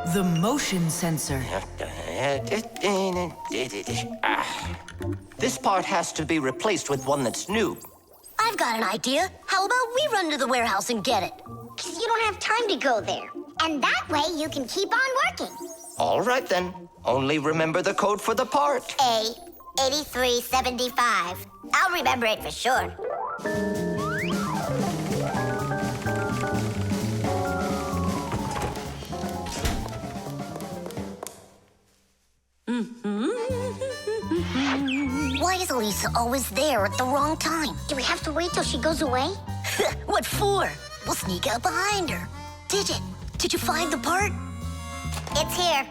The motion sensor. This part has to be replaced with one that's new. I've got an idea. How about we run to the warehouse and get it? Because you don't have time to go there. And that way you can keep on working. All right, then. Only remember the code for the part. A8375. I'll remember it for sure. Why is Elisa always there at the wrong time? Do we have to wait till she goes away? What for? We'll sneak out behind her. Did you find the part? It's here.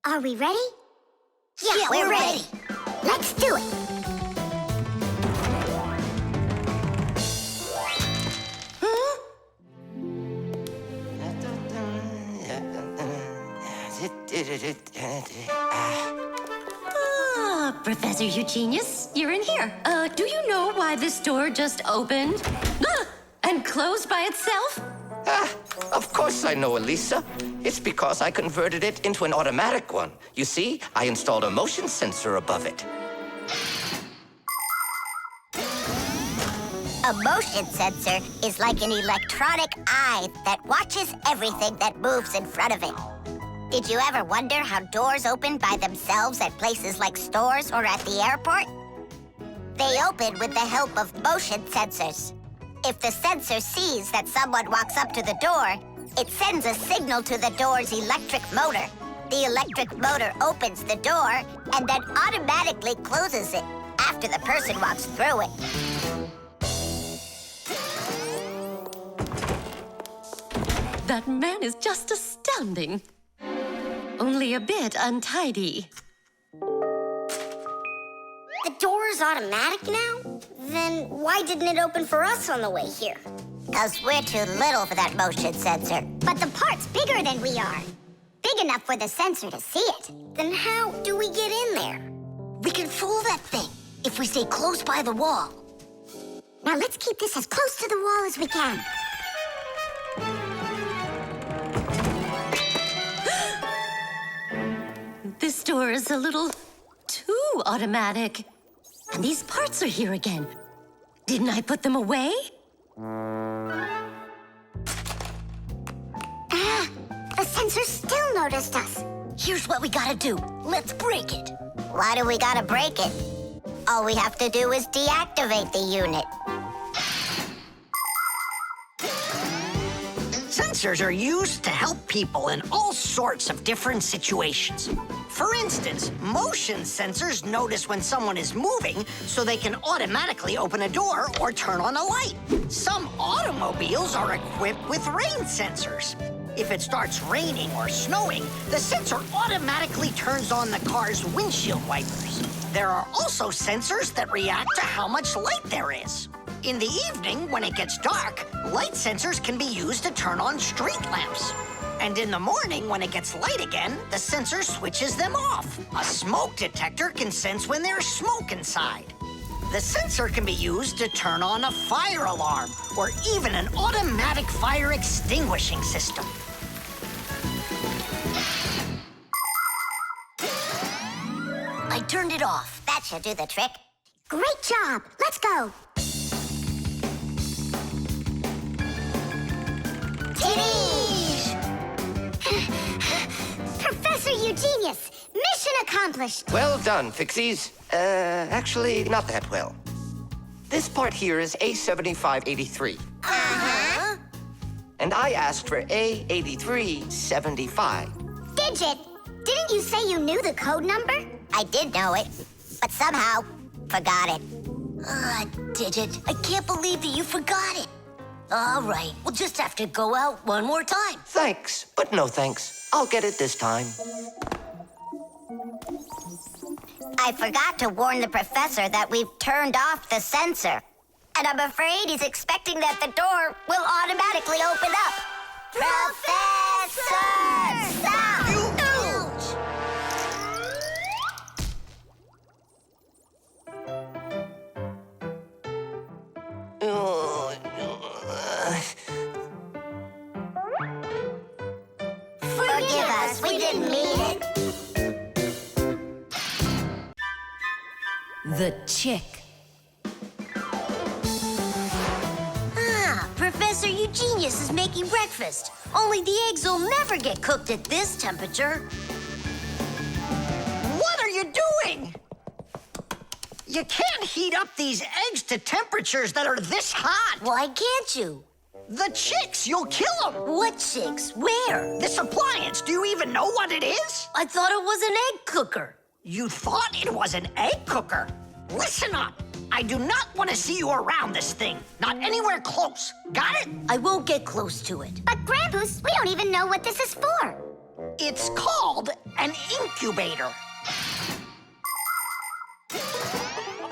Are we ready? Yeah, we're ready. Let's do it. Professor Eugenius, you're in here. Do you know why this door just opened? And closed by itself? Of course I know, Elisa. It's because I converted it into an automatic one. You see, I installed a motion sensor above it. A motion sensor is like an electronic eye that watches everything that moves in front of it. Did you ever wonder how doors open by themselves at places like stores or at the airport? They open with the help of motion sensors. If the sensor sees that someone walks up to the door, it sends a signal to the door's electric motor. The electric motor opens the door and then automatically closes it after the person walks through it. That man is just astounding. Only a bit untidy. The door is automatic now? Then why didn't it open for us on the way here? Because we're too little for that motion sensor. But the part's bigger than we are. Big enough for the sensor to see it. Then how do we get in there? We can fool that thing if we stay close by the wall. Now let's keep this as close to the wall as we can. This door is a little too automatic. And these parts are here again. Didn't I put them away? The sensor still noticed us. Here's what we gotta do. Let's break it. Why do we gotta break it? All we have to do is deactivate the unit. Sensors are used to help people in all sorts of different situations. For instance, motion sensors notice when someone is moving so they can automatically open a door or turn on a light. Some automobiles are equipped with rain sensors. If it starts raining or snowing, the sensor automatically turns on the car's windshield wipers. There are also sensors that react to how much light there is. In the evening, when it gets dark, light sensors can be used to turn on street lamps. And in the morning, when it gets light again, the sensor switches them off. A smoke detector can sense when there's smoke inside. The sensor can be used to turn on a fire alarm or even an automatic fire extinguishing system. I turned it off. That should do the trick. Great job. Let's go. Professor Eugenius, mission accomplished. Well done, Fixies. Actually, not that well. This part here is A7583. Uh-huh. And I asked for A8375. Digit, didn't you say you knew the code number? I did know it, but somehow forgot it. Digit, I can't believe that you forgot it. All right, we'll just have to go out one more time. Thanks, but no thanks. I'll get it this time. I forgot to warn the professor that we've turned off the sensor. And I'm afraid he's expecting that the door will automatically open up. Professor! Stop! Forgive us, we didn't mean it. The chick. Ah, Professor Eugenius is making breakfast. Only the eggs will never get cooked at this temperature. What are you doing? You can't heat up these eggs to temperatures that are this hot. Why can't you? The chicks, you'll kill them. What chicks? Where? This appliance, do you even know what it is? I thought it was an egg cooker. You thought it was an egg cooker? Listen up. I do not want to see you around this thing. Not anywhere close. Got it? I won't get close to it. But Grandpa's, we don't even know what this is for. It's called an incubator.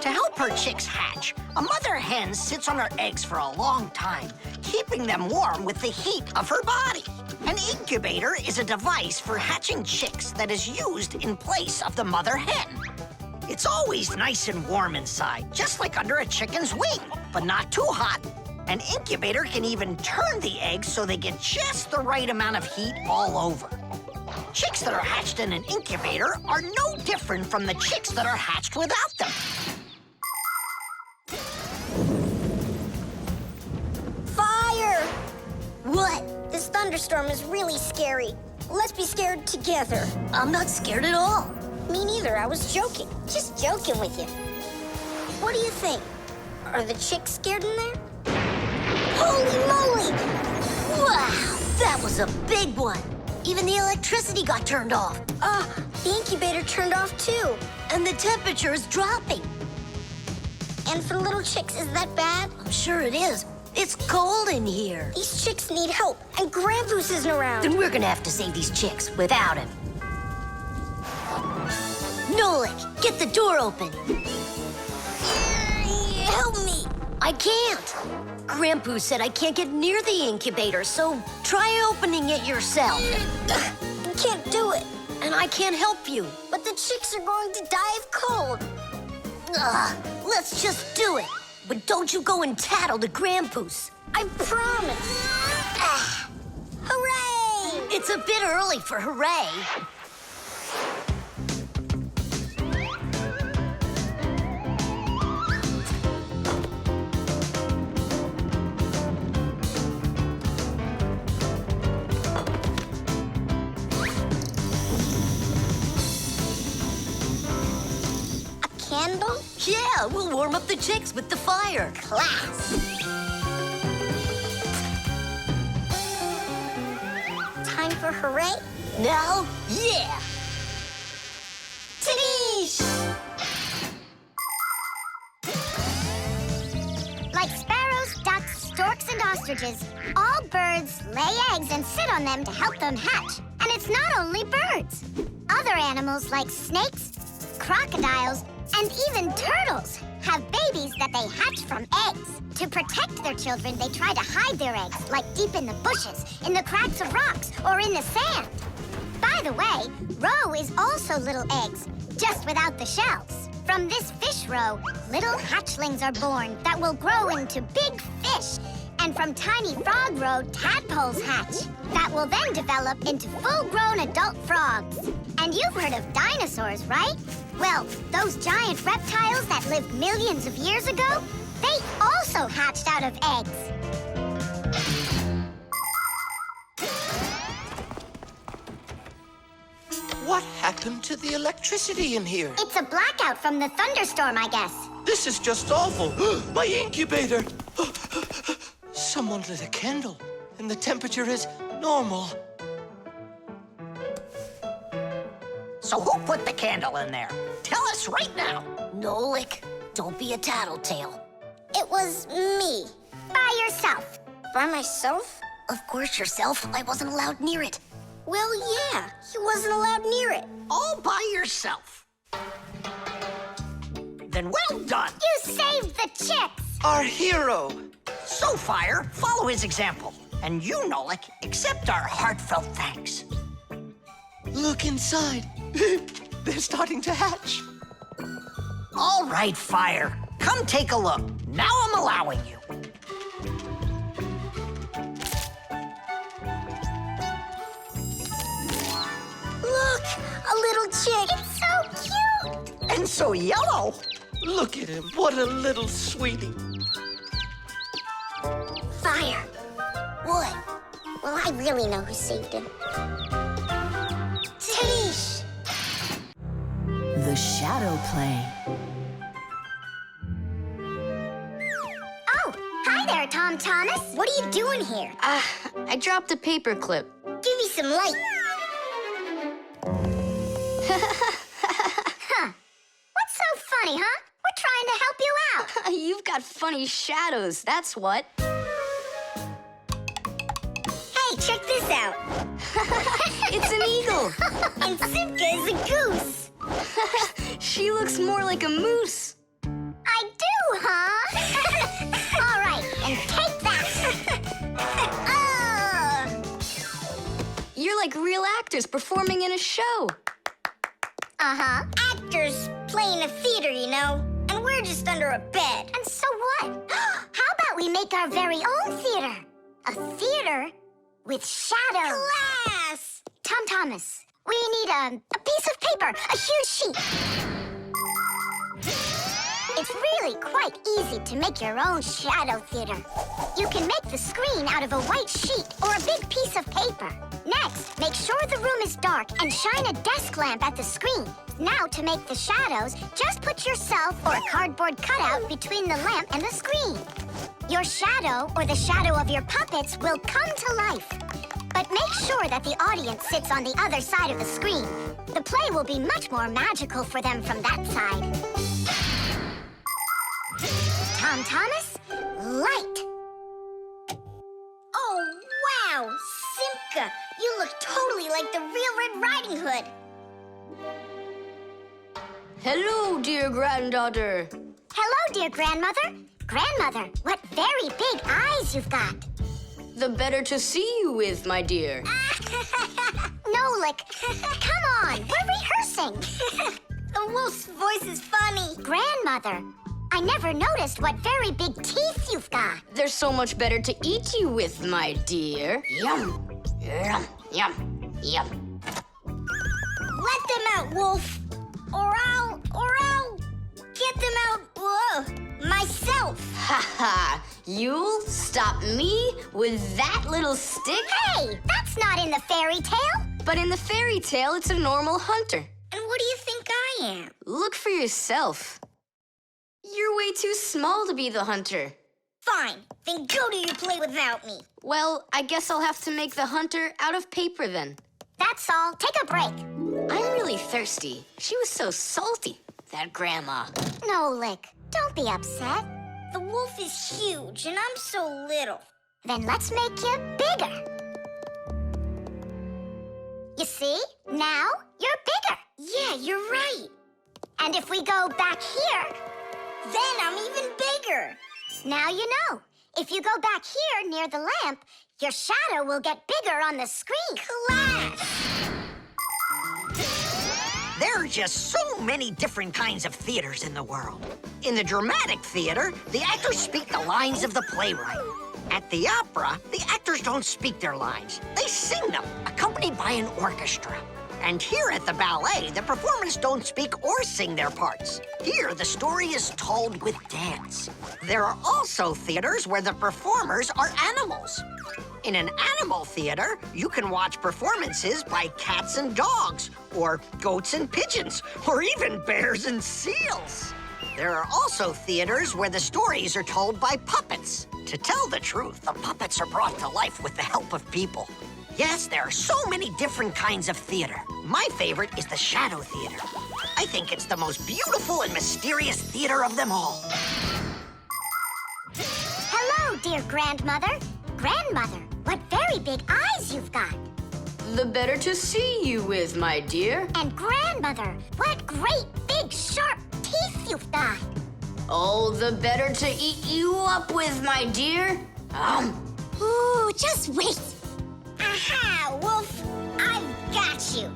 To help her chicks hatch, a mother hen sits on her eggs for a long time, keeping them warm with the heat of her body. An incubator is a device for hatching chicks that is used in place of the mother hen. It's always nice and warm inside, just like under a chicken's wing, but not too hot. An incubator can even turn the eggs so they get just the right amount of heat all over. Chicks that are hatched in an incubator are no different from the chicks that are hatched without them. Fire! What? This thunderstorm is really scary. Let's be scared together. I'm not scared at all. Me neither, I was joking. Just joking with you. What do you think? Are the chicks scared in there? Holy moly! Wow, that was a big one. Even the electricity got turned off. The incubator turned off too. And the temperature is dropping. And for little chicks, is that bad? I'm sure it is. It's cold in here. These chicks need help, and Grandpa's isn't around. Then we're gonna have to save these chicks without him. Nolik, get the door open. Help me. I can't. Grandpa said I can't get near the incubator, so try opening it yourself. I can't do it. And I can't help you. But the chicks are going to die of cold. Let's just do it. But don't you go and tattle to Grandpa's. I promise. Hooray! It's a bit early for hooray. Candle? Yeah, we'll warm up the chicks with the fire. Class. Time for hooray? Now, yeah. Tadoosh! Like sparrows, ducks, storks, and ostriches, all birds lay eggs and sit on them to help them hatch. And it's not only birds. Other animals like snakes, crocodiles, and even turtles have babies that they hatch from eggs. To protect their children, they try to hide their eggs, like deep in the bushes, in the cracks of rocks, or in the sand. By the way, roe is also little eggs, just without the shells. From this fish roe, little hatchlings are born that will grow into big fish. And from tiny frog roe, tadpoles hatch that will then develop into full-grown adult frogs. And you've heard of dinosaurs, right? Well, those giant reptiles that lived millions of years ago, they also hatched out of eggs. What happened to the electricity in here? It's a blackout from the thunderstorm, I guess. This is just awful. My incubator. Someone lit a candle, and the temperature is normal. So who put the candle in there? Tell us right now. Nolik, don't be a tattletale. It was me. By yourself. By myself? Of course yourself. I wasn't allowed near it. Well, yeah. He wasn't allowed near it. All by yourself. Then well done. You saved the chicks. Our hero. So, Fire, follow his example. And you, Nolik, accept our heartfelt thanks. Look inside. They're starting to hatch. All right, Fire. Come take a look. Now I'm allowing you. chick. It's so cute. And so yellow. Look at him. What a little sweetie. Fire. What? Well, I really know who saved him. Tish. The shadow play. Oh, hi there, Tom Thomas. What are you doing here? I dropped a paper clip. Give me some light. Huh. What's so funny, huh? We're trying to help you out. You've got funny shadows, that's what. Hey, check this out. It's an eagle. And Simka is a goose. She looks more like a moose. I do, huh? All right, and take that. You're like real actors performing in a show. Uh-huh. Actors playing a theater, you know. And we're just under a bed. And so what? How about we make our very own theater? A theater with shadows. Class! Tom Thomas, we need a piece of paper, a huge sheet. It's really quite easy to make your own shadow theater. You can make the screen out of a white sheet or a big piece of paper. Next, make sure the room is dark and shine a desk lamp at the screen. Now, to make the shadows, just put yourself or a cardboard cutout between the lamp and the screen. Your shadow or the shadow of your puppets will come to life. But make sure that the audience sits on the other side of the screen. The play will be much more magical for them from that side. Tom Thomas, light. Oh, wow, Simka, you look totally like the real Red Riding Hood. Hello, dear granddaughter. Hello, dear grandmother. Grandmother, what very big eyes you've got. The better to see you with, my dear. Nolik, come on, we're rehearsing. The wolf's voice is funny. Grandmother, I never noticed what very big teeth you've got. They're so much better to eat you with, my dear. Yum, yum, yum, yum. Let them out, wolf. Or I'll get them out, myself. Ha ha! You'll stop me with that little stick? Hey, that's not in the fairy tale. But in the fairy tale, it's a normal hunter. And what do you think I am? Look for yourself. You're way too small to be the hunter. Fine, then go do your play without me. Well, I guess I'll have to make the hunter out of paper then. That's all. Take a break. I'm really thirsty. She was so salty, that grandma. Nolik, don't be upset. The wolf is huge and I'm so little. Then let's make you bigger. You see? Now you're bigger. Yeah, you're right. And if we go back here, then I'm even bigger. Now you know. If you go back here near the lamp, your shadow will get bigger on the screen. Class! There are just so many different kinds of theaters in the world. In the dramatic theater, the actors speak the lines of the playwright. At the opera, the actors don't speak their lines. They sing them, accompanied by an orchestra. And here at the ballet, the performers don't speak or sing their parts. Here, the story is told with dance. There are also theaters where the performers are animals. In an animal theater, you can watch performances by cats and dogs, or goats and pigeons, or even bears and seals. There are also theaters where the stories are told by puppets. To tell the truth, the puppets are brought to life with the help of people. Yes, there are so many different kinds of theater. My favorite is the shadow theater. I think it's the most beautiful and mysterious theater of them all. Hello, dear grandmother. Grandmother, what very big eyes you've got. The better to see you with, my dear. And grandmother, what great big sharp teeth you've got. Oh, the better to eat you up with, my dear. Ooh, just wait. Aha, Wolf, I've got you.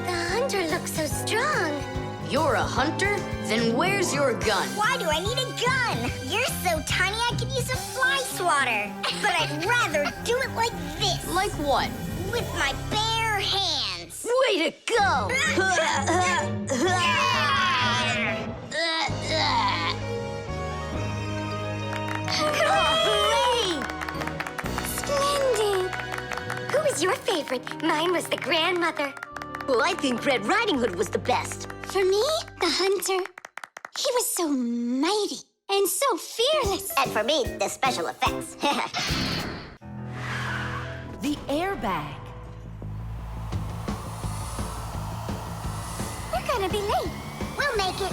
The hunter looks so strong. You're a hunter? Then where's your gun? Why do I need a gun? You're so tiny I could use a fly swatter. But I'd rather do it like this. Like what? With my bare hands. Way to go! Hooray! Splendid! Who was your favorite? Mine was the grandmother. Well, I think Red Riding Hood was the best. For me, the hunter. He was so mighty and so fearless. And for me, the special effects. The airbag. We're gonna be late. We'll make it.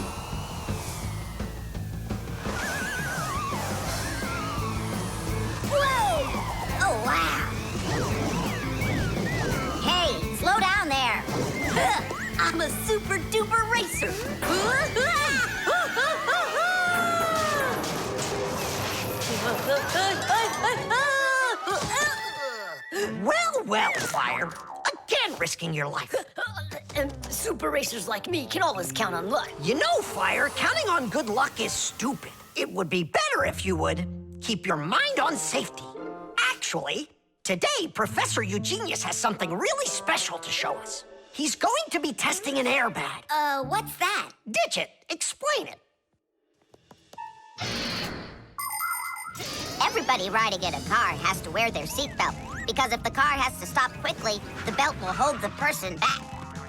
Whoa! Oh, wow. Hey, slow down there. I'm a super duper racer. Well, Fire. Again, risking your life. And super racers like me can always count on luck. You know, Fire, counting on good luck is stupid. It would be better if you would keep your mind on safety. Actually, today, Professor Eugenius has something really special to show us. He's going to be testing an airbag. What's that? Digit, explain it. Everybody riding in a car has to wear their seatbelt, because if the car has to stop quickly, the belt will hold the person back.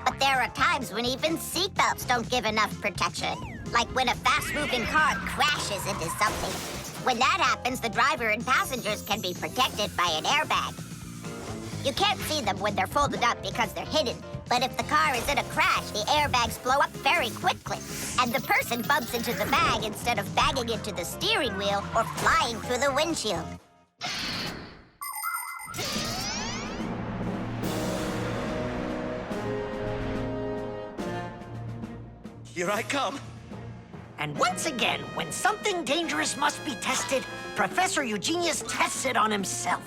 But there are times when even seatbelts don't give enough protection, like when a fast-moving car crashes into something. When that happens, the driver and passengers can be protected by an airbag. You can't see them when they're folded up because they're hidden, but if the car is in a crash, the airbags blow up very quickly, and the person bumps into the bag instead of banging into the steering wheel or flying through the windshield. Here I come. And once again, when something dangerous must be tested, Professor Eugenius tests it on himself.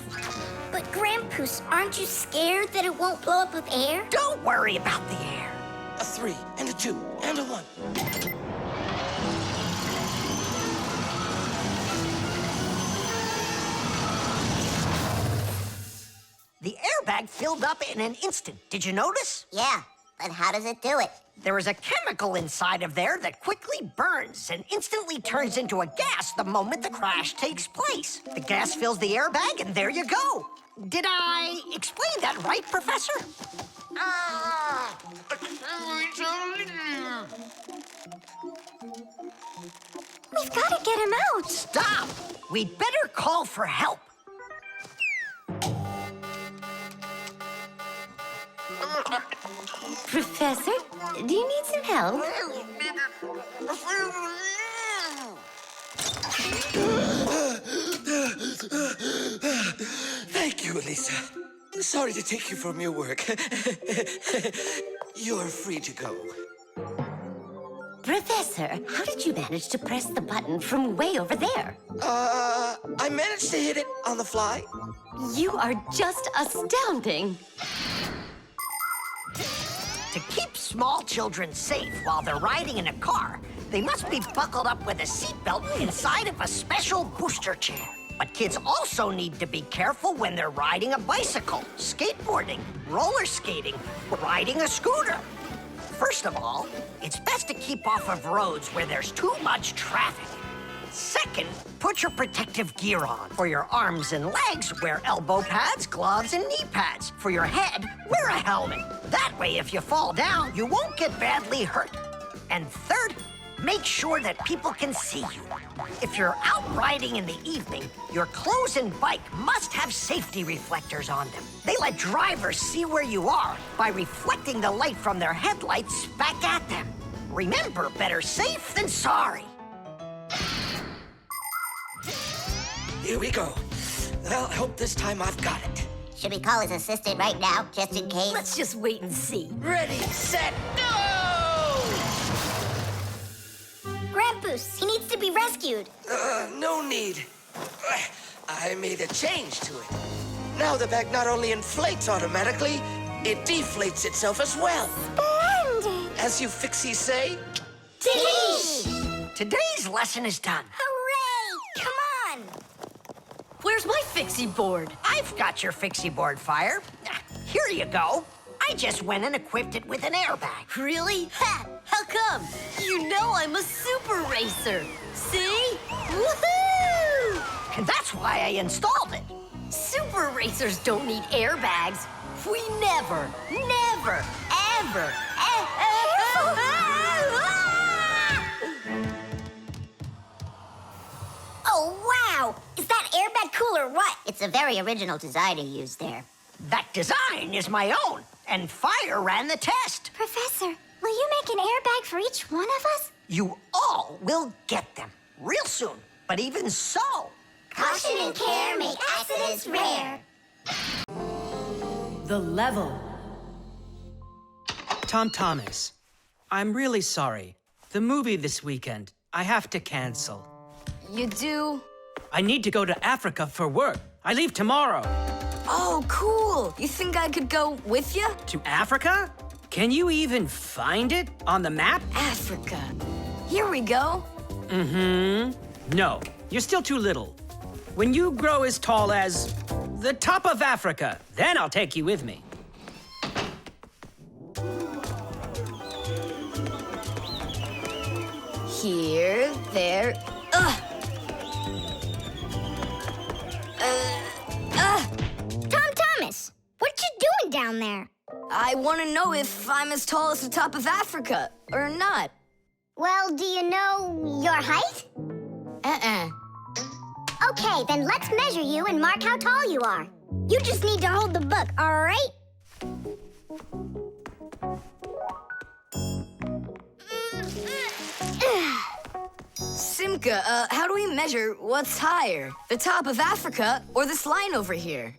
But Grandpoos, aren't you scared that it won't blow up with air? Don't worry about the air. A 3 and a 2 and a 1. The airbag filled up in an instant. Did you notice? Yeah, but how does it do it? There is a chemical inside of there that quickly burns and instantly turns into a gas the moment the crash takes place. The gas fills the airbag, and there you go. Did I explain that right, Professor? We've got to get him out. Stop! We'd better call for help. Professor, do you need some help? Thank you, Elisa. Sorry to take you from your work. You're free to go. Professor, how did you manage to press the button from way over there? I managed to hit it on the fly. You are just astounding. To keep small children safe while they're riding in a car, they must be buckled up with a seatbelt inside of a special booster chair. But kids also need to be careful when they're riding a bicycle, skateboarding, roller skating, or riding a scooter. First of all, it's best to keep off of roads where there's too much traffic. Second, put your protective gear on. For your arms and legs, wear elbow pads, gloves, and knee pads. For your head, wear a helmet. That way, if you fall down, you won't get badly hurt. And third, make sure that people can see you. If you're out riding in the evening, your clothes and bike must have safety reflectors on them. They let drivers see where you are by reflecting the light from their headlights back at them. Remember, better safe than sorry. Here we go. Well, I hope this time I've got it. Should we call his assistant right now, just in case? Let's just wait and see. Ready, set, go! Grandpoos, he needs to be rescued. No need. I made a change to it. Now the bag not only inflates automatically, it deflates itself as well. Splendid! As you Fixies say, Today's lesson is done. Hooray! Come on! Where's my fixie board? I've got your fixie board, Fire. Here you go. I I just went and equipped it with an airbag. Really? Ha! How come? You know I'm a super racer. See? Woohoo! And that's why I installed it. Super racers don't need airbags. We never, ever. Oh, wow! Is that airbag cool or what? It's a very original design you used there. That design is my own, and Fire ran the test. Professor, will you make an airbag for each one of us? You all will get them real soon. But even so, Caution and care make accidents rare. The level. Tom Thomas, I'm really sorry. The movie this weekend, I have to cancel. You do? I need to go to Africa for work. I leave tomorrow. Oh, cool. You think I could go with you? To Africa? Can you even find it on the map? Africa. Here we go. No, you're still too little. When you grow as tall as the top of Africa, then I'll take you with me. Here, there. Tom Thomas, what you doing down there? I want to know if I'm as tall as the top of Africa or not. Well, do you know your height? Okay, then let's measure you and mark how tall you are. You just need to hold the book, all right? Simka, how do we measure what's higher? The top of Africa or this line over here?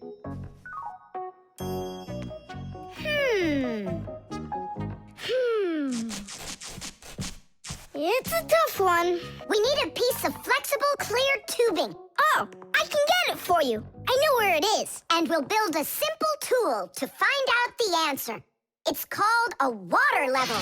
It's a tough one. We need a piece of flexible, clear tubing. Oh, I can get it for you. I know where it is. And we'll build a simple tool to find out the answer. It's called a water level.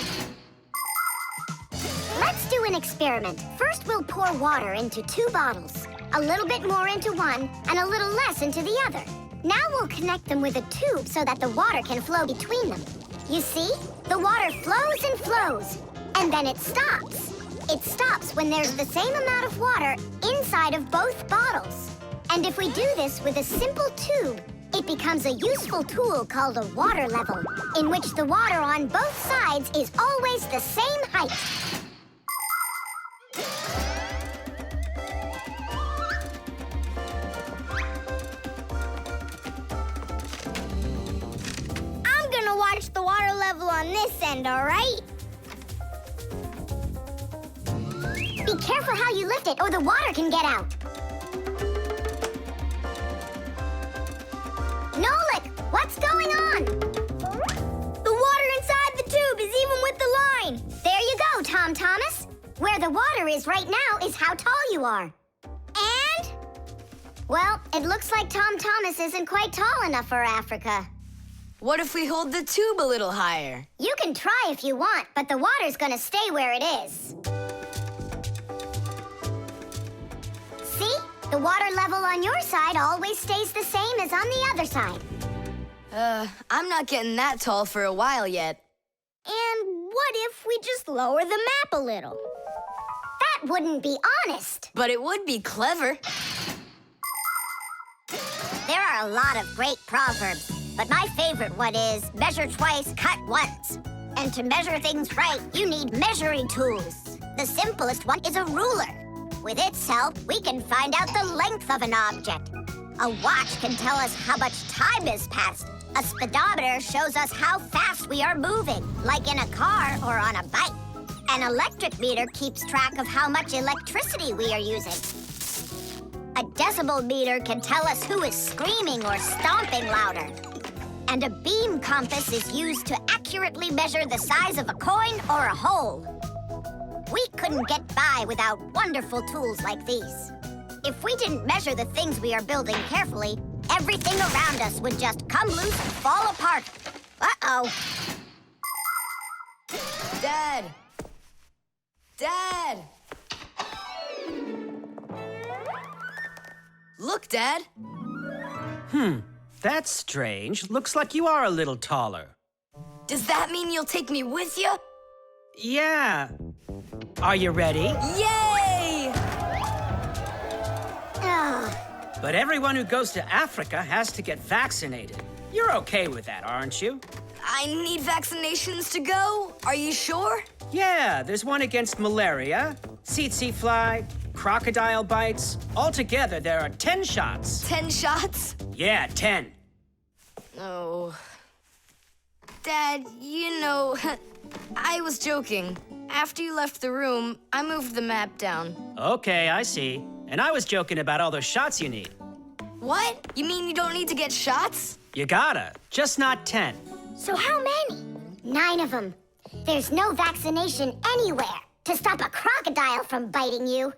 Let's do an experiment. First, we'll pour water into 2 bottles. A little bit more into one and a little less into the other. Now we'll connect them with a tube so that the water can flow between them. You see? The water flows and flows. And then it stops. It stops when there's the same amount of water inside of both bottles. And if we do this with a simple tube, it becomes a useful tool called a water level, in which the water on both sides is always the same height. I'm gonna watch the water level on this end, all right? Be careful how you lift it, or the water can get out. Nolik, what's going on? The water inside the tube is even with the line. There you go, Tom Thomas. Where the water is right now is how tall you are. And? Well, it looks like Tom Thomas isn't quite tall enough for Africa. What if we hold the tube a little higher? You can try if you want, but the water's gonna stay where it is. See? The water level on your side always stays the same as on the other side. I'm not getting that tall for a while yet. And what if we just lower the map a little? That wouldn't be honest. But it would be clever. There are a lot of great proverbs, but my favorite one is measure twice, cut once. And to measure things right, you need measuring tools. The simplest one is a ruler. With its help, we can find out the length of an object. A watch can tell us how much time has passed. A speedometer shows us how fast we are moving, like in a car or on a bike. An electric meter keeps track of how much electricity we are using. A decibel meter can tell us who is screaming or stomping louder. And a beam compass is used to accurately measure the size of a coin or a hole. We couldn't get by without wonderful tools like these. If we didn't measure the things we are building carefully, everything around us would just come loose and fall apart. Uh-oh. Dad! Dad! Look, Dad. That's strange. Looks like you are a little taller. Does that mean you'll take me with you? Yeah. Are you ready? Yay! But everyone who goes to Africa has to get vaccinated. You're okay with that, aren't you? I need vaccinations to go? Are you sure? Yeah, there's one against malaria, tsetse fly, crocodile bites. Altogether, there are 10 shots. 10 shots? Yeah, 10. Oh. Dad, you know, I was joking. After you left the room, I moved the map down. Okay, I see. And I was joking about all those shots you need. What? You mean you don't need to get shots? You gotta, just not 10. So how many? 9 of them. There's no vaccination anywhere to stop a crocodile from biting you.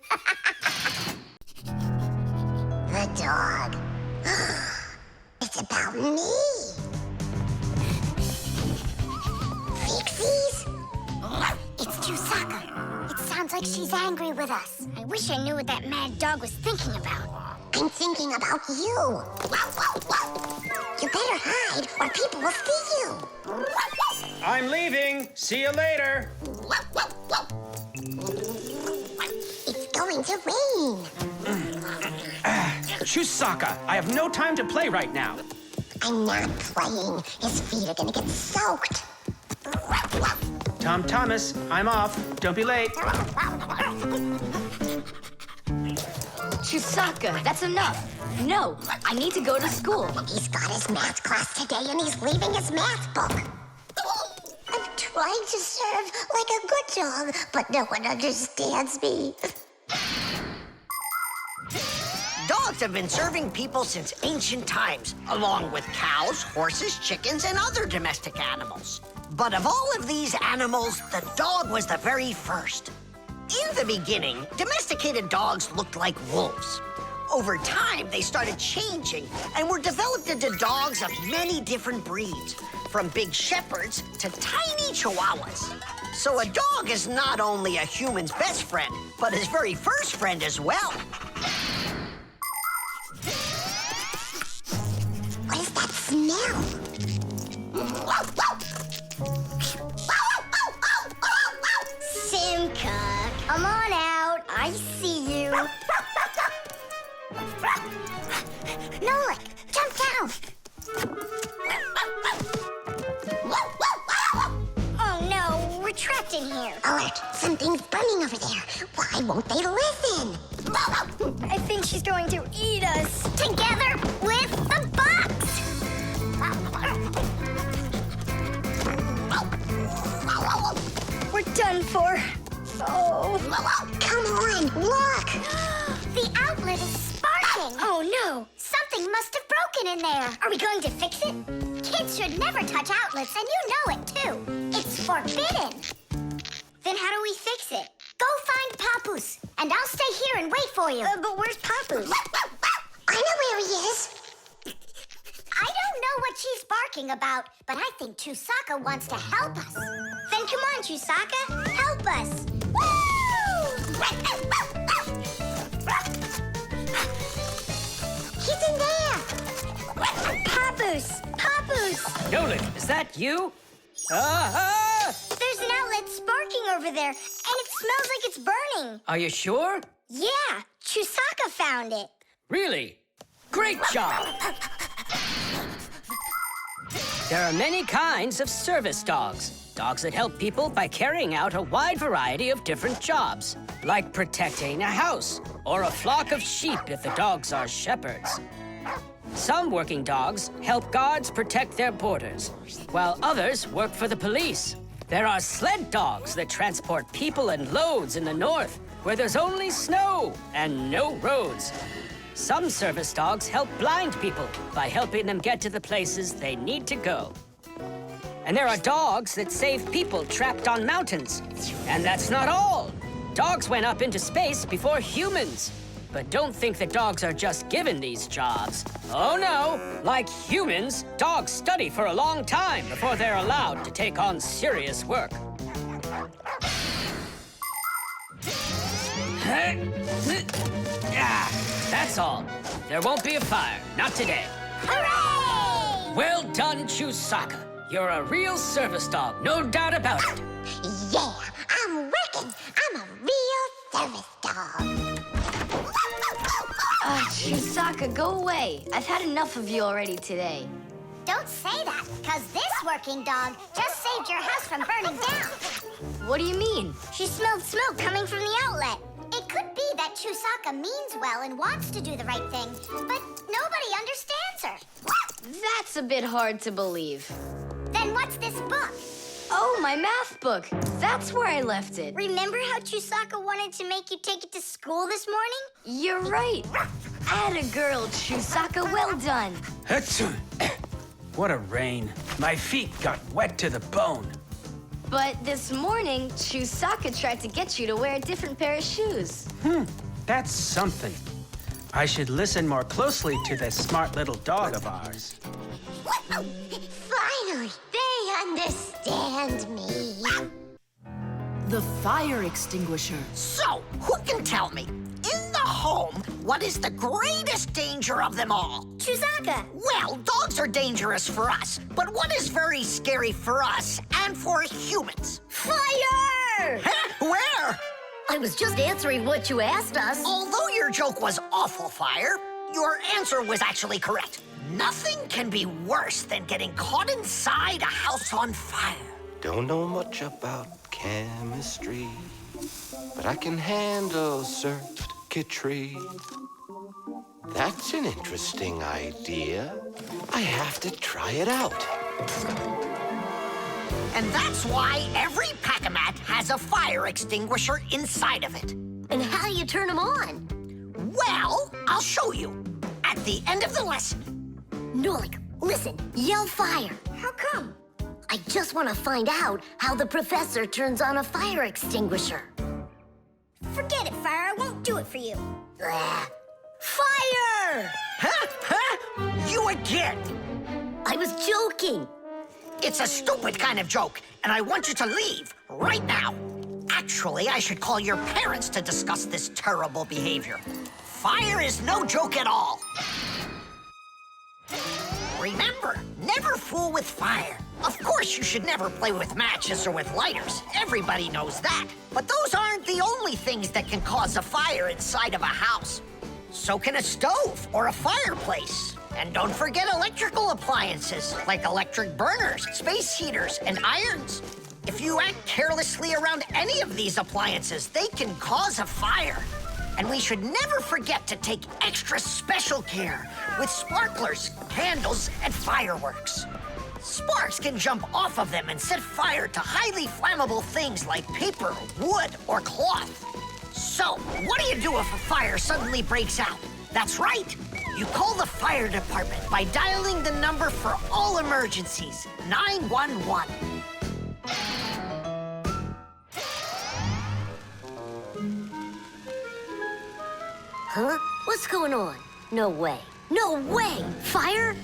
The dog. It's about me. Fixies? It's Chusaka. It sounds like she's angry with us. I wish I knew what that mad dog was thinking about. I'm thinking about you. You better hide or people will see you. I'm leaving. See you later. It's going to rain. Chusaka, I have no time to play right now. I'm not playing. His feet are gonna get soaked. Tom Thomas, I'm off. Don't be late. Chusaka, that's enough. No, I need to go to school. He's got his math class today and he's leaving his math book. I'm trying to serve like a good dog, but no one understands me. Dogs have been serving people since ancient times, along with cows, horses, chickens, and other domestic animals. But of all of these animals, the dog was the very first. In the beginning, domesticated dogs looked like wolves. Over time, they started changing and were developed into dogs of many different breeds, from big shepherds to tiny chihuahuas. So a dog is not only a human's best friend, but his very first friend as well. What is that smell? Simka, come on out. I see you. Nolik, jump down. Oh no, we're trapped in here. Alert, something's burning over there. Why won't they listen? I think she's going to eat us. Together with the box. We're done for. Oh. Come on, look. The outlet is sparking. Oh no, something must have broken in there. Are we going to fix it? Kids should never touch outlets, and you know it too. It's forbidden. Then how do we fix it? Go find Papoose, and I'll stay here and wait for you. But where's Papoose? I know where he is. I don't know what she's barking about, but I think Chusaka wants to help us. Then come on, Chusaka, help us. Woo! He's in there. Papoose, Papoose. Nolan, is that you? Ah! There's an outlet sparking over there, and it smells like it's burning. Are you sure? Yeah, Chusaka found it. Really? Great job! There are many kinds of service dogs. Dogs that help people by carrying out a wide variety of different jobs, like protecting a house or a flock of sheep if the dogs are shepherds. Some working dogs help guards protect their borders, while others work for the police. There are sled dogs that transport people and loads in the north, where there's only snow and no roads. Some service dogs help blind people by helping them get to the places they need to go. And there are dogs that save people trapped on mountains. And that's not all. Dogs went up into space before humans. But don't think that dogs are just given these jobs. Oh no, like humans, dogs study for a long time before they're allowed to take on serious work. That's all. There won't be a fire, not today. Hooray! Well done, Chusaka. You're a real service dog, no doubt about it. Yeah, I'm working. I'm a real service dog. Chusaka, go away. I've had enough of you already today. Don't say that, because this working dog just saved your house from burning down. What do you mean? She smelled smoke coming from the outlet. It could be that Chusaka means well and wants to do the right thing, but nobody understands her. That's a bit hard to believe. Then what's this book? Oh, my math book. That's where I left it. Remember how Chusaka wanted to make you take it to school this morning? You're right. Atta girl, Chusaka. Well done. Achoo. What a rain. My feet got wet to the bone. But this morning, Chusaka tried to get you to wear a different pair of shoes. That's something. I should listen more closely to this smart little dog of ours. Finally, they understand me. The fire extinguisher. So, who can tell me, in the home, what is the greatest danger of them all? Chusaka. Well, dogs are dangerous for us, but what is very scary for us and for humans? Fire! Huh? Where? I was just answering what you asked us. Although your joke was awful, Fire, your answer was actually correct. Nothing can be worse than getting caught inside a house on fire. Don't know much about chemistry, but I can handle circuitry. That's an interesting idea. I have to try it out. And that's why every Pack-A-Mat has a fire extinguisher inside of it. And how do you turn them on? Well, I'll show you at the end of the lesson. Nolik, listen, yell fire. How come? I just want to find out how the professor turns on a fire extinguisher. Forget it, Fire. I won't do it for you. Fire! Huh? You again. I was joking. It's a stupid kind of joke, and I want you to leave right now. Actually, I should call your parents to discuss this terrible behavior. Fire is no joke at all. Remember, never fool with fire. Of course, you should never play with matches or with lighters. Everybody knows that. But those aren't the only things that can cause a fire inside of a house. So can a stove or a fireplace. And don't forget electrical appliances, like electric burners, space heaters, and irons. If you act carelessly around any of these appliances, they can cause a fire. And we should never forget to take extra special care with sparklers, candles, and fireworks. Sparks can jump off of them and set fire to highly flammable things like paper, wood, or cloth. So, what do you do if a fire suddenly breaks out? That's right. You call the fire department by dialing the number for all emergencies, 911. Huh? What's going on? No way. No way! Fire?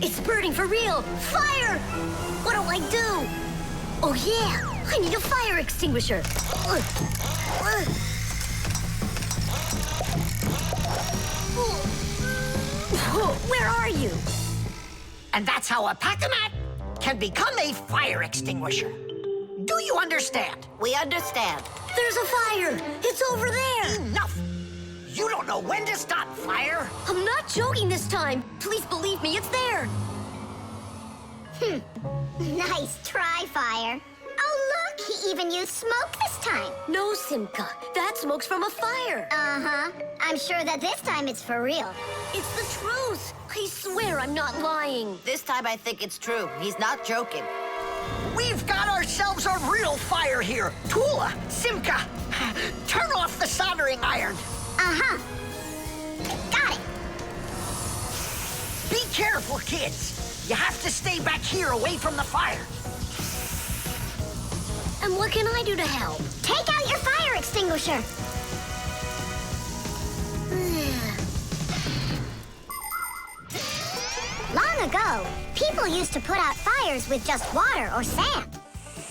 It's burning for real! Fire! What do I do? Oh, yeah! I need a fire extinguisher! Where are you? And that's how a Pack-A-Mat can become a fire extinguisher. Do you understand? We understand. There's a fire! It's over there! Enough! You don't know when to stop fire? I'm not joking this time. Please believe me, it's there. Nice try, Fire. Oh, look, he even used smoke this time. No, Simka. That smoke's from a fire. Uh-huh. I'm sure that this time it's for real. It's the truth. I swear I'm not lying. This time I think it's true. He's not joking. We've got ourselves a real fire here. Tula, Simka, turn off the soldering iron. Uh-huh. Got it. Be careful, kids. You have to stay back here away from the fire. And what can I do to help? Take out your fire extinguisher. Long ago, people used to put out fires with just water or sand.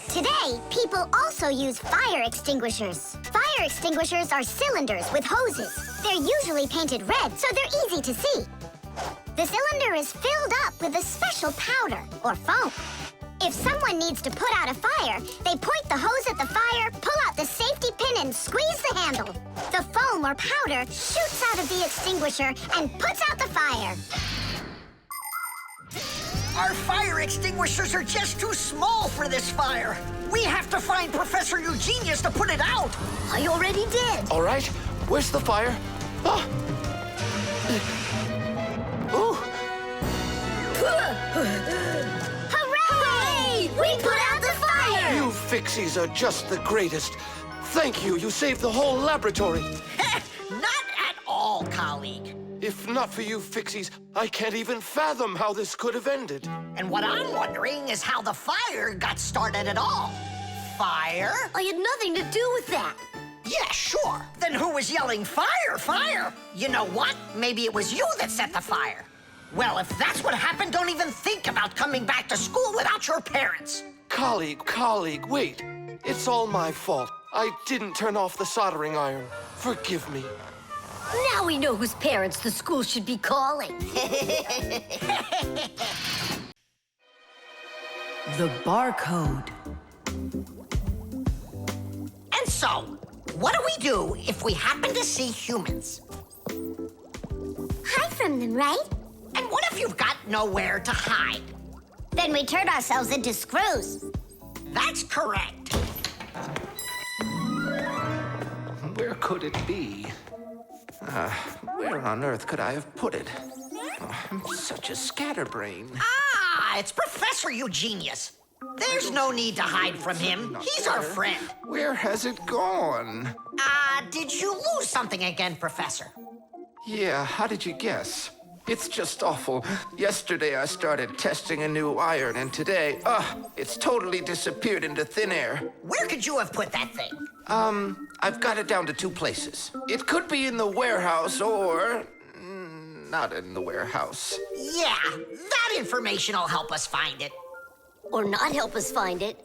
Today, people also use fire extinguishers. Fire extinguishers are cylinders with hoses. They're usually painted red, so they're easy to see. The cylinder is filled up with a special powder or foam. If someone needs to put out a fire, they point the hose at the fire, pull out the safety pin, and squeeze the handle. The foam or powder shoots out of the extinguisher and puts out the fire. Our fire extinguishers are just too small for this fire. We have to find Professor Eugenius to put it out. I already did. All right, where's the fire? Ah! Ooh! Hooray! We put out the fire! You Fixies are just the greatest. Thank you. You saved the whole laboratory. Not at all, colleague. If not for you Fixies, I can't even fathom how this could have ended. And what I'm wondering is how the fire got started at all. Fire? I had nothing to do with that. Yeah, sure. Then who was yelling, fire, fire? You know what? Maybe it was you that set the fire. Well, if that's what happened, don't even think about coming back to school without your parents. Colleague, wait. It's all my fault. I didn't turn off the soldering iron. Forgive me. Now we know whose parents the school should be calling. The Barcode. And so, what do we do if we happen to see humans? Hide from them, right? And what if you've got nowhere to hide? Then we turn ourselves into screws. That's correct. Where could it be? Where on earth could I have put it? Oh, I'm such a scatterbrain. Ah, it's Professor Eugenius. There's no need to hide from him. He's our friend. Where has it gone? Did you lose something again, Professor? Yeah, how did you guess? It's just awful. Yesterday I started testing a new iron, and today, it's totally disappeared into thin air. Where could you have put that thing? I've got it down to 2 places. It could be in the warehouse or not in the warehouse. Yeah, that information will help us find it. Or not help us find it.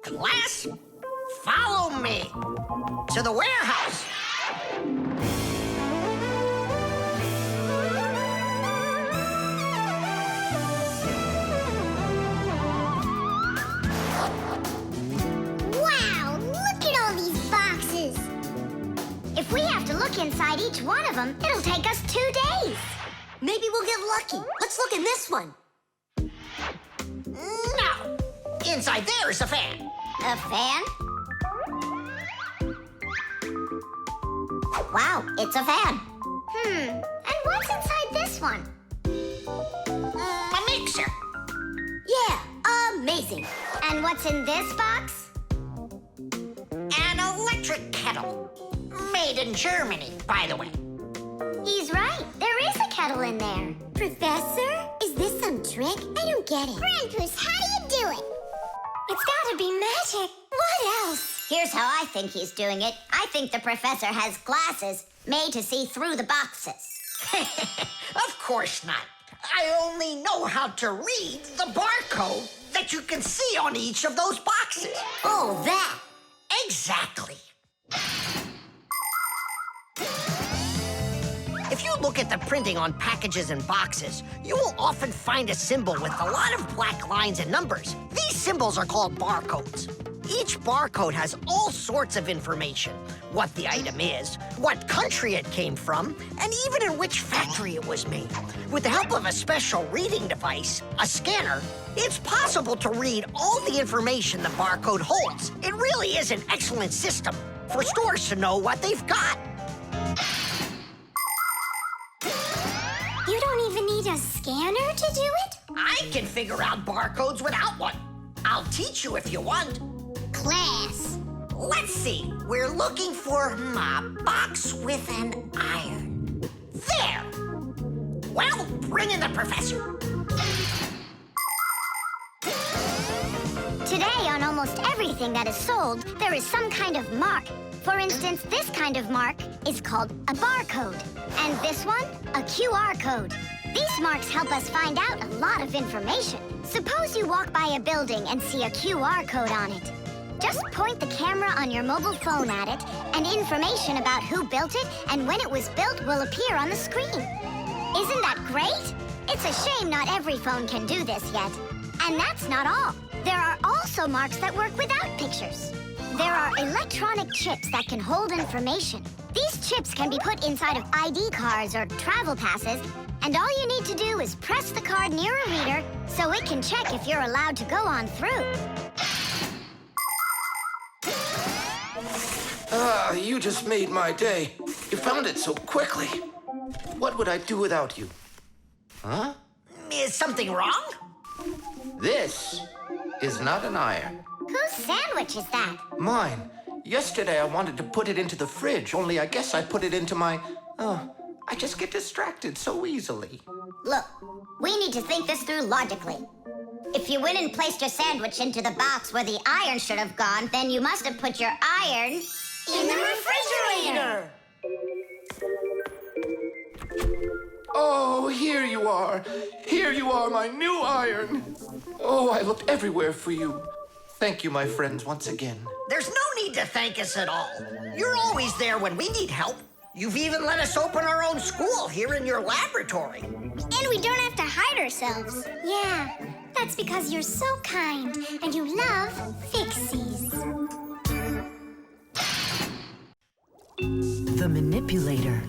Class, follow me to the warehouse. Wow, look at all these boxes. If we have to look inside each one of them, it'll take us 2 days. Maybe we'll get lucky. Let's look in this one. No, inside there is a fan. A fan? Wow, it's a fan. And what's inside this one? A mixer. Yeah, amazing. And what's in this box? An electric kettle. Made in Germany, by the way. He's right. There is a kettle in there. Professor, is this some trick? I don't get it. Grandpus, how do you do it? It's gotta be magic. What else? Here's how I think he's doing it. I think the professor has glasses made to see through the boxes. Of course not. I only know how to read the barcode that you can see on each of those boxes. Oh, that. Exactly. If you look at the printing on packages and boxes, you will often find a symbol with a lot of black lines and numbers. These symbols are called barcodes. Each barcode has all sorts of information. What the item is, what country it came from, and even in which factory it was made. With the help of a special reading device, a scanner, it's possible to read all the information the barcode holds. It really is an excellent system for stores to know what they've got. You don't even need a scanner to do it? I can figure out barcodes without one. I'll teach you if you want. Class. Let's see. We're looking for a box with an iron. There. Well, bring in the professor. Today, on almost everything that is sold, there is some kind of mark. For instance, this kind of mark is called a barcode. And this one, a QR code. These marks help us find out a lot of information. Suppose you walk by a building and see a QR code on it. Just point the camera on your mobile phone at it, and information about who built it and when it was built will appear on the screen. Isn't that great? It's a shame not every phone can do this yet. And that's not all. There are also marks that work without pictures. There are electronic chips that can hold information. These chips can be put inside of ID cards or travel passes, and all you need to do is press the card near a reader so it can check if you're allowed to go on through. Ah, you just made my day. You found it so quickly. What would I do without you? Huh? Is something wrong? This is not an iron. Whose sandwich is that? Mine. Yesterday I wanted to put it into the fridge, only I guess I put it into my... Oh, I just get distracted so easily. Look, we need to think this through logically. If you went and placed your sandwich into the box where the iron should have gone, then you must have put your iron in the refrigerator. Oh, here you are. Here you are, my new iron. Oh, I looked everywhere for you. Thank you, my friends, once again. There's no need to thank us at all. You're always there when we need help. You've even let us open our own school here in your laboratory. And we don't have to hide ourselves. Yeah, that's because you're so kind and you love Fixies. The manipulator.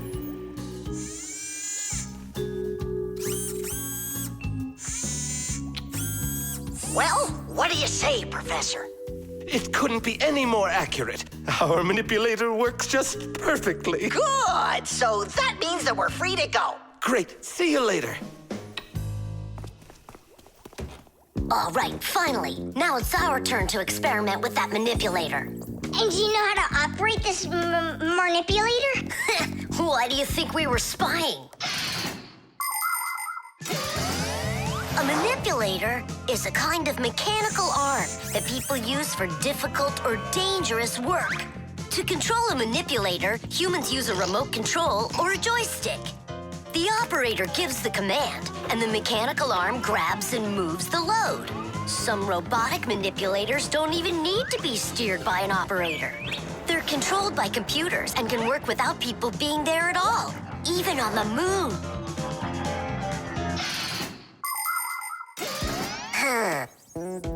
Well, what do you say, Professor? It couldn't be any more accurate. Our manipulator works just perfectly. Good! So that means that we're free to go. Great. See you later. All right, finally. Now it's our turn to experiment with that manipulator. And do you know how to operate this manipulator? Why do you think we were spying? A manipulator is a kind of mechanical arm that people use for difficult or dangerous work. To control a manipulator, humans use a remote control or a joystick. The operator gives the command, and the mechanical arm grabs and moves the load. Some robotic manipulators don't even need to be steered by an operator. They're controlled by computers and can work without people being there at all, even on the moon.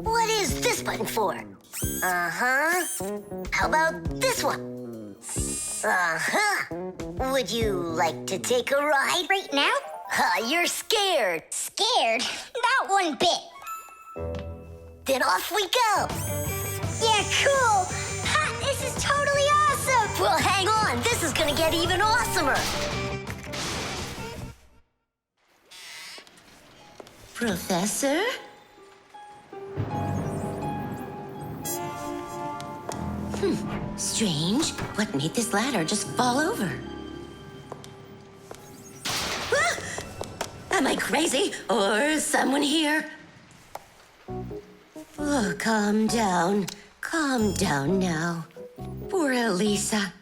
What is this button for? Uh-huh. How about this one? Uh-huh. Would you like to take a ride? Right now? You're scared. Scared? Not one bit. Then off we go. Yeah, cool. Ha, this is totally awesome. Well, hang on. This is gonna get even awesomer. Professor? Strange. What made this ladder just fall over? Ah! Am I crazy? Or is someone here? Oh, calm down. Calm down now. Poor Elisa.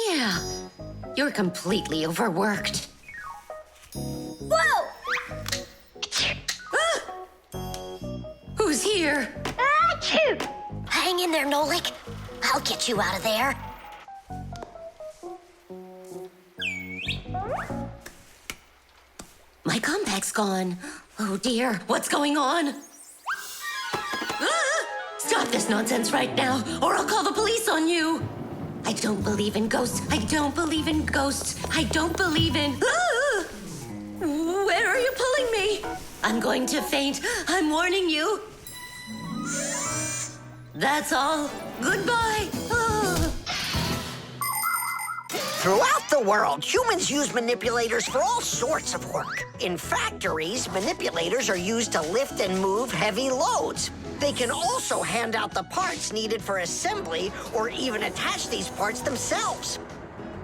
Yeah, you're completely overworked. Whoa! Ah! Who's here? Achoo! Hang in there, Nolik. I'll get you out of there. My compact's gone. Oh dear, what's going on? Ah! Stop this nonsense right now, or I'll call the police on you. I don't believe in ghosts. I don't believe in ghosts. I don't believe in... Ah! Where are you pulling me? I'm going to faint. I'm warning you. That's all. Goodbye. Ah. Throughout the world, humans use manipulators for all sorts of work. In factories, manipulators are used to lift and move heavy loads. They can also hand out the parts needed for assembly or even attach these parts themselves.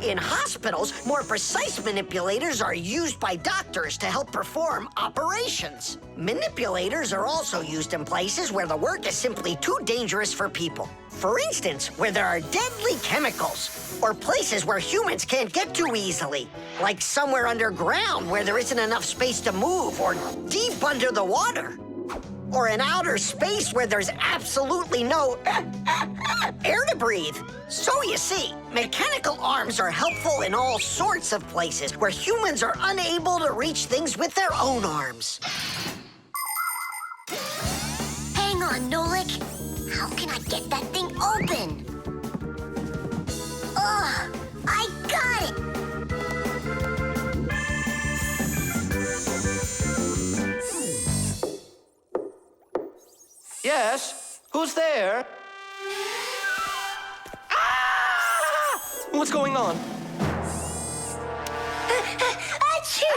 In hospitals, more precise manipulators are used by doctors to help perform operations. Manipulators are also used in places where the work is simply too dangerous for people. For instance, where there are deadly chemicals, or places where humans can't get to easily, like somewhere underground where there isn't enough space to move, or deep under the water. or in outer space where there's absolutely no air to breathe. So you see, mechanical arms are helpful in all sorts of places where humans are unable to reach things with their own arms. Hang on, Nolik. How can I get that thing open? Ugh, I got it! Yes? Who's there? Ah! What's going on? Achoo!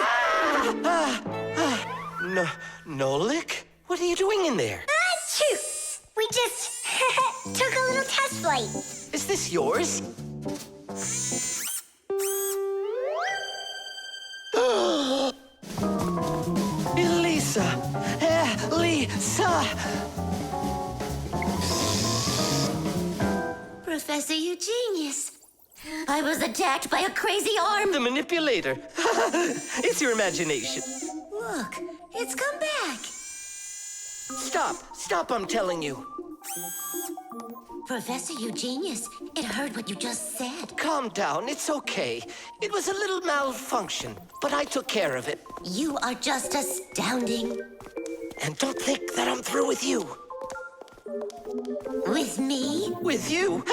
Nolik? What are you doing in there? Achoo! We just took a little test flight. Is this yours? Elisa! Elisa! Professor, you genius. I was attacked by a crazy arm. The manipulator. It's your imagination. Look, it's come back. Stop, I'm telling you. Professor, you genius. It heard what you just said. Calm down, it's okay. It was a little malfunction, but I took care of it. You are just astounding. And don't think that I'm through with you. With me? With you?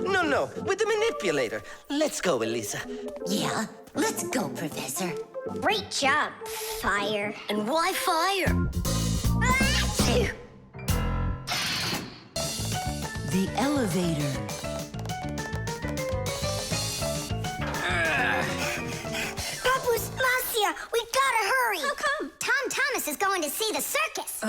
No, with the manipulator. Let's go, Elisa. Yeah, let's go, Professor. Great job, Fire. And why fire? Achoo! The elevator. Papu's Marcia, we gotta hurry. How come? Tom Thomas is going to see the circus.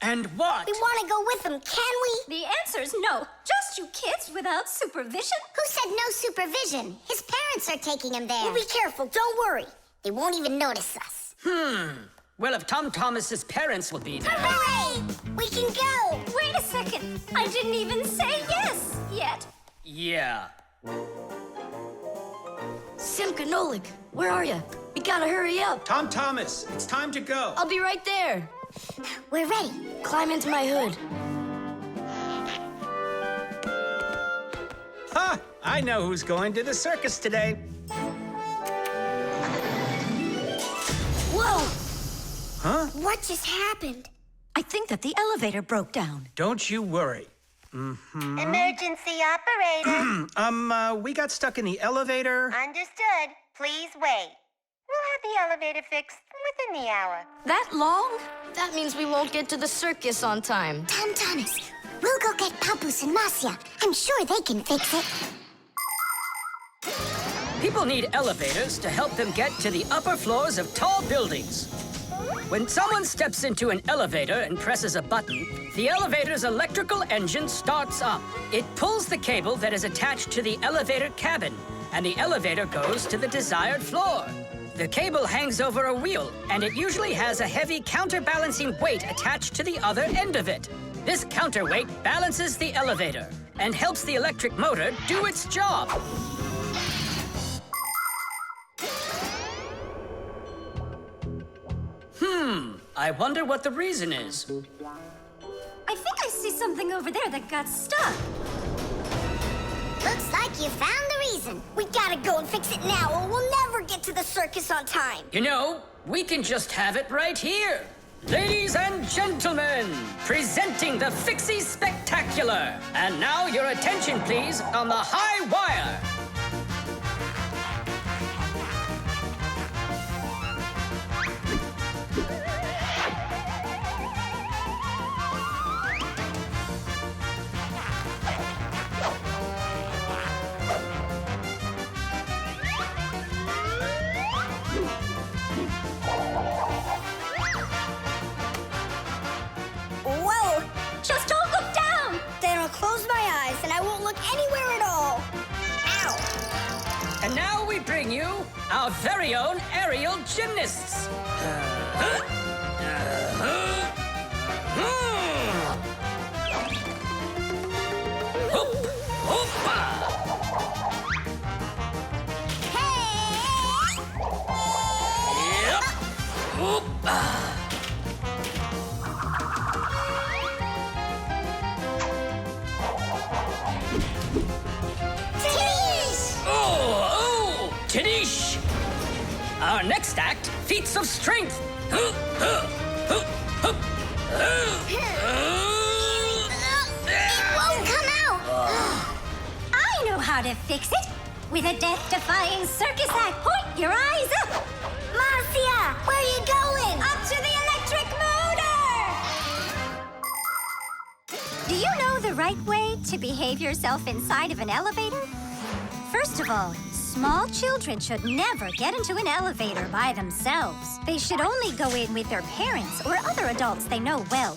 And what? We want to go with him, can we? The answer's no. Just you kids without supervision. Who said no supervision? His parents are taking him there. We'll be careful, don't worry. They won't even notice us. Well, if Tom Thomas's parents will be there. Hooray! We can go! Wait a second. I didn't even say yes yet. Yeah. Simka, Nolik, where are you? We gotta hurry up. Tom Thomas, it's time to go. I'll be right there. We're ready. Climb into my hood. Ha! I know who's going to the circus today. Whoa! Huh? What just happened? I think that the elevator broke down. Don't you worry. Emergency operator. We got stuck in the elevator. Understood. Please wait. We'll have the elevator fixed within the hour. That long? That means we won't get to the circus on time. Tom Thomas, we'll go get Pampus and Marcia. I'm sure they can fix it. People need elevators to help them get to the upper floors of tall buildings. When someone steps into an elevator and presses a button, the elevator's electrical engine starts up. It pulls the cable that is attached to the elevator cabin, and the elevator goes to the desired floor. The cable hangs over a wheel, and it usually has a heavy counterbalancing weight attached to the other end of it. This counterweight balances the elevator and helps the electric motor do its job. I wonder what the reason is. I think I see something over there that got stuck. Looks like you found the reason. We gotta go and fix it now, or we'll never get to the circus on time. You know, we can just have it right here. Ladies and gentlemen, presenting the Fixies Spectacular. And now your attention, please, on the high wire. Whoa! Just don't look down! Then I'll close my eyes and I won't look anywhere at all. Ow! And now we bring you our very own aerial gymnasts. Our next act, feats of strength. It won't come out. I know how to fix it. With a death-defying circus act. Point your eyes up. Marcia, where are you going? Up to the electric motor! Do you know the right way to behave yourself inside of an elevator? First of all, small children should never get into an elevator by themselves. They should only go in with their parents or other adults they know well.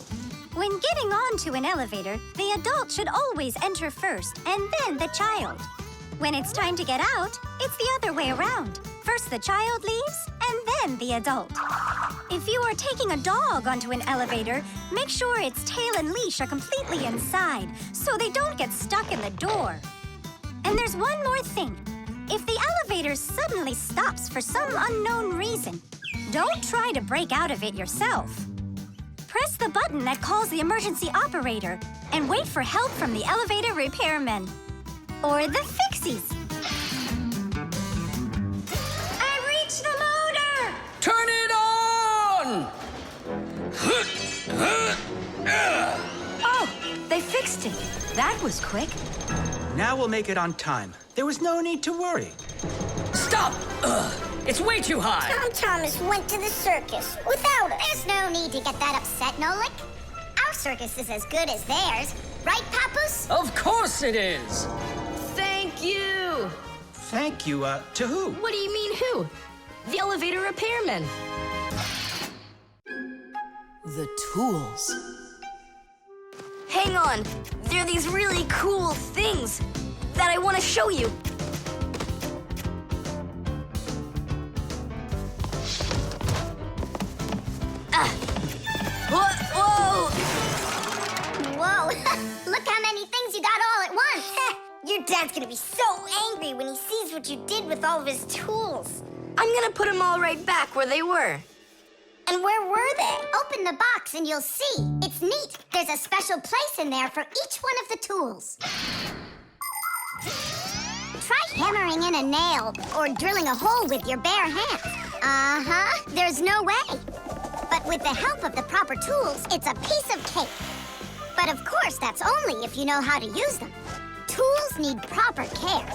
When getting onto an elevator, the adult should always enter first and then the child. When it's time to get out, it's the other way around. First the child leaves, and then the adult. If you are taking a dog onto an elevator, make sure its tail and leash are completely inside, so they don't get stuck in the door. And there's one more thing. If the elevator suddenly stops for some unknown reason, don't try to break out of it yourself. Press the button that calls the emergency operator and wait for help from the elevator repairmen. Or the Fixies. I reached the motor! Turn it on! Oh, they fixed it. That was quick. Now we'll make it on time. There was no need to worry. Stop! It's way too high. Tom Thomas went to the circus without us. There's no need to get that upset, Nolik. Our circus is as good as theirs. Right, Papoose? Of course it is. Thank you. Thank you, to who? What do you mean who? The elevator repairman. The tools. Hang on. There are these really cool things that I want to show you. Whoa! Whoa, look how many things you got all at once. Your dad's gonna be so angry when he sees what you did with all of his tools. I'm gonna put them all right back where they were. And where were they? Open the box and you'll see. It's neat. There's a special place in there for each one of the tools. Try hammering in a nail or drilling a hole with your bare hands. There's no way. But with the help of the proper tools, it's a piece of cake. But of course, that's only if you know how to use them. Tools need proper care.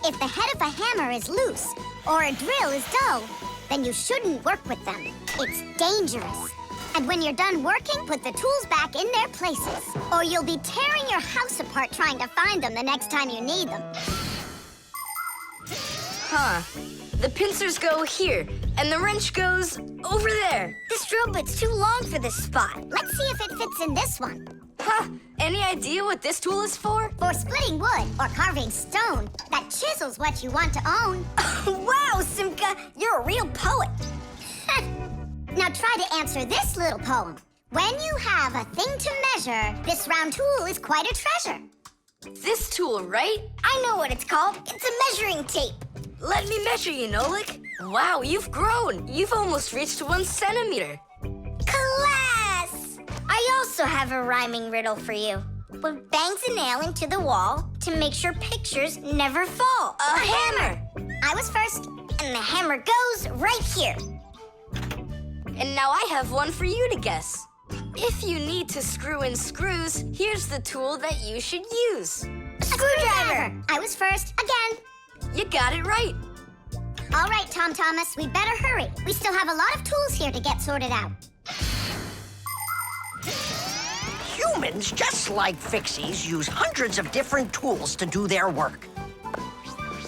If the head of a hammer is loose or a drill is dull, then you shouldn't work with them. It's dangerous. And when you're done working, put the tools back in their places, or you'll be tearing your house apart trying to find them the next time you need them. Huh. The pincers go here, and the wrench goes over there. This drill bit's too long for this spot. Let's see if it fits in this one. Huh. Any idea what this tool is for? For splitting wood or carving stone, that chisel's what you want to own. Wow, Simka, you're a real poet. Now try to answer this little poem. When you have a thing to measure, this round tool is quite a treasure. This tool, right? I know what it's called. It's a measuring tape. Let me measure you, Nolik. Wow, you've grown. You've almost reached 1 centimeter. Class! I also have a rhyming riddle for you. What bangs a nail into the wall to make sure pictures never fall? A hammer! I was first, and the hammer goes right here. And now I have one for you to guess. If you need to screw in screws, here's the tool that you should use. A screwdriver! I was first, again. You got it right. All right, Tom Thomas, we better hurry. We still have a lot of tools here to get sorted out. Humans, just like Fixies, use hundreds of different tools to do their work.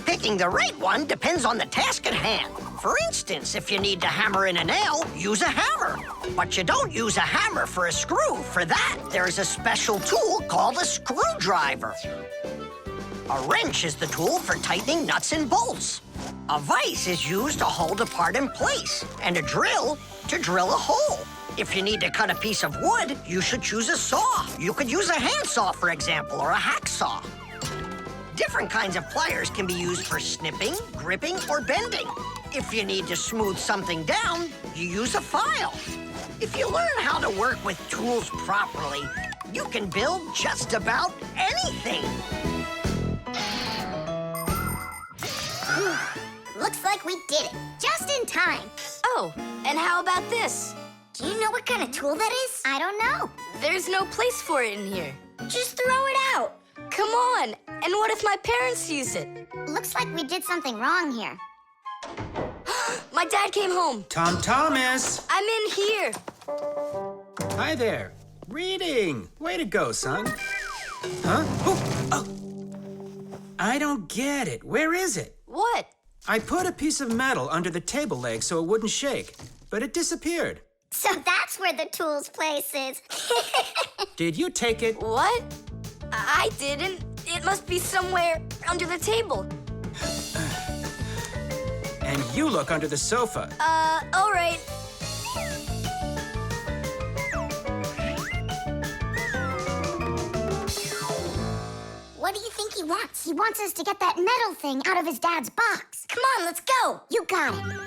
Picking the right one depends on the task at hand. For instance, if you need to hammer in a nail, use a hammer. But you don't use a hammer for a screw. For that, there's a special tool called a screwdriver. A wrench is the tool for tightening nuts and bolts. A vise is used to hold a part in place, and a drill to drill a hole. If you need to cut a piece of wood, you should choose a saw. You could use a handsaw, for example, or a hacksaw. Different kinds of pliers can be used for snipping, gripping, or bending. If you need to smooth something down, you use a file. If you learn how to work with tools properly, you can build just about anything. Looks like we did it, just in time. Oh, and how about this? Do you know what kind of tool that is? I don't know. There's no place for it in here. Just throw it out. Come on, and what if my parents use it? Looks like we did something wrong here. My dad came home. Tom Thomas! I'm in here. Hi there. Reading. Way to go, son. Huh? Oh! I don't get it. Where is it? What? I put a piece of metal under the table leg so it wouldn't shake, but it disappeared. So that's where the tools place is. Did you take it? What? I didn't. It must be somewhere under the table. And you look under the sofa. All right. What do you think he wants? He wants us to get that metal thing out of his dad's box. Come on, let's go. You got it.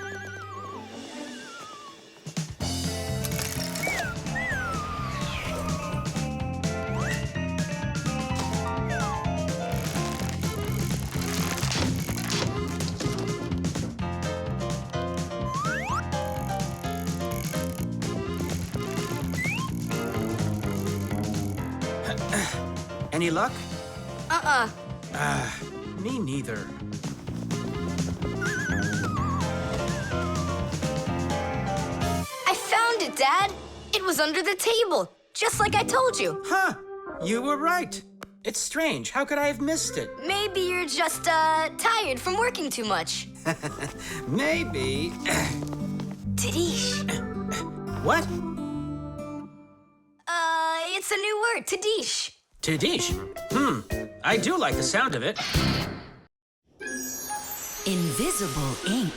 Any luck? Uh-uh. Me neither. I found it, Dad. It was under the table, just like I told you. Huh. You were right. It's strange. How could I have missed it? Maybe you're just, tired from working too much. Maybe. Tadish. What? It's a new word, Tadish. Tadish. I do like the sound of it. Invisible ink.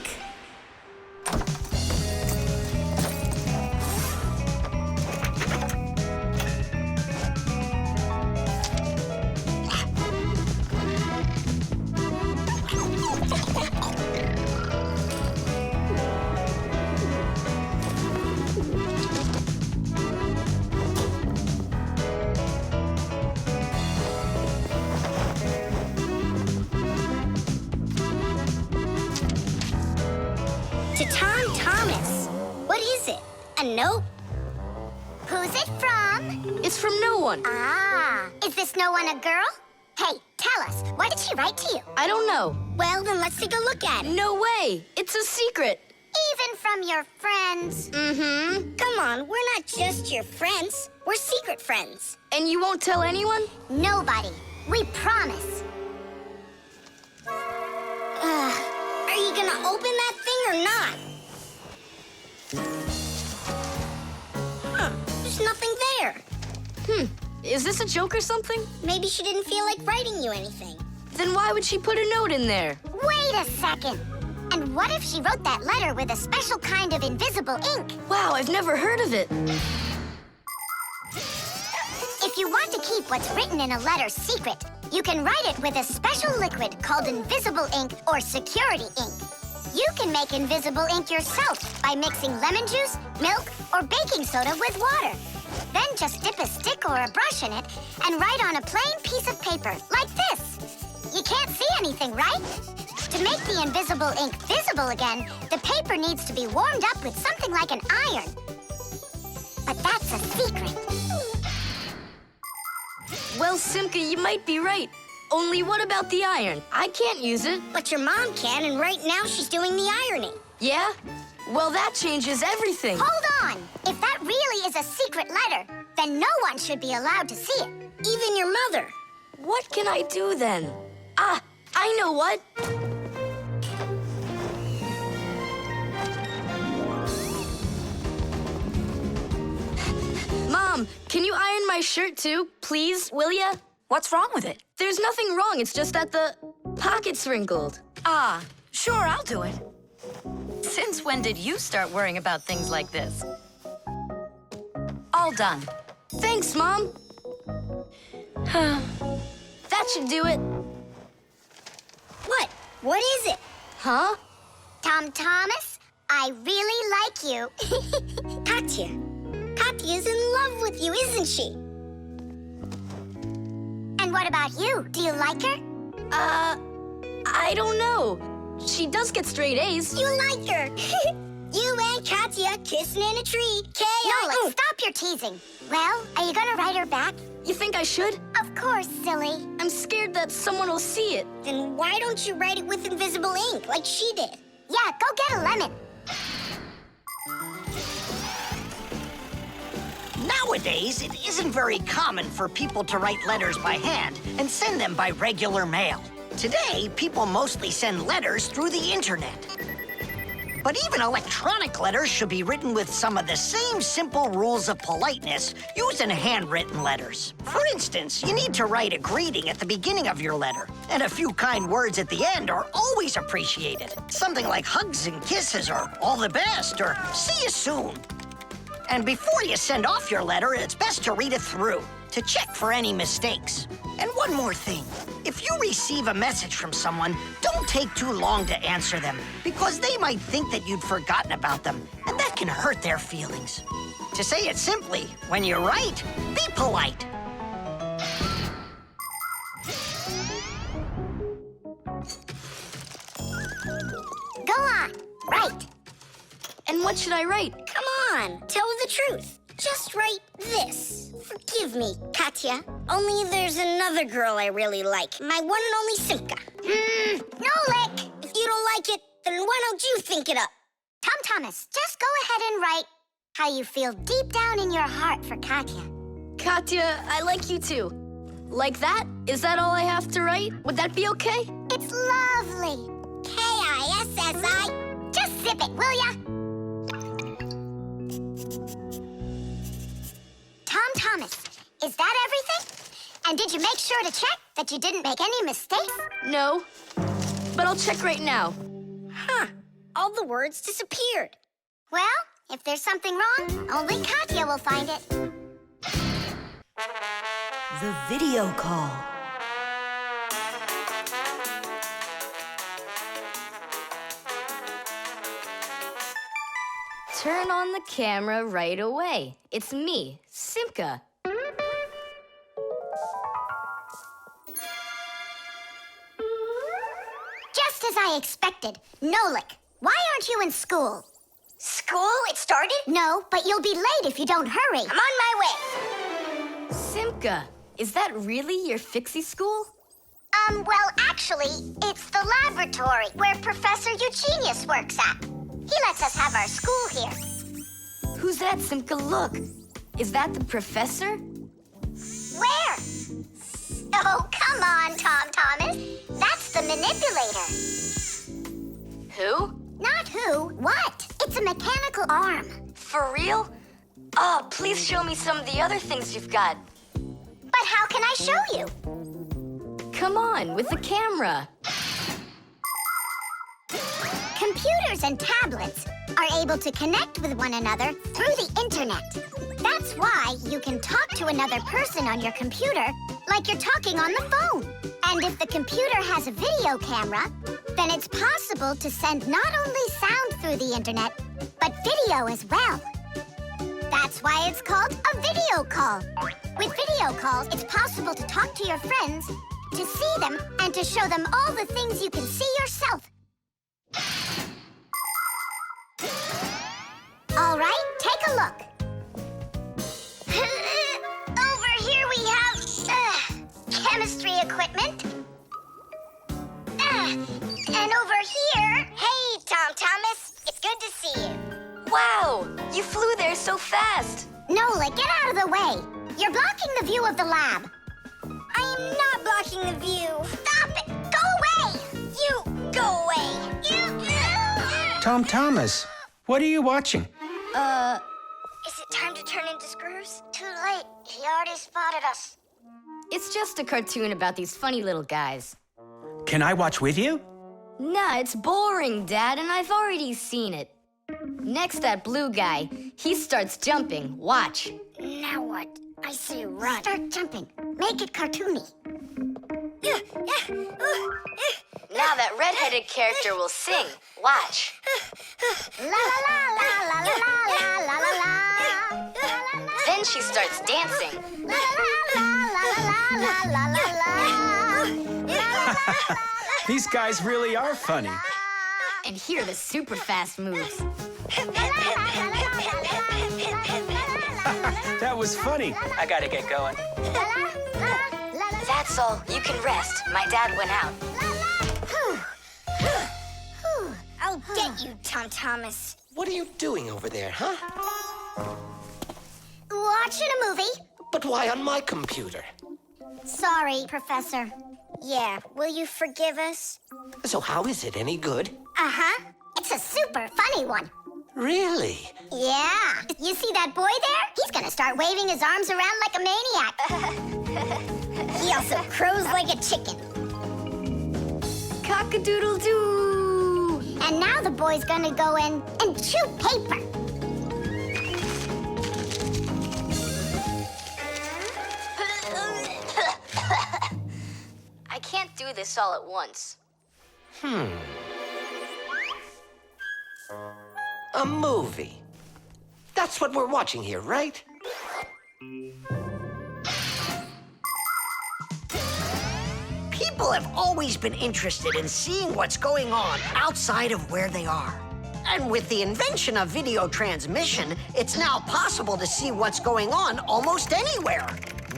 To Tom Thomas. What is it? A note? Who's it from? It's from no one. Ah, is this no one a girl? Hey, tell us, what did she write to you? I don't know. Well, then let's take a look at it. No way. It's a secret. Even from your friends? Mm-hmm. Come on, we're not just your friends. We're secret friends. And you won't tell anyone? Nobody. We promise. Are you gonna open that thing or not? Huh, there's nothing there. Is this a joke or something? Maybe she didn't feel like writing you anything. Then why would she put a note in there? Wait a second. And what if she wrote that letter with a special kind of invisible ink? Wow, I've never heard of it. If you want to keep what's written in a letter secret, you can write it with a special liquid called invisible ink or security ink. You can make invisible ink yourself by mixing lemon juice, milk, or baking soda with water. Then just dip a stick or a brush in it and write on a plain piece of paper, like this. You can't see anything, right? To make the invisible ink visible again, the paper needs to be warmed up with something like an iron. But that's a secret. Well, Simka, you might be right. Only what about the iron? I can't use it. But your mom can, and right now she's doing the ironing. Yeah? Well, that changes everything. Hold on! If that really is a secret letter, then no one should be allowed to see it. Even your mother. What can I do then? Ah, I know what. Mom, can you iron my shirt too, please, will ya? What's wrong with it? There's nothing wrong, it's just that the pocket's wrinkled. Ah, sure, I'll do it. Since when did you start worrying about things like this? All done. Thanks, Mom. That should do it. What? What is it? Huh? Tom Thomas, I really like you. Katya. Katya's in love with you, isn't she? And what about you? Do you like her? I don't know. she does get straight A's. You like her. You and Katya kissing in a tree. No, stop your teasing. Well, are you gonna write her back? You think I should? Of course, silly. I'm scared that someone will see it. Then why don't you write it with invisible ink like she did? Yeah, go get a lemon. Nowadays, it isn't very common for people to write letters by hand and send them by regular mail. Today, people mostly send letters through the internet. But even electronic letters should be written with some of the same simple rules of politeness used in handwritten letters. For instance, you need to write a greeting at the beginning of your letter, and a few kind words at the end are always appreciated. Something like hugs and kisses, or all the best, or see you soon. And before you send off your letter, it's best to read it through to check for any mistakes. And one more thing. If you receive a message from someone, don't take too long to answer them, because they might think that you'd forgotten about them, and that can hurt their feelings. To say it simply, when you write, be polite. Go on, write. And what should I write? Come on, tell the truth. Just write this. Forgive me, Katya. Only there's another girl I really like. My one and only Simka. Nolik! If you don't like it, then why don't you think it up? Tom Thomas, just go ahead and write how you feel deep down in your heart for Katya. Katya, I like you too. Like that? Is that all I have to write? Would that be okay? It's lovely. Kissi. Just zip it, will ya? Tom Thomas, is that everything? And did you make sure to check that you didn't make any mistakes? No, but I'll check right now. Huh, all the words disappeared. Well, if there's something wrong, only Katya will find it. The video call. Turn on the camera right away. It's me, Simka. Just as I expected. Nolik, why aren't you in school? School? It started? No, but you'll be late if you don't hurry. I'm on my way. Simka, is that really your Fixie school? Well, actually, it's the laboratory where Professor Eugenius works at. He lets us have our school here. Who's that, Simka? Look. Is that the professor? Where? Oh, come on, Tom Thomas. That's the manipulator. Who? Not who, what? It's a mechanical arm. For real? Oh, please show me some of the other things you've got. But how can I show you? Come on, with the camera. Computers and tablets are able to connect with one another through the internet. That's why you can talk to another person on your computer like you're talking on the phone. And if the computer has a video camera, then it's possible to send not only sound through the internet, but video as well. That's why it's called a video call. With video calls, it's possible to talk to your friends, to see them, and to show them all the things you can see yourself. All right, take a look. Over here we have chemistry equipment. And over here, hey, Tom Thomas, it's good to see you. Wow, you flew there so fast. Nola, get out of the way. You're blocking the view of the lab. I am not blocking the view. Stop it. Go away. You, go away. Tom Thomas, what are you watching? Is it time to turn into screws? Too late. He already spotted us. It's just a cartoon about these funny little guys. Can I watch with you? Nah, it's boring, Dad, and I've already seen it. Next, that blue guy, he starts jumping. Watch. Now what? I say run. Start jumping. Make it cartoony. Now that redheaded character will sing. Watch. La la la la la la la la la. Then she starts dancing. La la la la la la la la la. These guys really are funny. and hear the super fast moves. That was funny. I gotta get going. That's all. You can rest. My dad went out. I'll get you, Tom Thomas. What are you doing over there, huh? Watching a movie. But why on my computer? Sorry, Professor. Yeah, will you forgive us? So how is it any good? Uh-huh. It's a super funny one. Really? Yeah. You see that boy there? He's gonna start waving his arms around like a maniac. He also crows like a chicken. Cock-a-doodle-doo! And now the boy's gonna go in and chew paper. I can't do this all at once. A movie. That's what we're watching here, right? People have always been interested in seeing what's going on outside of where they are. And with the invention of video transmission, it's now possible to see what's going on almost anywhere.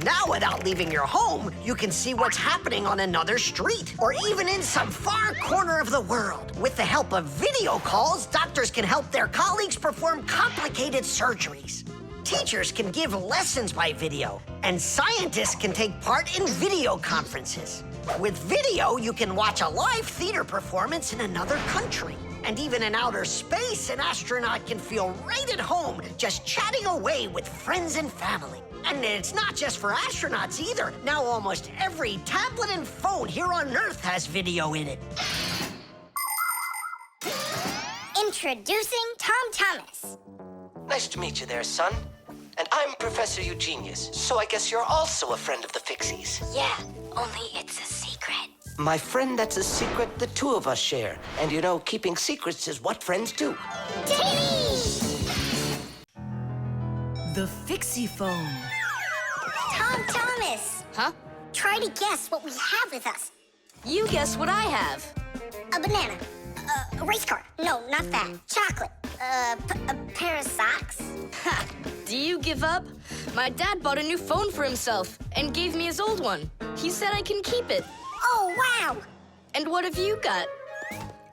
Now, without leaving your home, you can see what's happening on another street or even in some far corner of the world. With the help of video calls, doctors can help their colleagues perform complicated surgeries. Teachers can give lessons by video, and scientists can take part in video conferences. With video, you can watch a live theater performance in another country. And even in outer space, an astronaut can feel right at home just chatting away with friends and family. And it's not just for astronauts either. Now almost every tablet and phone here on Earth has video in it. Introducing Tom Thomas. Nice to meet you there, son. And I'm Professor Eugenius, so I guess you're also a friend of the Fixies. Yeah, only it's a secret. My friend, that's a secret the two of us share. And you know, keeping secrets is what friends do. The Fixie phone. Tom Thomas. Huh? Try to guess what we have with us. You guess what I have. A banana. A race car. No, not that. Chocolate. A pair of socks. Ha! Do you give up? My dad bought a new phone for himself and gave me his old one. He said I can keep it. Oh, wow. And what have you got?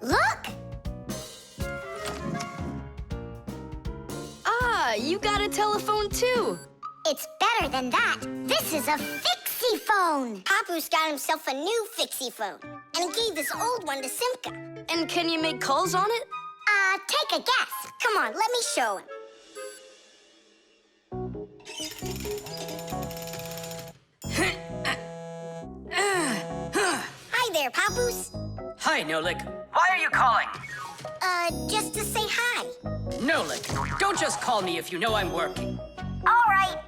Look. Ah, you got a telephone too. It's better than that. This is a Fixie phone. Papu's got himself a new Fixie phone. And he gave this old one to Simka. And can you make calls on it? Take a guess. Come on, let me show him. Hi there, Papoose. Hi, Nolik. Why are you calling? Just to say hi. Nolik, don't just call me if you know I'm working. All right.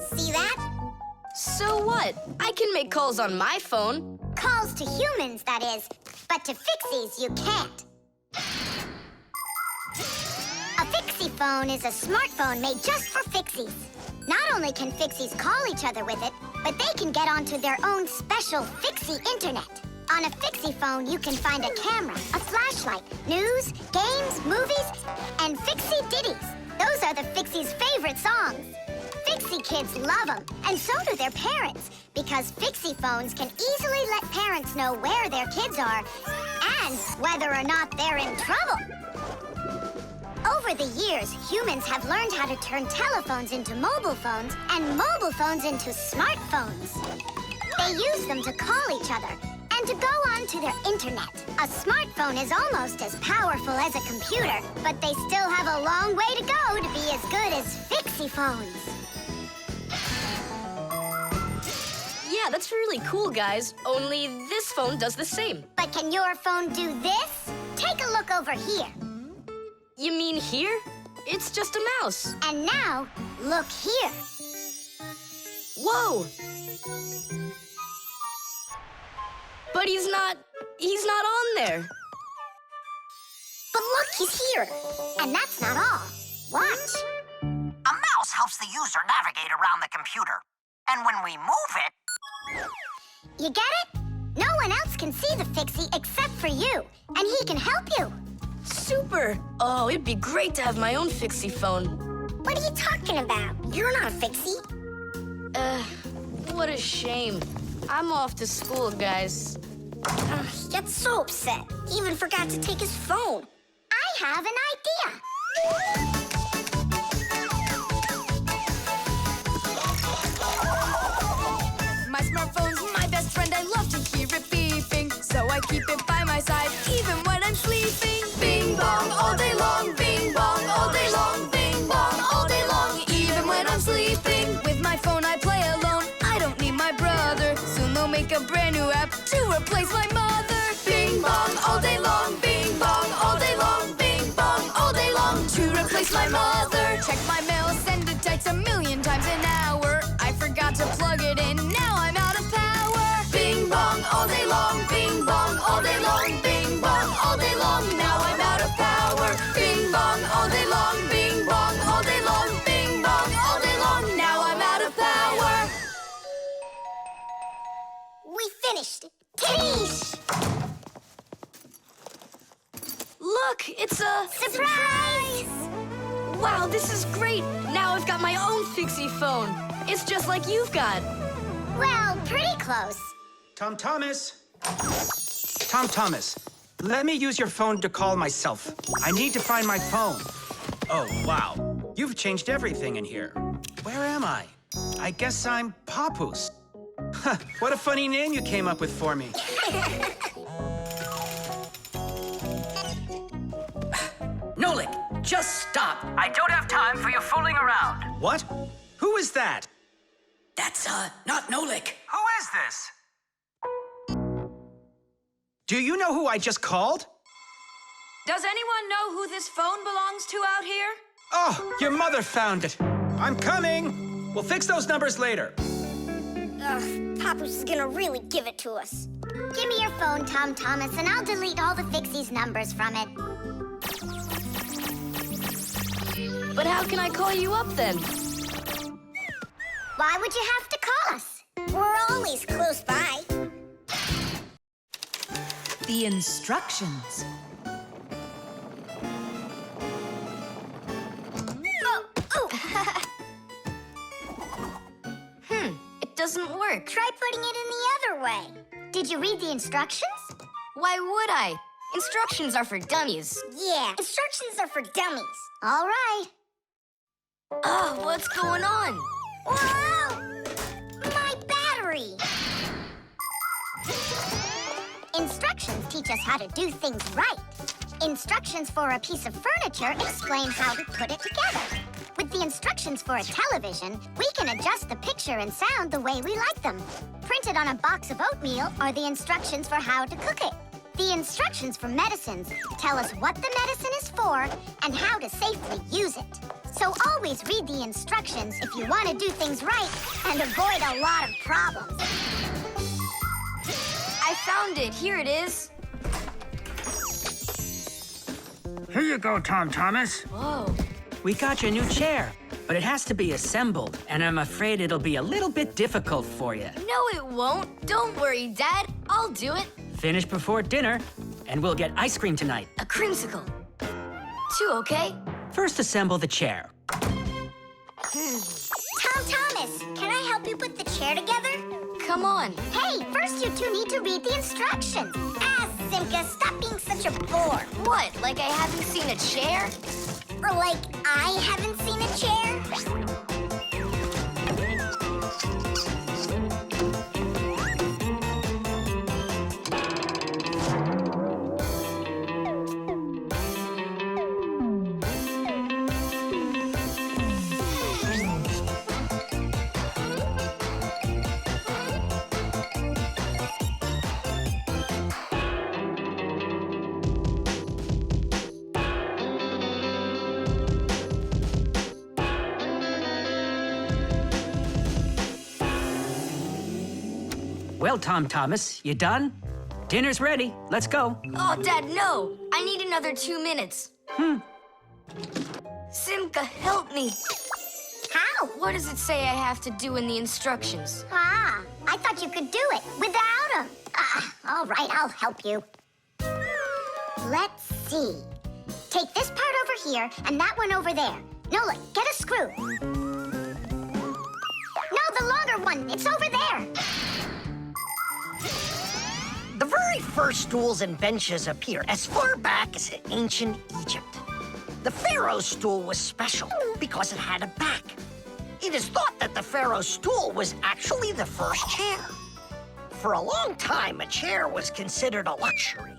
See that? So what? I can make calls on my phone. Calls to humans, that is. But to Fixies, you can't. A Fixie phone is a smartphone made just for Fixies. Not only can Fixies call each other with it, but they can get onto their own special Fixie internet. On a Fixie phone, you can find a camera, a flashlight, news, games, movies, and Fixie ditties. Those are the Fixies' favorite songs. Fixie kids love them, and so do their parents, because Fixie phones can easily let parents know where their kids are and whether or not they're in trouble. Over the years, humans have learned how to turn telephones into mobile phones and mobile phones into smartphones. They use them to call each other and to go onto their internet. A smartphone is almost as powerful as a computer, but they still have a long way to go to be as good as Fixie phones. Yeah, that's really cool, guys. Only this phone does the same. But can your phone do this? Take a look over here. You mean here? It's just a mouse. And now, look here. Whoa! But he's not on there. But look, he's here. And that's not all. Watch. A mouse helps the user navigate around the computer. And when we move it... You get it? No one else can see the Fixie except for you, and he can help you. Super! Oh, it'd be great to have my own Fixie phone. What are you talking about? You're not a Fixie. What a shame. I'm off to school, guys. He gets so upset. He even forgot to take his phone. I have an idea. My smartphone's my best friend. I love to hear it beeping, so I keep it by my side even when I'm sleeping. Bing bong all day long, bing bong all day long, bing bong all day long, even when I'm sleeping. With my phone I play alone. I don't need my brother. Soon they'll make a brand new app to replace my mother. Bing bong all day long, bing bong all day long, bing bong all day long, to replace my mother. Check my mail, send a text 1,000,000 times an hour. I forgot to plug it in, now I'm out of power. Bing bong all day long, bing bong all day long, bing bong all day long, now I'm out of power. Bing bong all day long, bing bong all day long, bing bong all day long, now I'm out of power. We finished. Tadoosh! Look, it's a... Surprise! Wow, this is great! Now I've got my own Fixie phone. It's just like you've got. Well, pretty close. Tom Thomas! Tom Thomas, let me use your phone to call myself. I need to find my phone. Oh, wow. You've changed everything in here. Where am I? I guess I'm Papoose. Huh, what a funny name you came up with for me. Nolik, just stop. I don't have time for your fooling around. What? Who is that? That's, not Nolik. Who is this? Do you know who I just called? Does anyone know who this phone belongs to out here? Oh, your mother found it. I'm coming. We'll fix those numbers later. Ugh, Papoose is gonna really give it to us. Give me your phone, Tom Thomas, and I'll delete all the Fixie's numbers from it. But how can I call you up then? Why would you have to call us? We're always close by. The instructions. It doesn't work. Try putting it in the other way. Did you read the instructions? Why would I? Instructions are for dummies. Yeah, instructions are for dummies. All right. Oh, what's going on? Whoa! My battery! Instructions teach us how to do things right. Instructions for a piece of furniture explain how to put it together. With the instructions for a television, we can adjust the picture and sound the way we like them. Printed on a box of oatmeal are the instructions for how to cook it. The instructions for medicines tell us what the medicine is for and how to safely use it. So always read the instructions if you want to do things right and avoid a lot of problems. I found it. Here it is. Here you go, Tom Thomas. Whoa. We got you a new chair, but it has to be assembled, and I'm afraid it'll be a little bit difficult for you. No, it won't. Don't worry, Dad. I'll do it. Finish before dinner, and we'll get ice cream tonight. A creamsicle. 2, okay? First, assemble the chair. Tom Thomas, can I help you put the chair together? Come on. Hey, first you two need to read the instructions. Simka, stop being such a bore. What, like I haven't seen a chair? Or like I haven't seen a chair? Well, Tom Thomas, you done? Dinner's ready. Let's go. Oh, Dad, no. I need another 2 minutes. Simka, help me. How? What does it say I have to do in the instructions? Ah, I thought you could do it without them. All right, I'll help you. Let's see. Take this part over here and that one over there. Nola, get a screw. No, the longer one. It's over there. The very first stools and benches appear as far back as ancient Egypt. The pharaoh's stool was special because it had a back. It is thought that the pharaoh's stool was actually the first chair. For a long time, a chair was considered a luxury.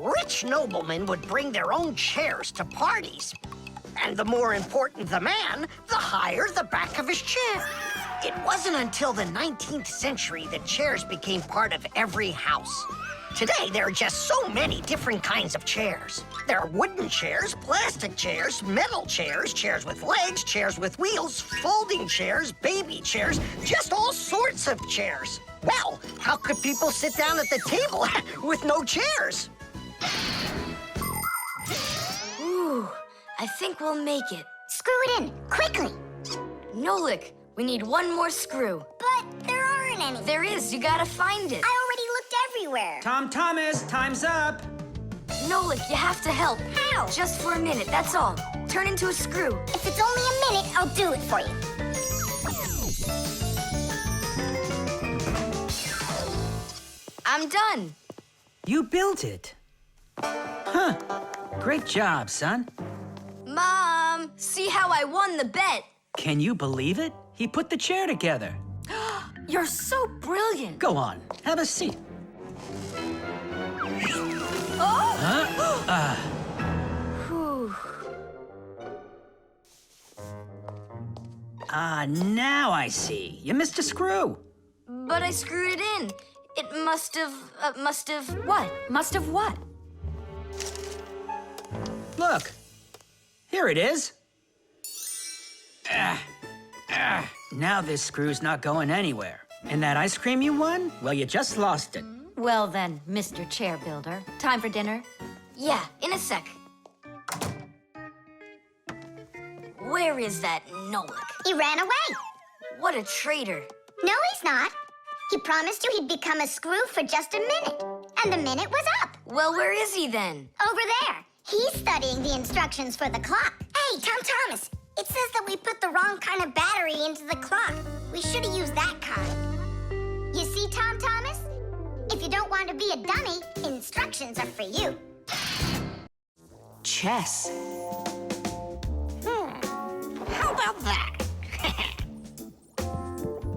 Rich noblemen would bring their own chairs to parties. And the more important the man, the higher the back of his chair. It wasn't until the 19th century that chairs became part of every house. Today, there are just so many different kinds of chairs. There are wooden chairs, plastic chairs, metal chairs, chairs with legs, chairs with wheels, folding chairs, baby chairs, just all sorts of chairs. Well, how could people sit down at the table with no chairs? Ooh, I think we'll make it. Screw it in, quickly. Nolik, we need one more screw. But there aren't any. There is, you gotta find it. I already looked everywhere. Tom Thomas, time's up. Nolik, you have to help. How? Just for a minute, that's all. Turn into a screw. If it's only a minute, I'll do it for you. I'm done. You built it. Huh. Great job, son. Mom, see how I won the bet. Can you believe it? He put the chair together. You're so brilliant. Go on, have a seat. Oh! Huh? Whew. Now I see. You missed a screw. But I screwed it in. It must have what? Must have what? Look. Here it is. Now this screw's not going anywhere. And that ice cream you won? Well, you just lost it. Well then, Mr. Chair Builder, time for dinner? Yeah, in a sec. Where is that Nolik? He ran away. What a traitor. No, he's not. He promised you he'd become a screw for just a minute. And the minute was up. Well, where is he then? Over there. He's studying the instructions for the clock. Hey, Tom Thomas, it says that we put the wrong kind of battery into the clock. We should have used that kind. You see, Tom Thomas? If you don't want to be a dummy, instructions are for you. Chess. How about that?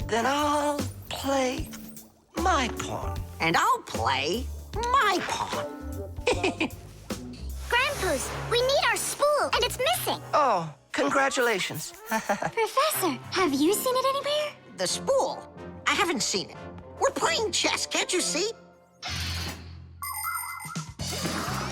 Then I'll play my pawn. And I'll play my pawn. Grandpa's, we need our spool, and it's missing. Oh, congratulations. Professor, have you seen it anywhere? The spool? I haven't seen it. We're playing chess, can't you see?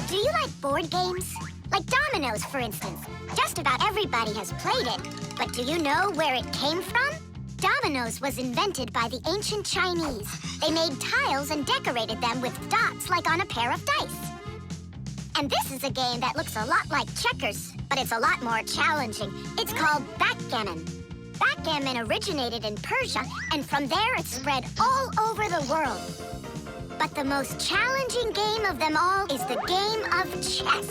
Do you like board games? Like dominoes, for instance. Just about everybody has played it. But do you know where it came from? Dominoes was invented by the ancient Chinese. They made tiles and decorated them with dots like on a pair of dice. And this is a game that looks a lot like checkers, but it's a lot more challenging. It's called backgammon. Backgammon originated in Persia, and from there it spread all over the world. But the most challenging game of them all is the game of chess.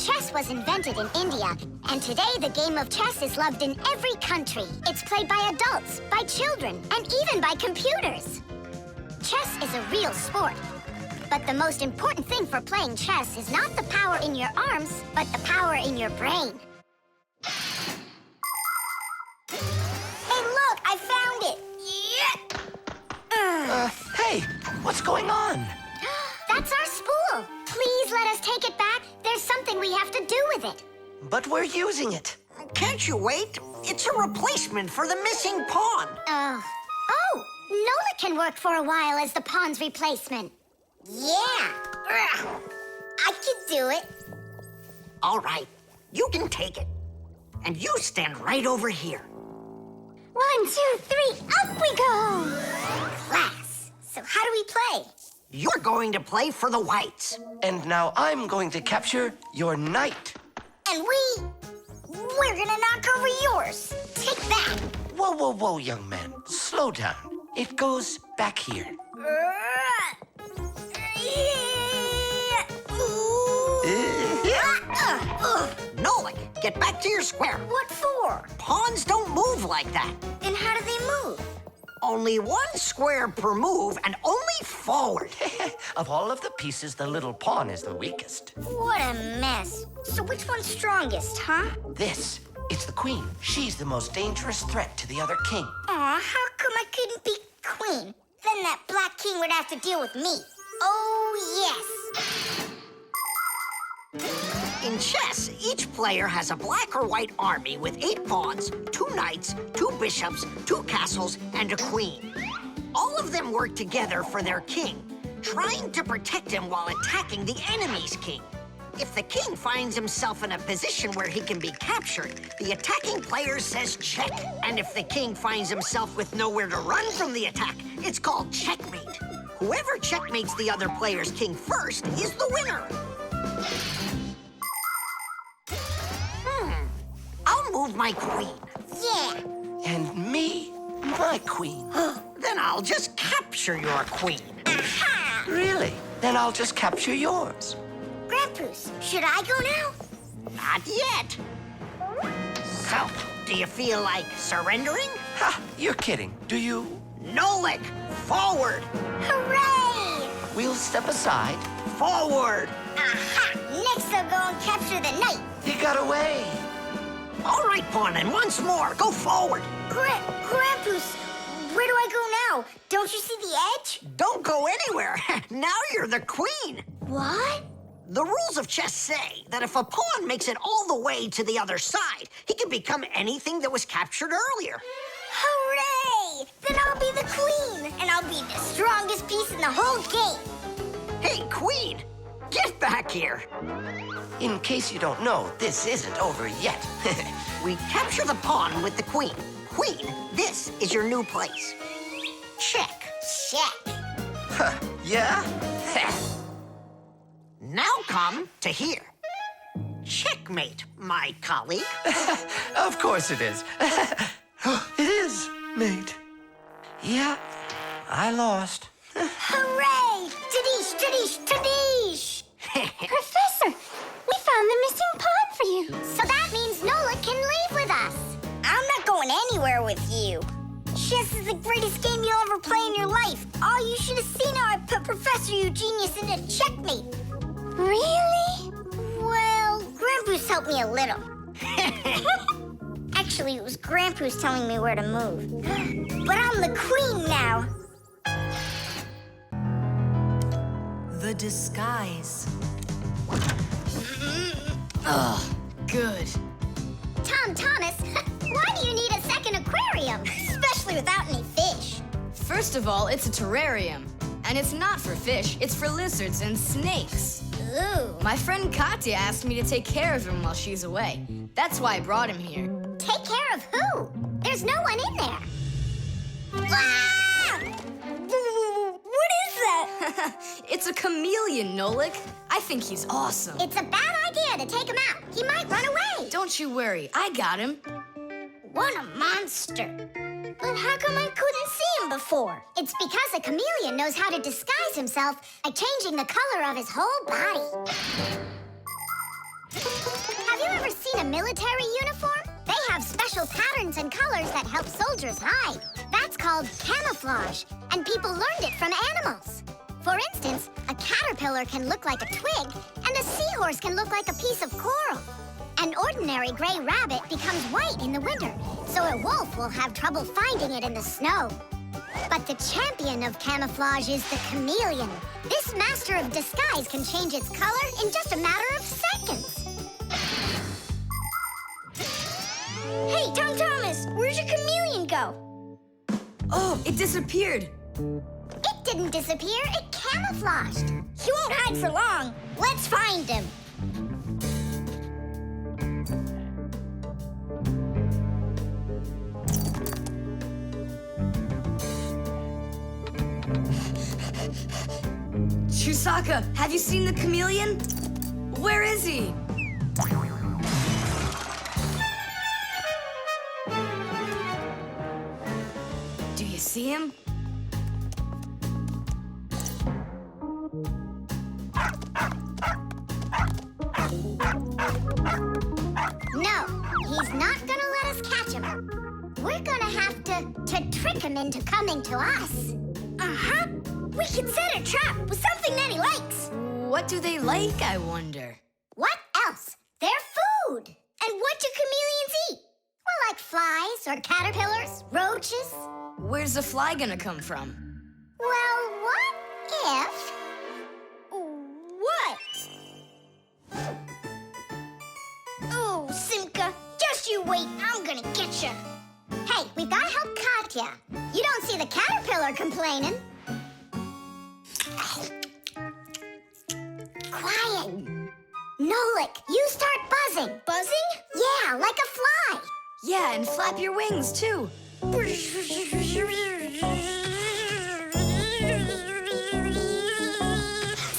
Chess was invented in India, and today the game of chess is loved in every country. It's played by adults, by children, and even by computers. Chess is a real sport. But the most important thing for playing chess is not the power in your arms, but the power in your brain. Hey, look, I found it! Yeah! Hey, what's going on? That's our spool. Please let us take it back. There's something we have to do with it. But we're using it. Can't you wait? It's a replacement for the missing pawn. Oh, Nola can work for a while as the pawn's replacement. Yeah! I can do it. All right, you can take it. And you stand right over here. 1, 2, 3, up we go! Class. So how do we play? You're going to play for the whites. And now I'm going to capture your knight. And we're gonna knock over yours. Take that. Whoa, young man. Slow down. It goes back here. Nolik, get back to your square. What for? Pawns don't move like that. And how do they move? Only one square per move and only forward. Of all of the pieces, the little pawn is the weakest. What a mess. So which one's strongest, huh? This, it's the queen. She's the most dangerous threat to the other king. Aw, how come I couldn't be queen? Then that black king would have to deal with me. Oh, yes. In chess, each player has a black or white army with 8 pawns, 2 knights, 2 bishops, 2 castles, and a queen. All of them work together for their king, trying to protect him while attacking the enemy's king. If the king finds himself in a position where he can be captured, the attacking player says check. And if the king finds himself with nowhere to run from the attack, it's called checkmate. Whoever checkmates the other player's king first is the winner. I'll move my queen. Yeah. And me, my queen. Then I'll just capture your queen. Aha! Really? Then I'll just capture yours. Grandpoos, should I go now? Not yet. So, do you feel like surrendering? Ha! You're kidding. Do you? Nolik, forward. Hooray! We'll step aside. Forward. Aha! Next I'll go and capture the knight. He got away. All right, Pawn, and once more, go forward. Grandpoos, where do I go now? Don't you see the edge? Don't go anywhere. Now you're the queen. What? The rules of chess say that if a pawn makes it all the way to the other side, he can become anything that was captured earlier. Hooray! Then I'll be the queen, and I'll be the strongest piece in the whole game. Hey, queen, get back here. In case you don't know, this isn't over yet. We capture the pawn with the queen. Queen, this is your new place. Check. Check. Huh, yeah? Now come to here. Checkmate, my colleague. Of course it is. It is, mate. Yeah, I lost. Hooray! Tadish, tadish, tadish! Professor, we found the missing pawn for you. So that means Nola can leave with us. I'm not going anywhere with you. Chess is the greatest game you'll ever play in your life. Oh, you should have seen how I put Professor Eugenius into checkmate. Really? Well, Grandpoos helped me a little. Actually, it was Grandpoos telling me where to move. But I'm the queen now. The disguise. Ugh, good. Tom Thomas, why do you need a second aquarium? Especially without any fish. First of all, it's a terrarium. And it's not for fish, it's for lizards and snakes. Ooh. My friend Katya asked me to take care of him while she's away. That's why I brought him here. Take care of who? There's no one in there. Ah! What is that? It's a chameleon, Nolik. I think he's awesome. It's a bad idea to take him out. He might run away. Don't you worry, I got him. What a monster. But how come I couldn't see him before? It's because a chameleon knows how to disguise himself by changing the color of his whole body. Have you ever seen a military uniform? They have special patterns and colors that help soldiers hide. That's called camouflage, and people learned it from animals. For instance, a caterpillar can look like a twig, and a seahorse can look like a piece of coral. An ordinary gray rabbit becomes white in the winter, so a wolf will have trouble finding it in the snow. But the champion of camouflage is the chameleon. This master of disguise can change its color in just a matter of seconds. Hey, Tom Thomas, where'd your chameleon go? Oh, it disappeared. It didn't disappear, it camouflaged. He won't hide for long. Let's find him. Chusaka, have you seen the chameleon? Where is he? Do you see him? Grandpa's not gonna let us catch him. We're gonna have to trick him into coming to us. Uh-huh. We can set a trap with something that he likes. What do they like, I wonder? What else? They're food. And what do chameleons eat? Well, like flies or caterpillars, roaches. Where's the fly gonna come from? Well, what if... What? Oh, Simka, just you wait. I'm gonna get you. Hey, we've gotta help Katya. You don't see the caterpillar complaining. Quiet. Nolik, you start buzzing. Buzzing? Yeah, like a fly. Yeah, and flap your wings, too.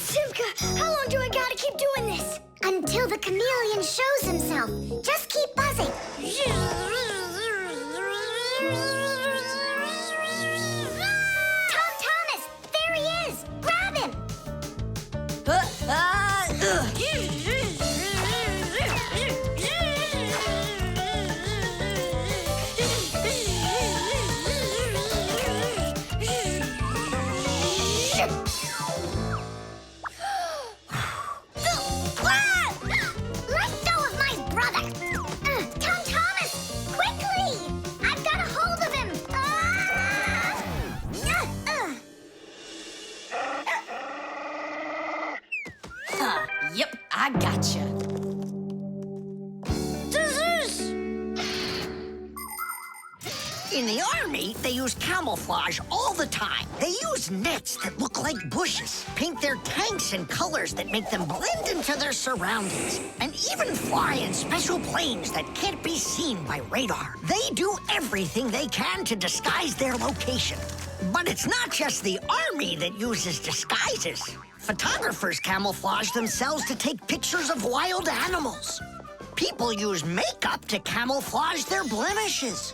Simka, how long do I gotta keep doing this? Until the chameleon shows himself. Just keep buzzing. Tom Thomas, there he is. Grab him. Let go of my brother. Tom Thomas, quickly. I've got a hold of him. Yep, I gotcha. In the army, they use camouflage all the time. They use nets that look like bushes, paint their tanks in colors that make them blend into their surroundings, and even fly in special planes that can't be seen by radar. They do everything they can to disguise their location. But it's not just the army that uses disguises. Photographers camouflage themselves to take pictures of wild animals. People use makeup to camouflage their blemishes.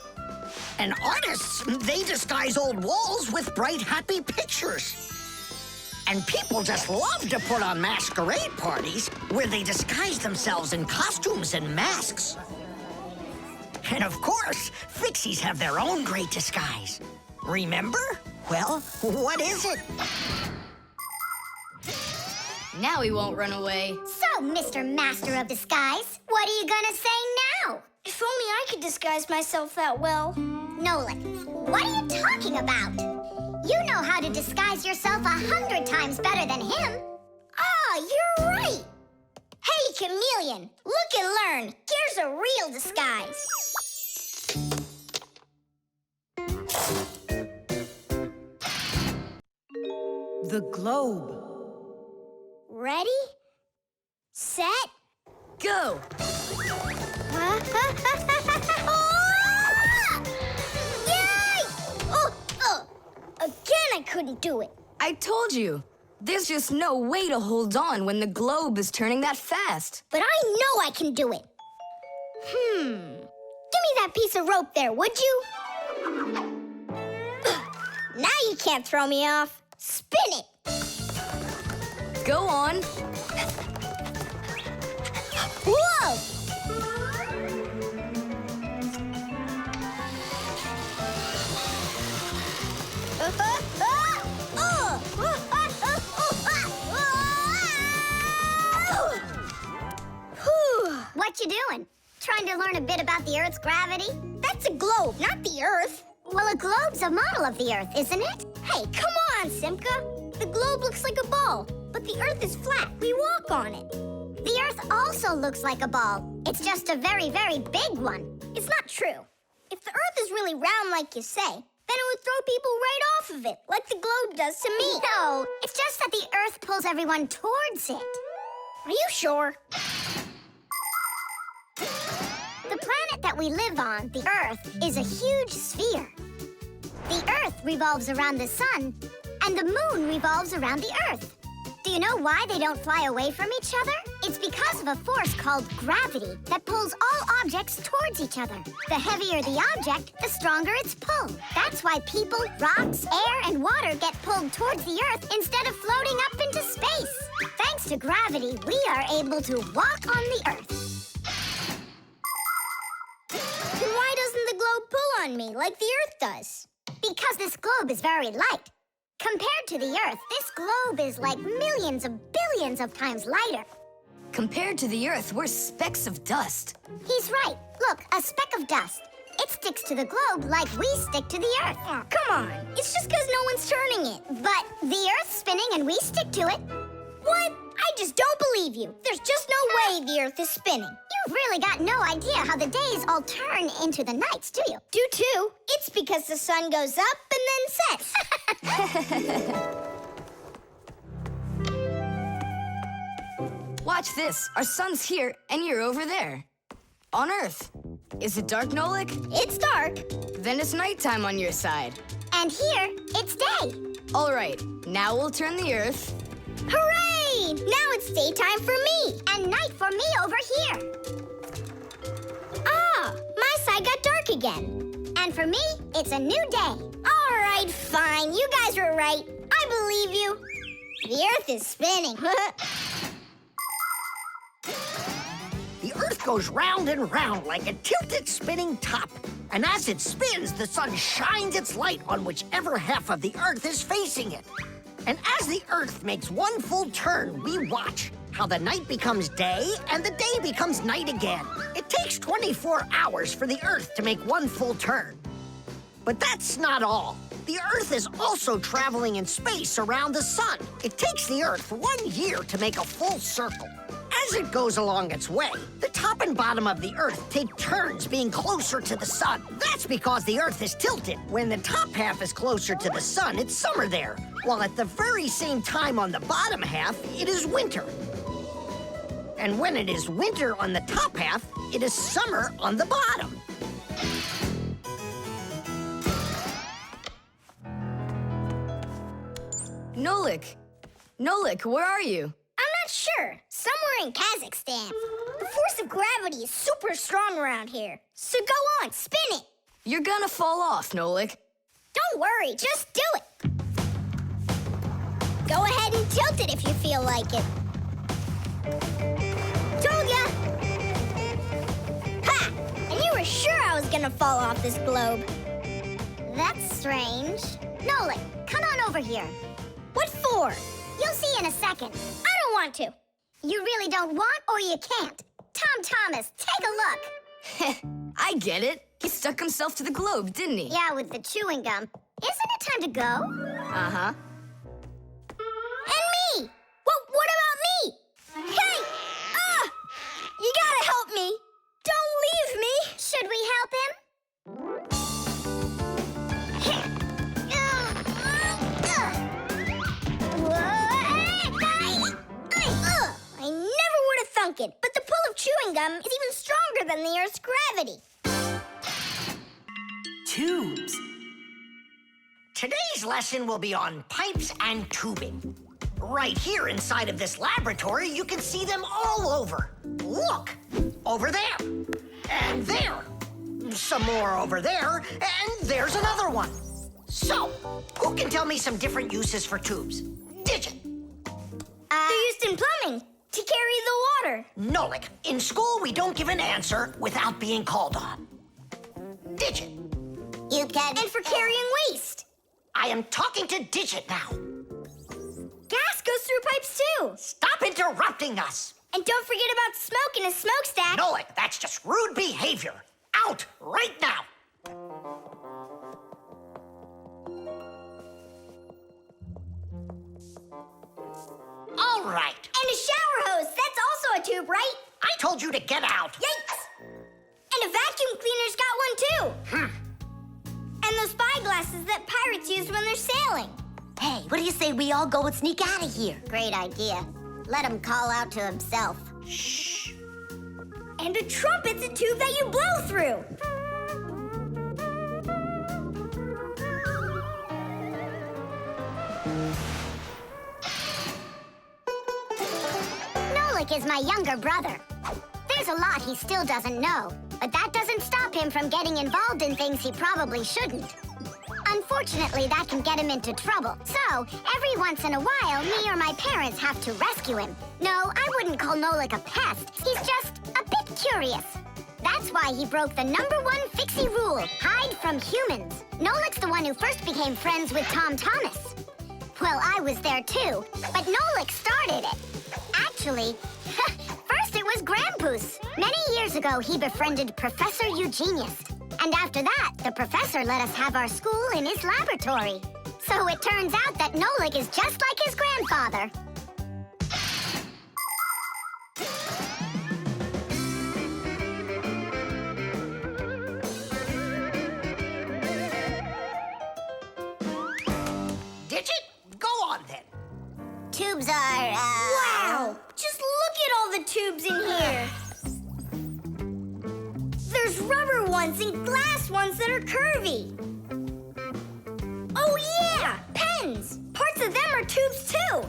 And artists, they disguise old walls with bright, happy pictures. And people just love to put on masquerade parties where they disguise themselves in costumes and masks. And of course, Fixies have their own great disguise. Remember? Well, what is it? Now he won't run away. So, Mr. Master of Disguise, what are you gonna say now? If only I could disguise myself that well. Nolan, what are you talking about? You know how to disguise yourself 100 times better than him. Ah, you're right. Hey, Chameleon, look and learn. Here's a real disguise. The globe. Ready? Set? Go! Yay! Again, I couldn't do it. I told you. There's just no way to hold on when the globe is turning that fast. But I know I can do it. Give me that piece of rope there, would you? Now you can't throw me off. Spin it. Go on. Whoa! What you doing? Trying to learn a bit about the Earth's gravity? That's a globe, not the Earth. Well, a globe's a model of the Earth, isn't it? Hey, come on, Simka. The globe looks like a ball, but the Earth is flat. We walk on it. The Earth also looks like a ball. It's just a very, very big one. It's not true. If the Earth is really round like you say, then it would throw people right off of it, like the globe does to me. No, it's just that the Earth pulls everyone towards it. Are you sure? The planet that we live on, the Earth, is a huge sphere. The Earth revolves around the sun, and the moon revolves around the Earth. Do you know why they don't fly away from each other? It's because of a force called gravity that pulls all objects towards each other. The heavier the object, the stronger its pull. That's why people, rocks, air, and water get pulled towards the Earth instead of floating up into space. Thanks to gravity, we are able to walk on the Earth. on me like the Earth does. Because this globe is very light. Compared to the Earth, this globe is like millions of billions of times lighter. Compared to the Earth, we're specks of dust. He's right. Look, a speck of dust. It sticks to the globe like we stick to the Earth. Oh, come on. It's just because no one's turning it. But the Earth's spinning and we stick to it. What? I just don't believe you. There's just no way the Earth is spinning. You've really got no idea how the days all turn into the nights, do you? Do too. It's because the sun goes up and then sets. Watch this. Our sun's here, and you're over there. On Earth. Is it dark, Nolik? It's dark. Then it's nighttime on your side. And here, it's day. All right, now we'll turn the Earth. Hooray! Now it's daytime for me. And night for me over here. Ah, my side got dark again. And for me, it's a new day. All right, fine. You guys were right. I believe you. The Earth is spinning. The Earth goes round and round like a tilted spinning top. And as it spins, the sun shines its light on whichever half of the Earth is facing it. And as the Earth makes one full turn, we watch how the night becomes day and the day becomes night again. It takes 24 hours for the Earth to make one full turn. But that's not all. The Earth is also traveling in space around the sun. It takes the Earth 1 year to make a full circle. As it goes along its way, the top and bottom of the Earth take turns being closer to the sun. That's because the Earth is tilted. When the top half is closer to the sun, it's summer there, while at the very same time on the bottom half, it is winter. And when it is winter on the top half, it is summer on the bottom. Nolik, where are you? I'm not sure. Somewhere in Kazakhstan. The force of gravity is super strong around here. So go on, spin it. You're gonna fall off, Nolik. Don't worry, just do it. Go ahead and tilt it if you feel like it. Told ya! Ha! And you were sure I was gonna fall off this globe. That's strange. Nolik, come on over here. What for? You'll see in a second. I don't want to. You really don't want or you can't. Tom Thomas, take a look. I get it. He stuck himself to the globe, didn't he? Yeah, with the chewing gum. Isn't it time to go? Uh-huh. And me! What about me? Hey! You gotta help me! Don't leave me! Should we help him? I never would have thunk it, but the pull of chewing gum is even stronger than the Earth's gravity. Tubes. Today's lesson will be on pipes and tubing. Right here inside of this laboratory, you can see them all over. Look, over there, and there. Some more over there, and there's another one. So, who can tell me some different uses for tubes? Digit. They're used in plumbing to carry the water. Nolik, in school we don't give an answer without being called on. Digit. You can... And for carrying waste. I am talking to Digit now. Gas goes through pipes too. Stop interrupting us. And don't forget about smoke in a smokestack. Nolik, that's just rude behavior. Out right now. All right. And a shower hose, that's also a tube, right? I told you to get out. Yikes! And a vacuum cleaner's got one too. And those spyglasses that pirates use when they're sailing. Hey, what do you say we all go and sneak out of here? Great idea. Let him call out to himself. Shh. And a trumpet's a tube that you blow through. Nolik is my younger brother. There's a lot he still doesn't know, but that doesn't stop him from getting involved in things he probably shouldn't. Unfortunately, that can get him into trouble. So, every once in a while, me or my parents have to rescue him. No, I wouldn't call Nolik a pest. He's just a bit curious. That's why he broke the #1 Fixie rule. Hide from humans. Nolik's the one who first became friends with Tom Thomas. Well, I was there too, but Nolik started it. Actually, first it was Grampus. Many years ago, he befriended Professor Eugenius. And after that, the professor let us have our school in his laboratory. So it turns out that Nolik is just like his grandfather. Digit, go on then. Tubes are, Wow! Just look at all the tubes in here. There's rubber ones and glass ones that are curvy. Oh yeah! Pens! Parts of them are tubes too.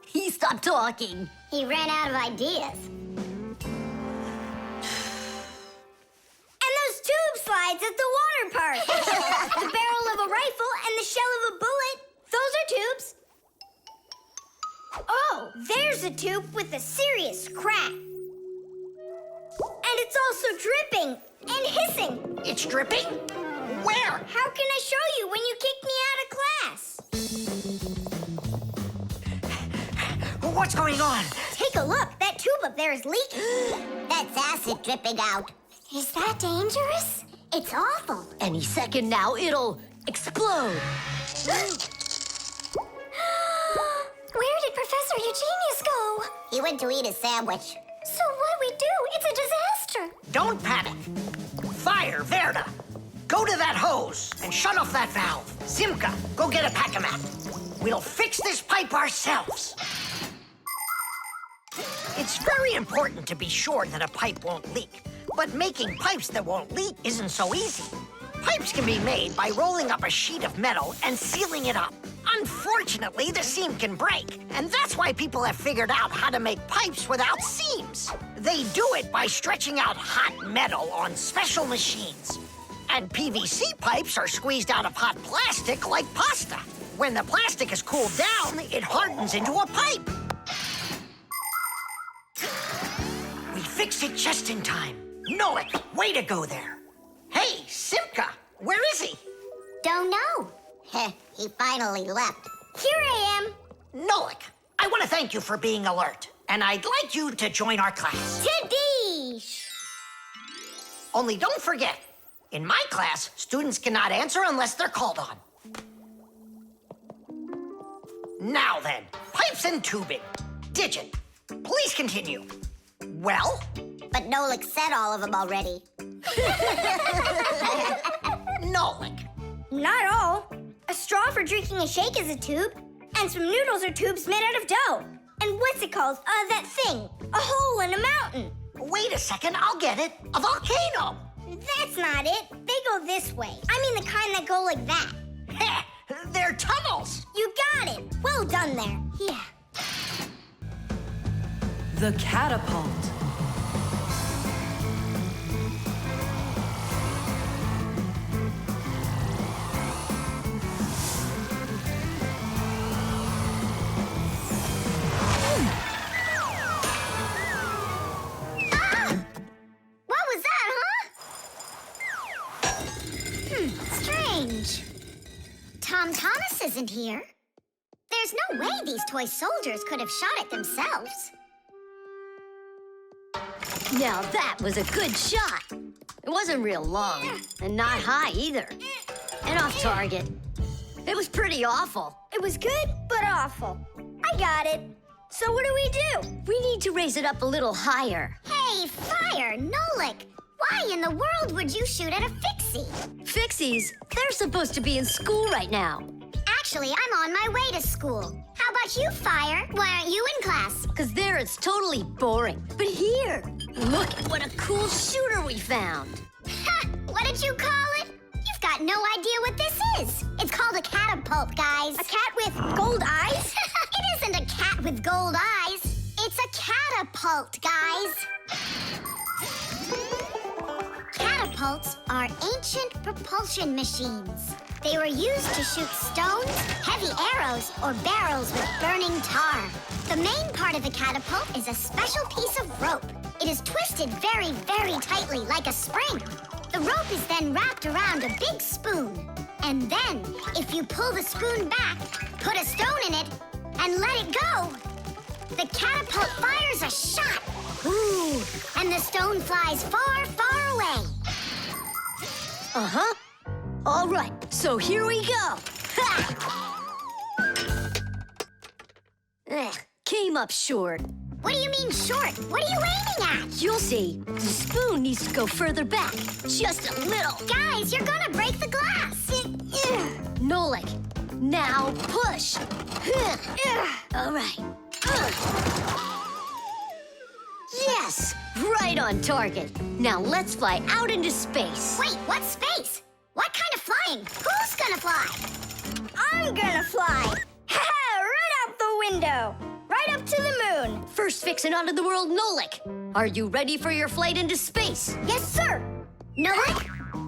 He stopped talking. He ran out of ideas. And those tube slides at the water park. The barrel of a rifle and the shell of a bullet. Those are tubes. Oh, there's a tube with a serious crack. And it's also dripping and hissing. It's dripping? Where? How can I show you when you kick me out of class? What's going on? Take a look. That tube up there is leaking. That's acid dripping out. Is that dangerous? It's awful. Any second now, it'll explode. Where did Professor Eugenius go? He went to eat a sandwich. So what do we do? It's a disaster. Don't panic. Fire, Verda. Go to that hose and shut off that valve. Simka, go get a pack-a-mat. We'll fix this pipe ourselves. It's very important to be sure that a pipe won't leak. But making pipes that won't leak isn't so easy. Pipes can be made by rolling up a sheet of metal and sealing it up. Unfortunately, the seam can break, and that's why people have figured out how to make pipes without seams. They do it by stretching out hot metal on special machines. And PVC pipes are squeezed out of hot plastic like pasta. When the plastic is cooled down, it hardens into a pipe. We fixed it just in time. Nolik, way to go there. Hey, Simka, where is he? Don't know. He finally left. Here I am. Nolik, I want to thank you for being alert, and I'd like you to join our class. Tadish! Only don't forget, in my class, students cannot answer unless they're called on. Now then, pipes and tubing. Digit, please continue. Well? But Nolik said all of them already. Nolik. Not all. A straw for drinking a shake is a tube, and some noodles are tubes made out of dough. And what's it called? That thing. A hole in a mountain. Wait a second, I'll get it. A volcano. That's not it. They go this way. I mean the kind that go like that. Heh, they're tunnels. You got it. Well done there. Yeah. The catapult. Strange. Tom Thomas isn't here. There's no way these toy soldiers could have shot it themselves. Now that was a good shot. It wasn't real long, and not high either. And off target. It was pretty awful. It was good, but awful. I got it. So what do we do? We need to raise it up a little higher. Hey, Fire, Nolik! Why in the world would you shoot at a Fixie? Fixies, they're supposed to be in school right now. Actually, I'm on my way to school. How about you, Fire? Why aren't you in class? Because there it's totally boring. But here, look at what a cool shooter we found. Ha! What did you call it? You've got no idea what this is. It's called a catapult, guys. A cat with gold eyes? It isn't a cat with gold eyes. It's a catapult, guys. Catapults are ancient propulsion machines. They were used to shoot stones, heavy arrows, or barrels with burning tar. The main part of the catapult is a special piece of rope. It is twisted very, very tightly like a spring. The rope is then wrapped around a big spoon. And then, if you pull the spoon back, put a stone in it, and let it go, the catapult fires a shot. Ooh, and the stone flies far, far away. Uh-huh. All right, so here we go. Ha! Came up short. What do you mean short? What are you aiming at? You'll see. The spoon needs to go further back. Just a little. Guys, you're gonna break the glass. Nolik, now push. All right. Yes, right on target. Now let's fly out into space. Wait, what space? What kind of flying? Who's gonna fly? I'm gonna fly. Right out the window. Right up to the moon. First fixin' onto the world, Nolik. Are you ready for your flight into space? Yes, sir. Nolik,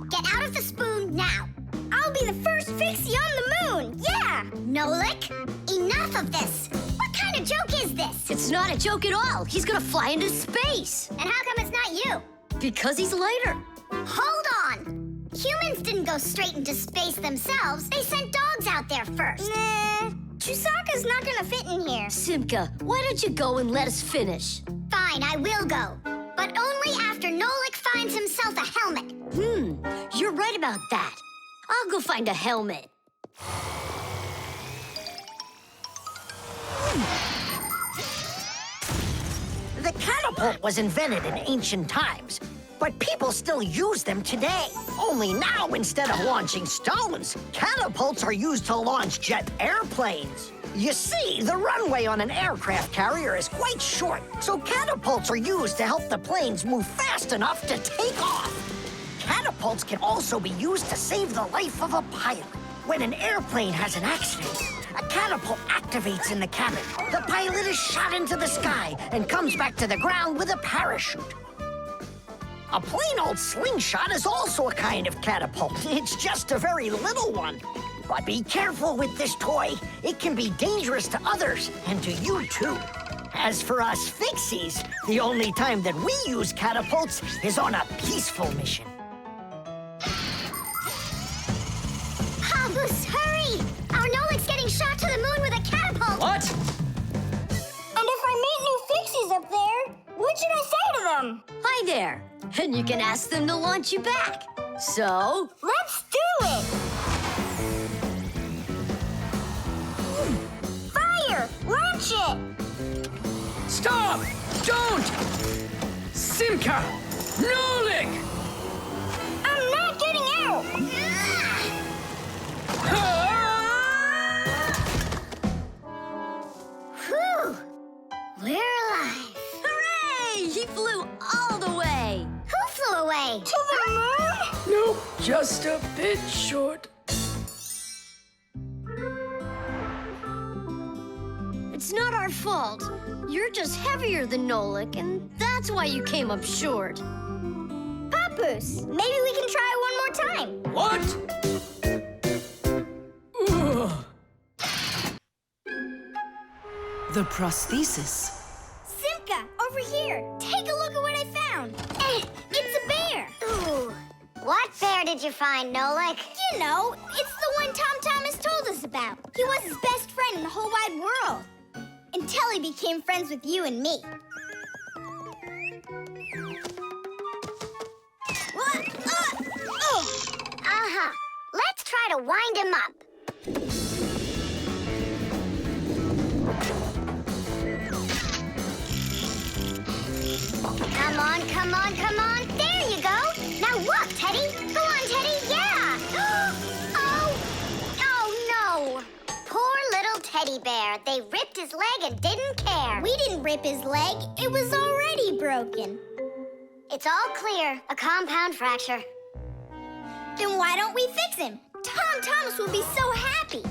get out of the spoon now. I'll be the first Fixie on the moon. Yeah. Nolik, enough of this. What kind of joke is this? It's not a joke at all. He's gonna fly into space. And how come it's not you? Because he's lighter. Hold on. Humans didn't go straight into space themselves. They sent dogs out there first. Nah, Chusaka's not gonna fit in here. Simka, why don't you go and let us finish? Fine, I will go. But only after Nolik finds himself a helmet. You're right about that. I'll go find a helmet. The catapult was invented in ancient times, but people still use them today. Only now, instead of launching stones, catapults are used to launch jet airplanes. You see, the runway on an aircraft carrier is quite short, so catapults are used to help the planes move fast enough to take off. Catapults can also be used to save the life of a pilot. When an airplane has an accident, a catapult activates in the cabin. The pilot is shot into the sky and comes back to the ground with a parachute. A plain old slingshot is also a kind of catapult. It's just a very little one. But be careful with this toy. It can be dangerous to others and to you too. As for us Fixies, the only time that we use catapults is on a peaceful mission. Habus, hurry! Our Nolik's getting shot to the moon with a catapult. What? And if I meet new Fixies up there, what should I say to them? Hi there. And you can ask them to launch you back. So, Let's do it! Fire! Launch it! Stop! Don't! Simka! Nolik! I'm not getting out! Whew! We're alive. hooray! He flew all the way. Who flew away? To the moon? Nope, just a bit short. It's not our fault. You're just heavier than Nolik, and that's why you came up short. Papoose, maybe we can try one more time. What? Ugh. The prosthesis. Simka, over here. Take a look at what I found. It's a bear. Ooh. What bear did you find, Nolik? You know, it's the one Tom Thomas told us about. He was his best friend in the whole wide world. Until he became friends with you and me. What? Uh-huh. Let's try to wind him up. Come on, come on, come on. There you go. Now look, Teddy. Go on, Teddy. Yeah. Oh no. Poor little teddy bear. They ripped his leg and didn't care. We didn't rip his leg. It was already broken. It's all clear. A compound fracture. Then why don't we fix him? Tom Thomas will be so happy.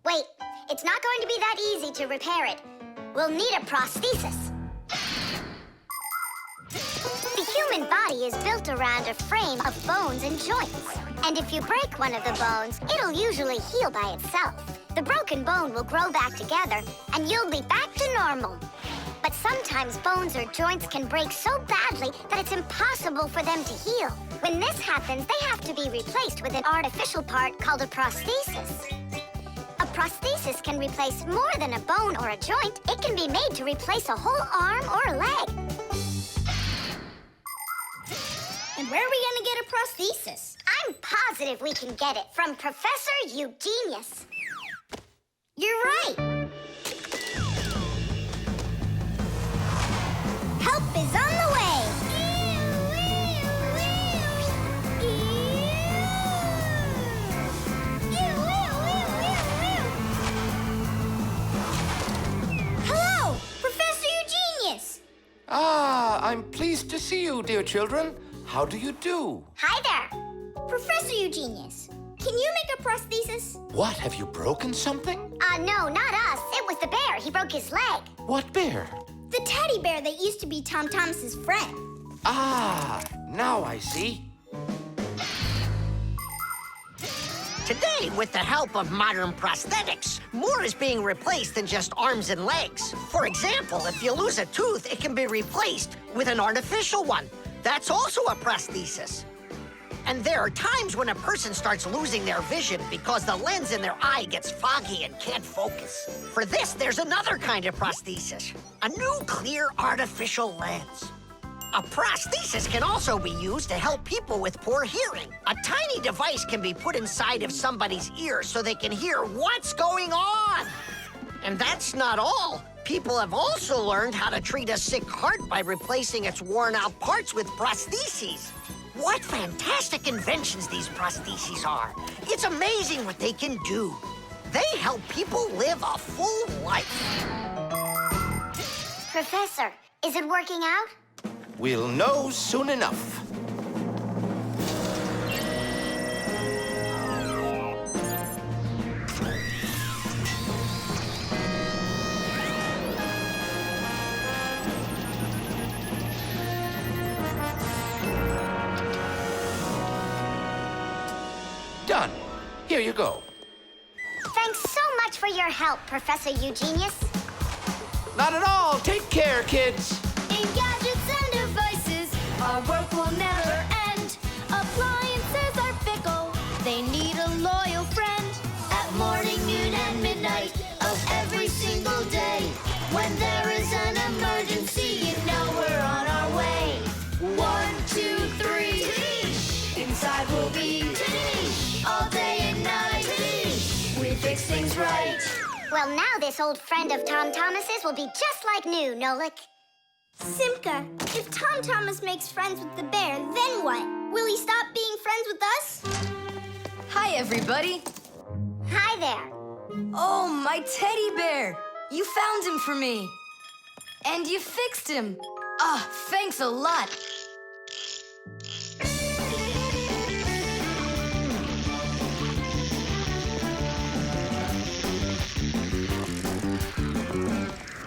Wait, it's not going to be that easy to repair it. We'll need a prosthesis. The human body is built around a frame of bones and joints. And if you break one of the bones, it'll usually heal by itself. The broken bone will grow back together, and you'll be back to normal. But sometimes bones or joints can break so badly that it's impossible for them to heal. When this happens, they have to be replaced with an artificial part called a prosthesis. A prosthesis can replace more than a bone or a joint. It can be made to replace a whole arm or a leg. And where are we gonna get a prosthesis? I'm positive we can get it from Professor Eugenius. You're right. Help is on the way. Hello, Professor Eugenius. Ah, I'm pleased to see you, dear children. How do you do? Hi there. Professor Eugenius, can you make a prosthesis? What, have you broken something? No, not us. It was the bear. He broke his leg. What bear? The teddy bear that used to be Tom Thomas's friend. Ah, now I see. Today, with the help of modern prosthetics, more is being replaced than just arms and legs. For example, if you lose a tooth, it can be replaced with an artificial one. That's also a prosthesis. And there are times when a person starts losing their vision because the lens in their eye gets foggy and can't focus. For this, there's another kind of prosthesis, a new clear artificial lens. A prosthesis can also be used to help people with poor hearing. A tiny device can be put inside of somebody's ear so they can hear what's going on. And that's not all. People have also learned how to treat a sick heart by replacing its worn-out parts with prostheses. What fantastic inventions these prostheses are. It's amazing what they can do. They help people live a full life. Professor, is it working out? We'll know soon enough. Done. Here you go. Thanks so much for your help, Professor Eugenius. Not at all. Take care, kids. In gadgets and devices, our work will never end. Appliances are fickle, they need a loyal friend. At morning, noon, and midnight of every single day. When there is an emergency, you know we're on our way. 1, 2, 3. Inside we'll be all day and night. We fix things right. Well, now this old friend of Tom Thomas's will be just like new, Nolik. Simka, if Tom Thomas makes friends with the bear, then what? Will he stop being friends with us? Hi, everybody. Hi there. Oh, my teddy bear. You found him for me. And you fixed him. Ah, thanks a lot.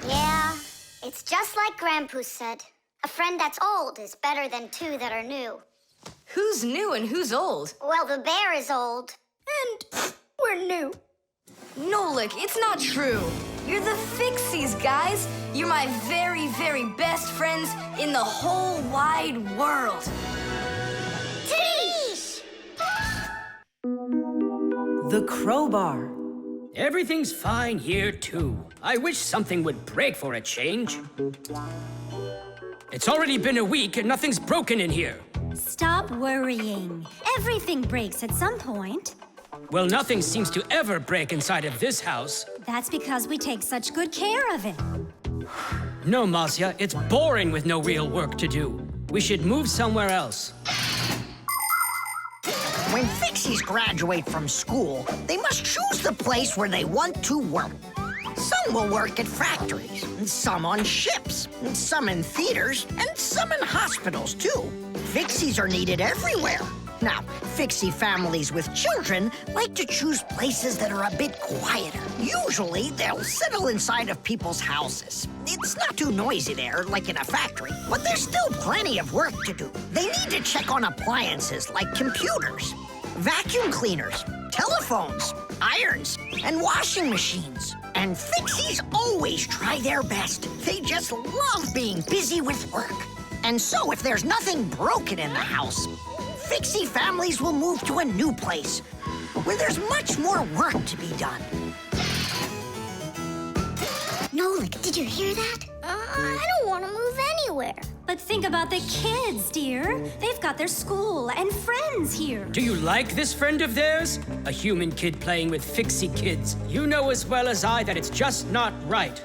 Yeah, it's just like Grandpoo said. A friend that's old is better than two that are new. Who's new and who's old? Well, the bear is old. And we're new. Nolik, it's not true. You're the Fixies, guys. You're my very, very best friends in the whole wide world. Tish! The crowbar. Everything's fine here, too. I wish something would break for a change. It's already been a week and nothing's broken in here. Stop worrying. Everything breaks at some point. Well, nothing seems to ever break inside of this house. That's because we take such good care of it. No, Masya, it's boring with no real work to do. We should move somewhere else. When Fixies graduate from school, they must choose the place where they want to work. Some will work at factories, and some on ships, and some in theaters, and some in hospitals, too. Fixies are needed everywhere. Now, Fixie families with children like to choose places that are a bit quieter. Usually, they'll settle inside of people's houses. It's not too noisy there, like in a factory, but there's still plenty of work to do. They need to check on appliances like computers, vacuum cleaners, telephones, irons, and washing machines. And Fixies always try their best. They just love being busy with work. And so if there's nothing broken in the house, Fixie families will move to a new place where there's much more work to be done. Nolik, did you hear that? I don't want to move anywhere. But think about the kids, dear. They've got their school and friends here. Do you like this friend of theirs? A human kid playing with Fixie kids. You know as well as I that it's just not right.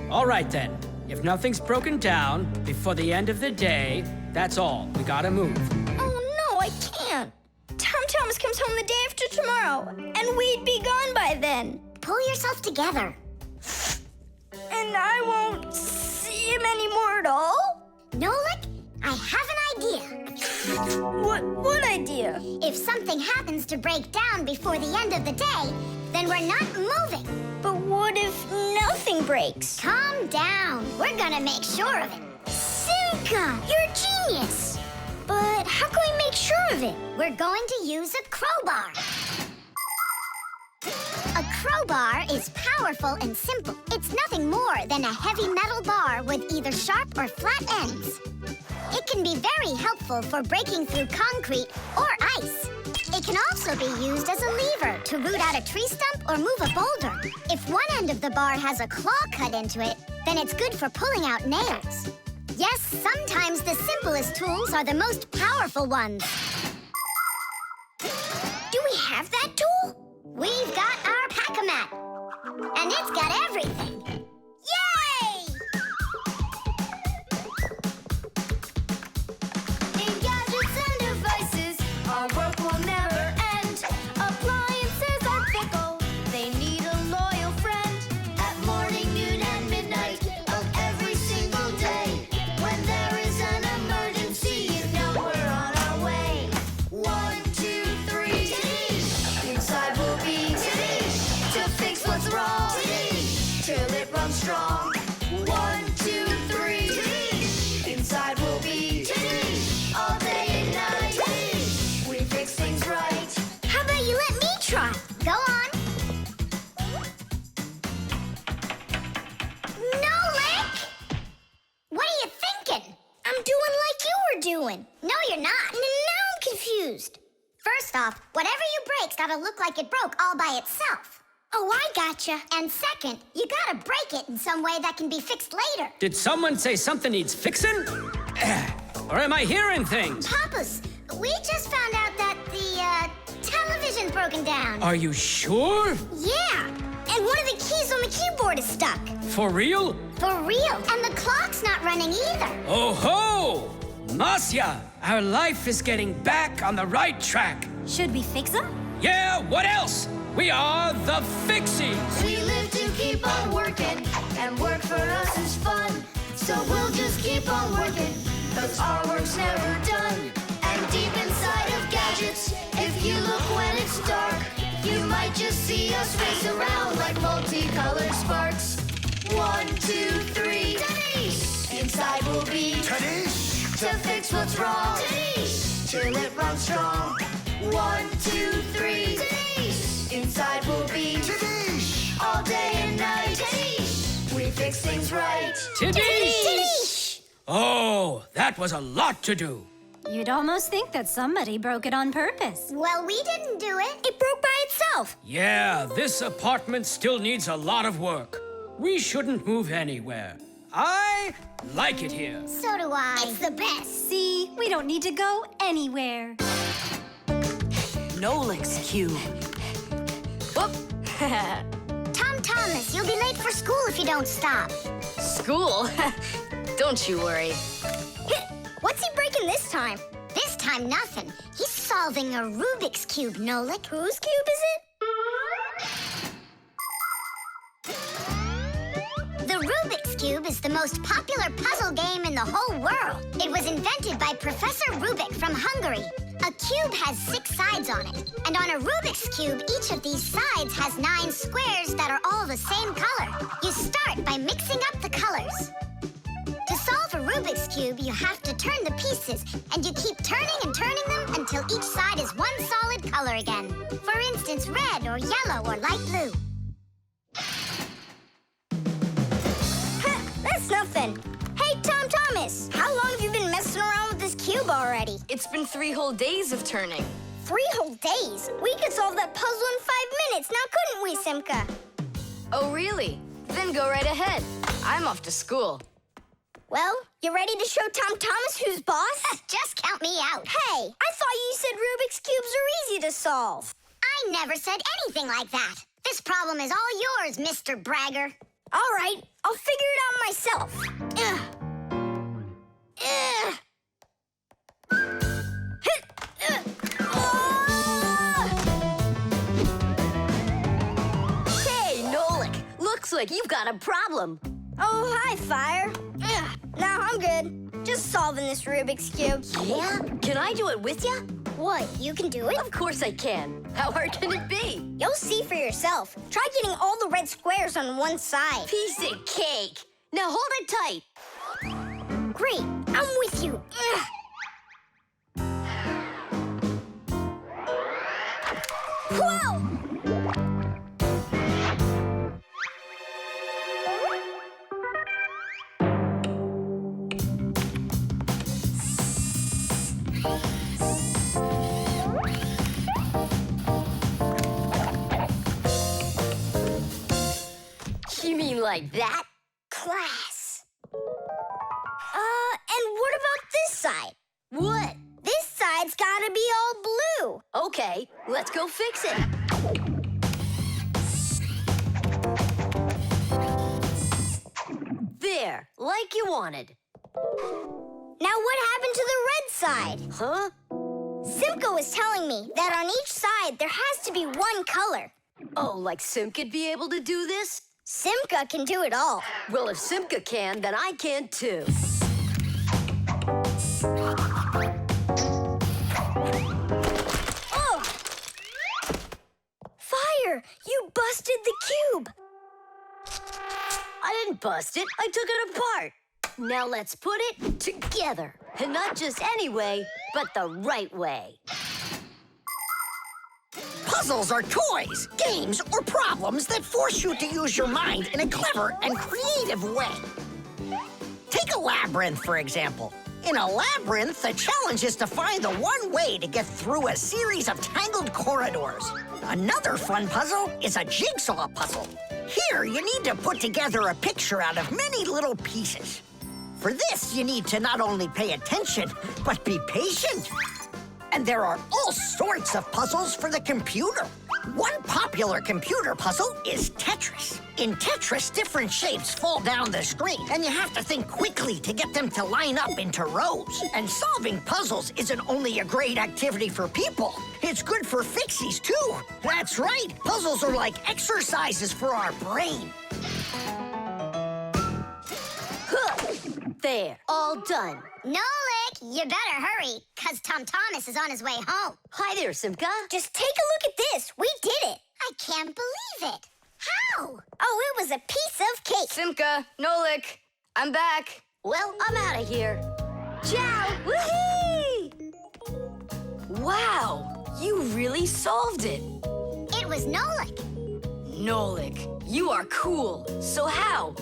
All right, then. If nothing's broken down before the end of the day, that's all. We gotta move. Oh, no, I can't. Tom Thomas comes home the day after tomorrow, and we'd be gone by then. Pull yourself together. And I won't see him anymore at all? Nolik, I have an idea. What idea? If something happens to break down before the end of the day, then we're not moving. But what if nothing breaks? Calm down. We're gonna make sure of it. Simka, you're a genius. But how can we make sure of it? We're going to use a crowbar. A crowbar is powerful and simple. It's nothing more than a heavy metal bar with either sharp or flat ends. It can be very helpful for breaking through concrete or ice. It can also be used as a lever to root out a tree stump or move a boulder. If one end of the bar has a claw cut into it, then it's good for pulling out nails. Yes, sometimes the simplest tools are the most powerful ones. Do we have that tool? We've got our pack-a-mat, and it's got everything. Yay! In gadgets and devices, our work will never end. Appliances are fickle, they need a loyal friend. At morning, noon, and midnight of every single day. When there is an emergency, you know we're on our way. 1, 2, 3. Inside we'll be to fix what's wrong. Till it runs strong. 1, 2, 3. Inside we'll be all day and night. We fix things right. How about you let me try? Go on. Nolik! What are you thinking? I'm doing like you were doing. No, you're not. Now I'm confused. First off, whatever you break's gotta look like it broke all by itself. Oh, I gotcha. And second, you gotta break it in some way that can be fixed later. Did someone say something needs fixing? Or am I hearing things? Papas, we just found out that the television's broken down. Are you sure? Yeah. And one of the keys on the keyboard is stuck. For real? For real. And the clock's not running either. Oh ho! Masya, our life is getting back on the right track. Should we fix them? Yeah, what else? We are the Fixies. We live to keep on working, and work for us is fun. So we'll just keep on working, 'cause our work's never done. And deep inside of gadgets, if you look when it's dark, you might just see us race around like multicolored sparks. 1, 2, 3. Inside we'll be to fix what's wrong. Till it runs strong. 1, 2, 3. Inside we'll be all day and night. We fix things right. Tidish! Oh, that was a lot to do. You'd almost think that somebody broke it on purpose. Well, we didn't do it. It broke by itself. Yeah, this apartment still needs a lot of work. We shouldn't move anywhere. I like it here. So do I. It's the best. See, we don't need to go anywhere. Nolik's cube. Tom Thomas, you'll be late for school if you don't stop. School? Don't you worry. What's he breaking this time? This time, nothing. He's solving a Rubik's Cube, Nolik. Whose cube is it? The Rubik's Cube is the most popular puzzle game in the whole world. It was invented by Professor Rubik from Hungary. A cube has 6 sides on it. And on a Rubik's Cube, each of these sides has 9 squares that are all the same color. You start by mixing up the colors. To solve a Rubik's Cube, you have to turn the pieces, and you keep turning and turning them until each side is one solid color again. For instance, red or yellow or light blue. That's nothing. Hey, Tom Thomas, how long have you been messing around with this cube already? It's been 3 whole days of turning. 3 whole days? We could solve that puzzle in 5 minutes, now couldn't we, Simka? Oh, really? Then go right ahead. I'm off to school. Well, you ready to show Tom Thomas who's boss? Just count me out. Hey, I thought you said Rubik's Cubes are easy to solve. I never said anything like that. This problem is all yours, Mr. Bragger. All right, I'll figure it out myself. Hey, Nolik, looks like you've got a problem. Oh, hi, Fire. No, I'm good. Just solving this Rubik's Cube. Yeah? Can I do it with you? What, you can do it? Of course I can. How hard can it be? You'll see for yourself. Try getting all the red squares on one side. Piece of cake. Now hold it tight. Great, I'm with you. Whoa! You mean like that? Class. And what about this side? What? This side's gotta be all blue. Okay, let's go fix it. There, like you wanted. Now what happened to the red side? Huh? Simka was telling me that on each side there has to be one color. Oh, like Simka'd be able to do this? Simka can do it all. Well, if Simka can, then I can too. Oh! Fire! You busted the cube! I didn't bust it. I took it apart. Now let's put it together. And not just any way, but the right way. Puzzles are toys, games, or problems that force you to use your mind in a clever and creative way. Take a labyrinth, for example. In a labyrinth, the challenge is to find the one way to get through a series of tangled corridors. Another fun puzzle is a jigsaw puzzle. Here, you need to put together a picture out of many little pieces. For this, you need to not only pay attention, but be patient. And there are all sorts of puzzles for the computer. One popular computer puzzle is Tetris. In Tetris, different shapes fall down the screen, and you have to think quickly to get them to line up into rows. And solving puzzles isn't only a great activity for people, it's good for Fixies, too. That's right, puzzles are like exercises for our brain. There, all done. Nolik, you better hurry, because Tom Thomas is on his way home. Hi there, Simka. Just take a look at this. We did it. I can't believe it. How? Oh, it was a piece of cake. Simka, Nolik, I'm back. Well, I'm out of here. Ciao! Woohoo! Wow, you really solved it. It was Nolik. Nolik, you are cool. So how?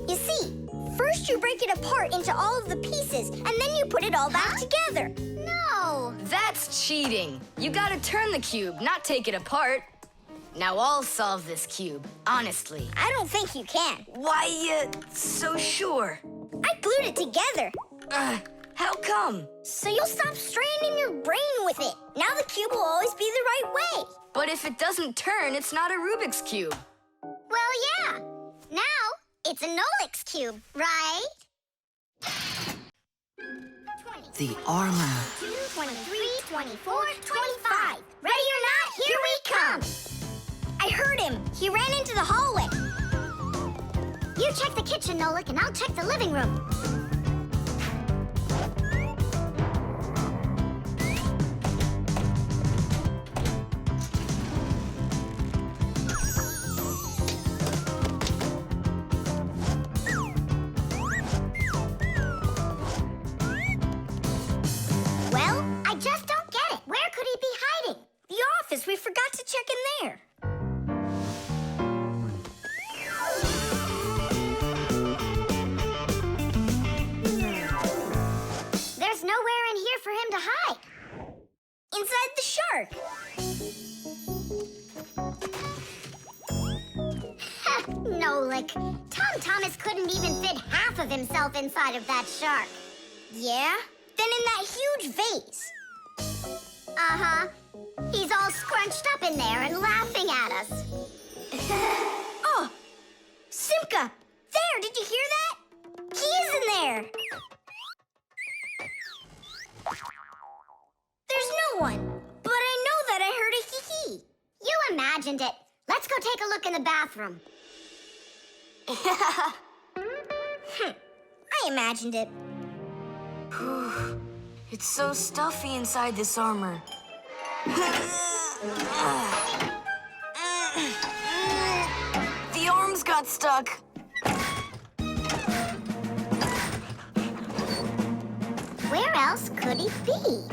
You see, first you break it apart into all of the pieces, and then you put it all back together. No. That's cheating. You gotta turn the cube, not take it apart. Now I'll solve this cube, honestly. I don't think you can. Why, so sure? I glued it together. How come? So you'll stop straining your brain with it. Now the cube will always be the right way. But if it doesn't turn, it's not a Rubik's Cube. Well, yeah. Now it's a Nolik's cube, right? 20, The armor. 23, 24, 25. Ready or not, here we come. I heard him. He ran into the hallway. You check the kitchen, Nolik, and I'll check the living room. There's nowhere in here for him to hide. Inside the shark. Nolik, Tom Thomas couldn't even fit half of himself inside of that shark. Yeah? Then in that huge vase. Uh-huh. He's all scrunched up in there and laughing at us. Oh! Simka! There, did you hear that? He is in there! There's no one, but I know that I heard a hee-hee. You imagined it. Let's go take a look in the bathroom. I imagined it. It's so stuffy inside this armor. The arms got stuck. Where else could he be?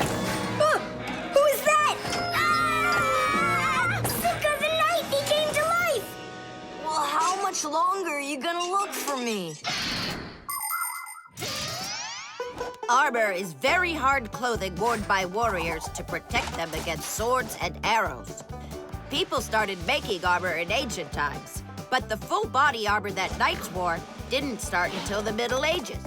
Who is that? Ah! Simka the Knight! He came to life! Well, how much longer are you gonna look for me? Armor is very hard clothing worn by warriors to protect them against swords and arrows. People started making armor in ancient times, but the full body armor that knights wore didn't start until the Middle Ages.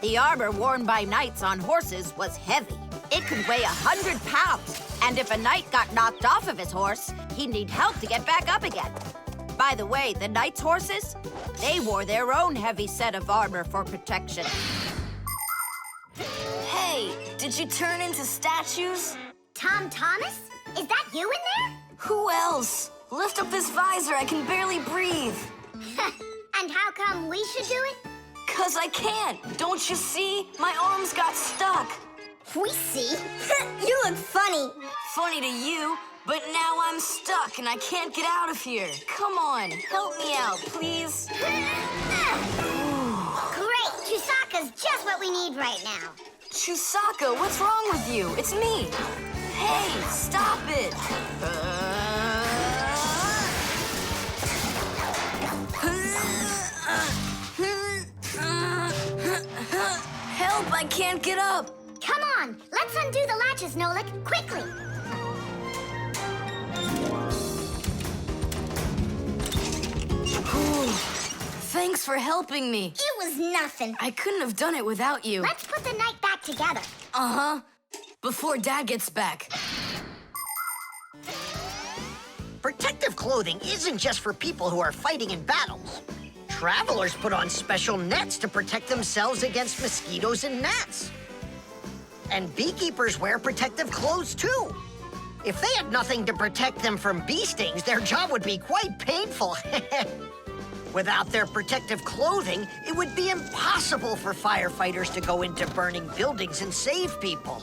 The armor worn by knights on horses was heavy. It could weigh 100 pounds, and if a knight got knocked off of his horse, he'd need help to get back up again. By the way, the knights' horses, they wore their own heavy set of armor for protection. Hey, did you turn into statues? Tom Thomas? Is that you in there? Who else? Lift up this visor, I can barely breathe. And how come we should do it? 'Cause I can't. Don't you see? My arms got stuck. We see. You look funny. Funny to you, but now I'm stuck and I can't get out of here. Come on, help me out, please. Great! Chusaka's just what we need right now. Chusaka, what's wrong with you? It's me. Hey, stop it. Help, I can't get up. Come on, let's undo the latches, Nolik, quickly. Thanks for helping me. It was nothing. I couldn't have done it without you. Let's put the night back together. Uh-huh. Before Dad gets back. Protective clothing isn't just for people who are fighting in battles. Travelers put on special nets to protect themselves against mosquitoes and gnats. And beekeepers wear protective clothes too. If they had nothing to protect them from bee stings, their job would be quite painful. Without their protective clothing, it would be impossible for firefighters to go into burning buildings and save people.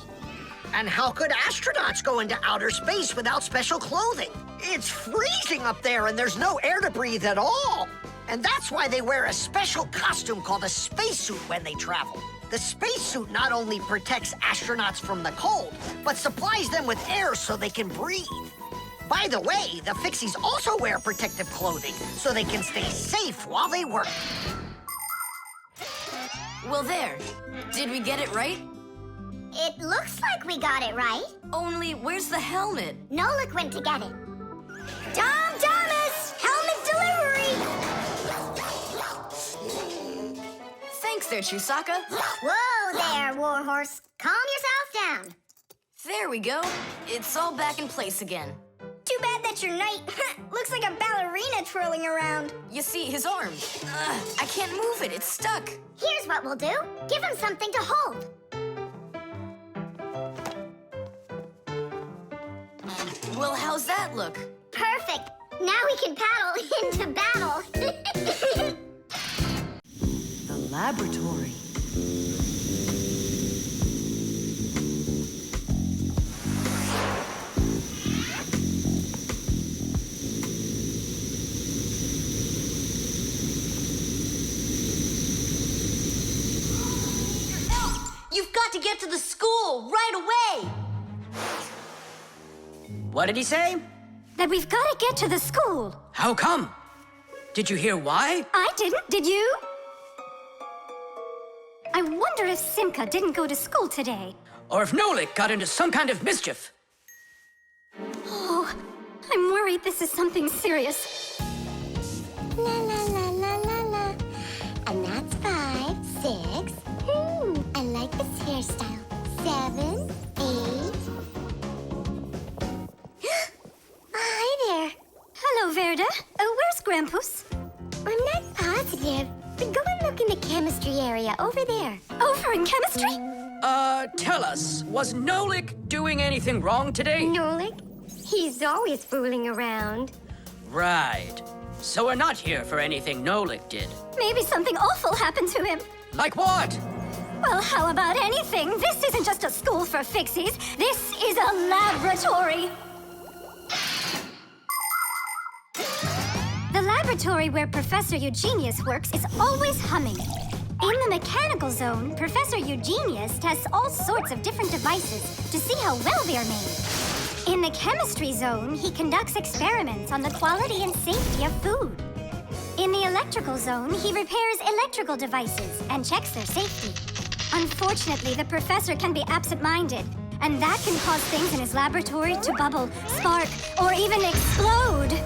And how could astronauts go into outer space without special clothing? It's freezing up there and there's no air to breathe at all. And that's why they wear a special costume called a spacesuit when they travel. The spacesuit not only protects astronauts from the cold, but supplies them with air so they can breathe. By the way, the Fixies also wear protective clothing so they can stay safe while they work. Well, there. Did we get it right? It looks like we got it right. Only, where's the helmet? Nolik went to get it. Tom Thomas! Helmet delivery! Thanks there, Chusaka. Whoa there, Warhorse. Calm yourself down. There we go. It's all back in place again. Too bad that your knight looks like a ballerina twirling around. You see, his arm. I can't move it. It's stuck. Here's what we'll do. Give him something to hold. Well, how's that look? Perfect. Now we can paddle into battle. The laboratory. You've got to get to the school right away. What did he say? That we've got to get to the school. How come? Did you hear why? I didn't, did you? I wonder if Simka didn't go to school today. Or if Nolik got into some kind of mischief. Oh, I'm worried this is something serious. La la la la la la. And that's 5, 6. I like this hairstyle. 7, 8. Hi there. Hello, Verda. Where's Grampus? I'm not positive, but go and look in the chemistry area over there. Over in chemistry? Tell us, was Nolik doing anything wrong today? Nolik? He's always fooling around. Right. So we're not here for anything Nolik did. Maybe something awful happened to him. Like what? Well, how about anything? This isn't just a school for Fixies. This is a laboratory. The laboratory where Professor Eugenius works is always humming. In the mechanical zone, Professor Eugenius tests all sorts of different devices to see how well they are made. In the chemistry zone, he conducts experiments on the quality and safety of food. In the electrical zone, he repairs electrical devices and checks their safety. Unfortunately, the professor can be absent-minded, and that can cause things in his laboratory to bubble, spark, or even explode.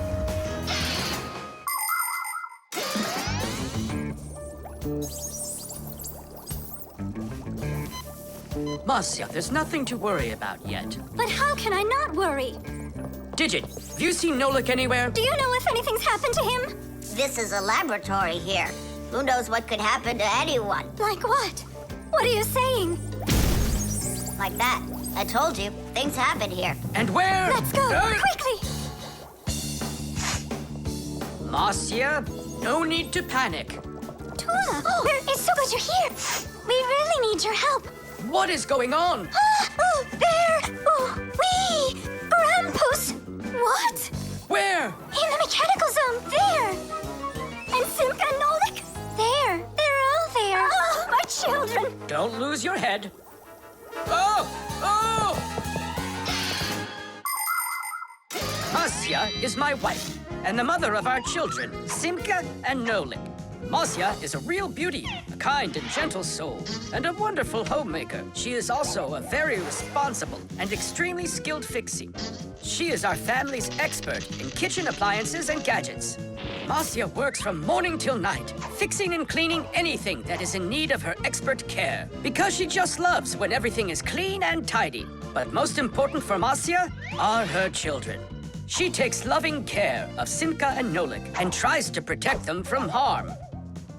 Marcia, there's nothing to worry about yet. But how can I not worry? Digit, have you seen Nolik anywhere? Do you know if anything's happened to him? This is a laboratory here. Who knows what could happen to anyone? Like what? What are you saying? Like that. I told you, things happen here. And where? Let's go, quickly! Marcia, no need to panic. Tuna, it's so good you're here. We really need your help. What is going on? There! Grampus! What? Where? In the mechanical zone, there! And Simka and Nolik? There! They're all there! Oh, my children! Don't lose your head. Oh! Oh! Marcia is my wife, and the mother of our children, Simka and Nolik. Marcia is a real beauty, a kind and gentle soul, and a wonderful homemaker. She is also a very responsible and extremely skilled fixie. She is our family's expert in kitchen appliances and gadgets. Marcia works from morning till night, fixing and cleaning anything that is in need of her expert care, because she just loves when everything is clean and tidy. But most important for Marcia are her children. She takes loving care of Simka and Nolik and tries to protect them from harm.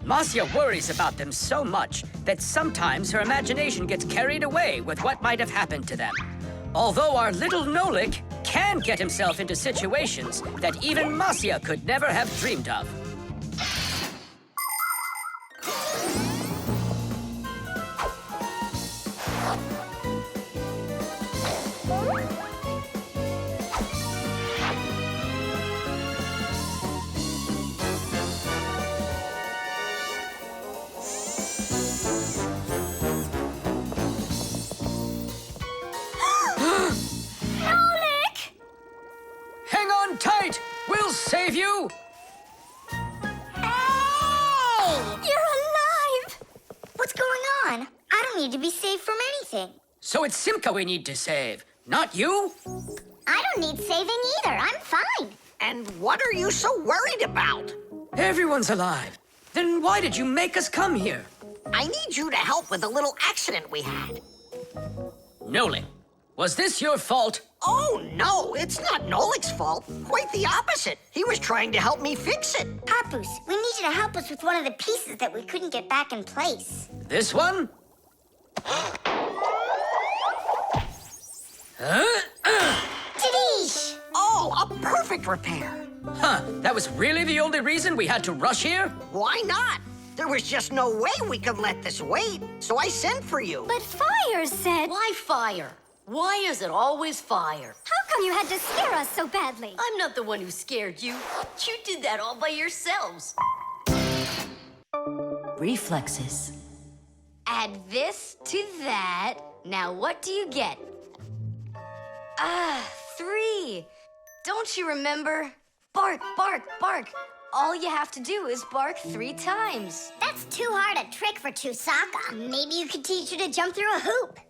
Marcia worries about them so much that sometimes her imagination gets carried away with what might have happened to them. Although our little Nolik can get himself into situations that even Marcia could never have dreamed of. Tight! We'll save you! Hey! You're alive! What's going on? I don't need to be saved from anything. So it's Simka we need to save, not you? I don't need saving either. I'm fine. And what are you so worried about? Everyone's alive. Then why did you make us come here? I need you to help with a little accident we had. Nolik, was this your fault? Oh, no, it's not Nolik's fault. Quite the opposite. He was trying to help me fix it. Papoose, we need you to help us with one of the pieces that we couldn't get back in place. This one? Tadish! Oh, a perfect repair. Huh, that was really the only reason we had to rush here? Why not? There was just no way we could let this wait, so I sent for you. But Fire said... Why Fire? Why is it always Fire? How come you had to scare us so badly? I'm not the one who scared you. You did that all by yourselves. Reflexes. Add this to that. Now what do you get? 3. Don't you remember? Bark, bark, bark. All you have to do is bark 3 times. That's too hard a trick for Chusaka. Maybe you could teach her to jump through a hoop.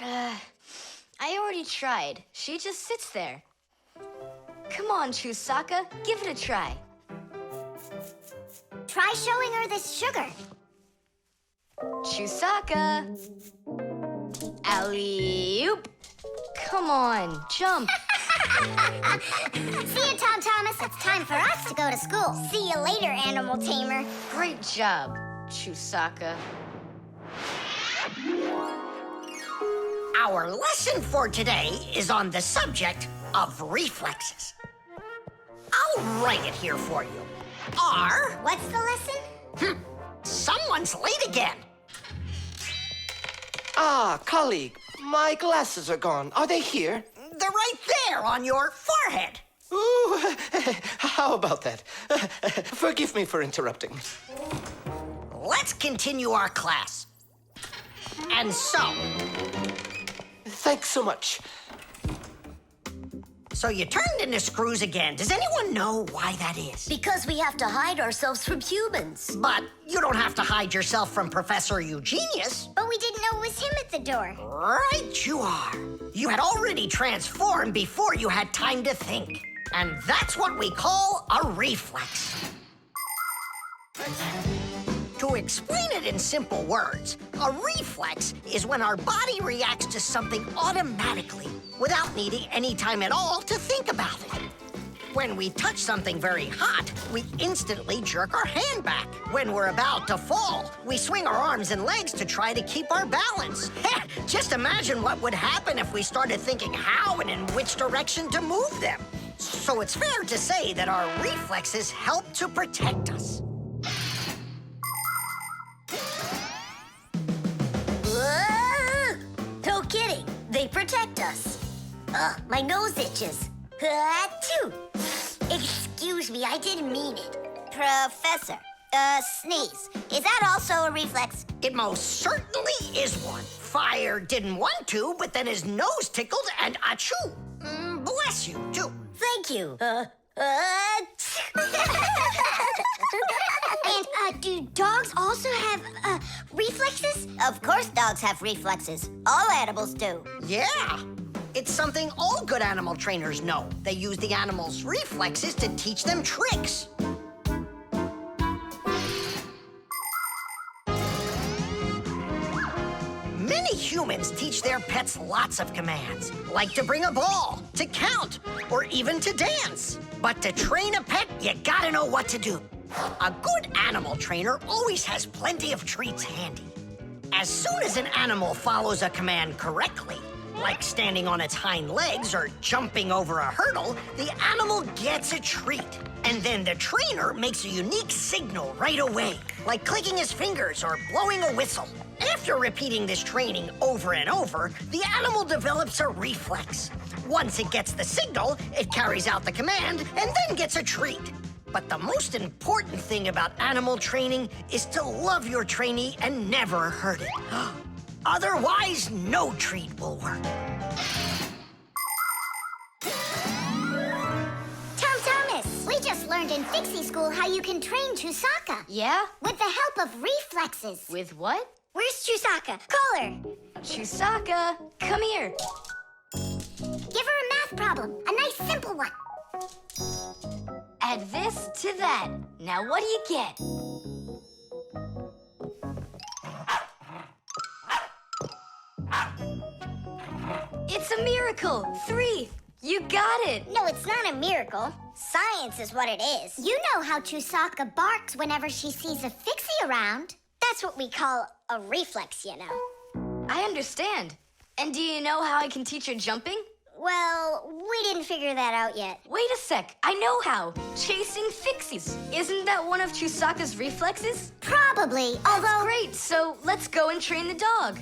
I already tried. She just sits there. Come on, Chusaka, give it a try. Try showing her this sugar. Chusaka! Alley-oop! Come on, jump! See you, Tom Thomas. It's time for us to go to school. See you later, animal tamer. Great job, Chusaka. Our lesson for today is on the subject of reflexes. I'll write it here for you. What's the lesson? Someone's late again. Ah, colleague, my glasses are gone. Are they here? They're right there on your forehead. Ooh, how about that? Forgive me for interrupting. Let's continue our class. And so... Thanks so much. So you turned into screws again. Does anyone know why that is? Because we have to hide ourselves from humans. But you don't have to hide yourself from Professor Eugenius. But we didn't know it was him at the door. Right you are. You had already transformed before you had time to think. And that's what we call a reflex. To explain it in simple words, a reflex is when our body reacts to something automatically without needing any time at all to think about it. When we touch something very hot, we instantly jerk our hand back. When we're about to fall, we swing our arms and legs to try to keep our balance. Just imagine what would happen if we started thinking how and in which direction to move them. So it's fair to say that our reflexes help to protect us. No kidding. They protect us. Ugh, my nose itches. Achoo! Excuse me, I didn't mean it. Professor, sneeze. Is that also a reflex? It most certainly is one. Fire didn't want to, but then his nose tickled and achoo. Bless you, too. Thank you. And do dogs also have reflexes? Of course dogs have reflexes. All animals do. Yeah. It's something all good animal trainers know. They use the animals' reflexes to teach them tricks. Many humans teach their pets lots of commands, like to bring a ball, to count, or even to dance. But to train a pet, you gotta know what to do. A good animal trainer always has plenty of treats handy. As soon as an animal follows a command correctly, like standing on its hind legs or jumping over a hurdle, the animal gets a treat. And then the trainer makes a unique signal right away, like clicking his fingers or blowing a whistle. After repeating this training over and over, the animal develops a reflex. Once it gets the signal, it carries out the command and then gets a treat. But the most important thing about animal training is to love your trainee and never hurt it. Otherwise, no treat will work. Tom Thomas, we just learned in Fixie School how you can train Chusaka. Yeah? With the help of reflexes. With what? Where's Chusaka? Call her. Chusaka, come here. Give her a math problem. A nice simple one. Add this to that. Now what do you get? It's a miracle! 3! You got it! No, it's not a miracle. Science is what it is. You know how Chusaka barks whenever she sees a Fixie around. That's what we call a reflex, you know. I understand. And do you know how I can teach her jumping? Well, we didn't figure that out yet. Wait a sec, I know how. Chasing Fixies. Isn't that one of Chusaka's reflexes? Probably, although... That's great, so let's go and train the dog.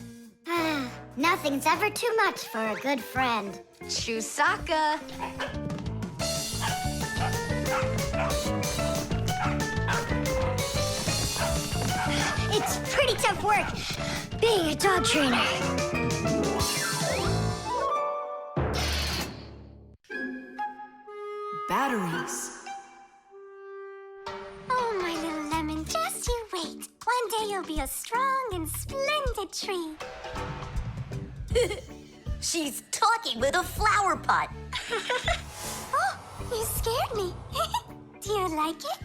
Nothing's ever too much for a good friend. Chusaka. It's pretty tough work being a dog trainer. Batteries. Someday you'll be a strong and splendid tree. She's talking with a flower pot. Oh, you scared me. Do you like it?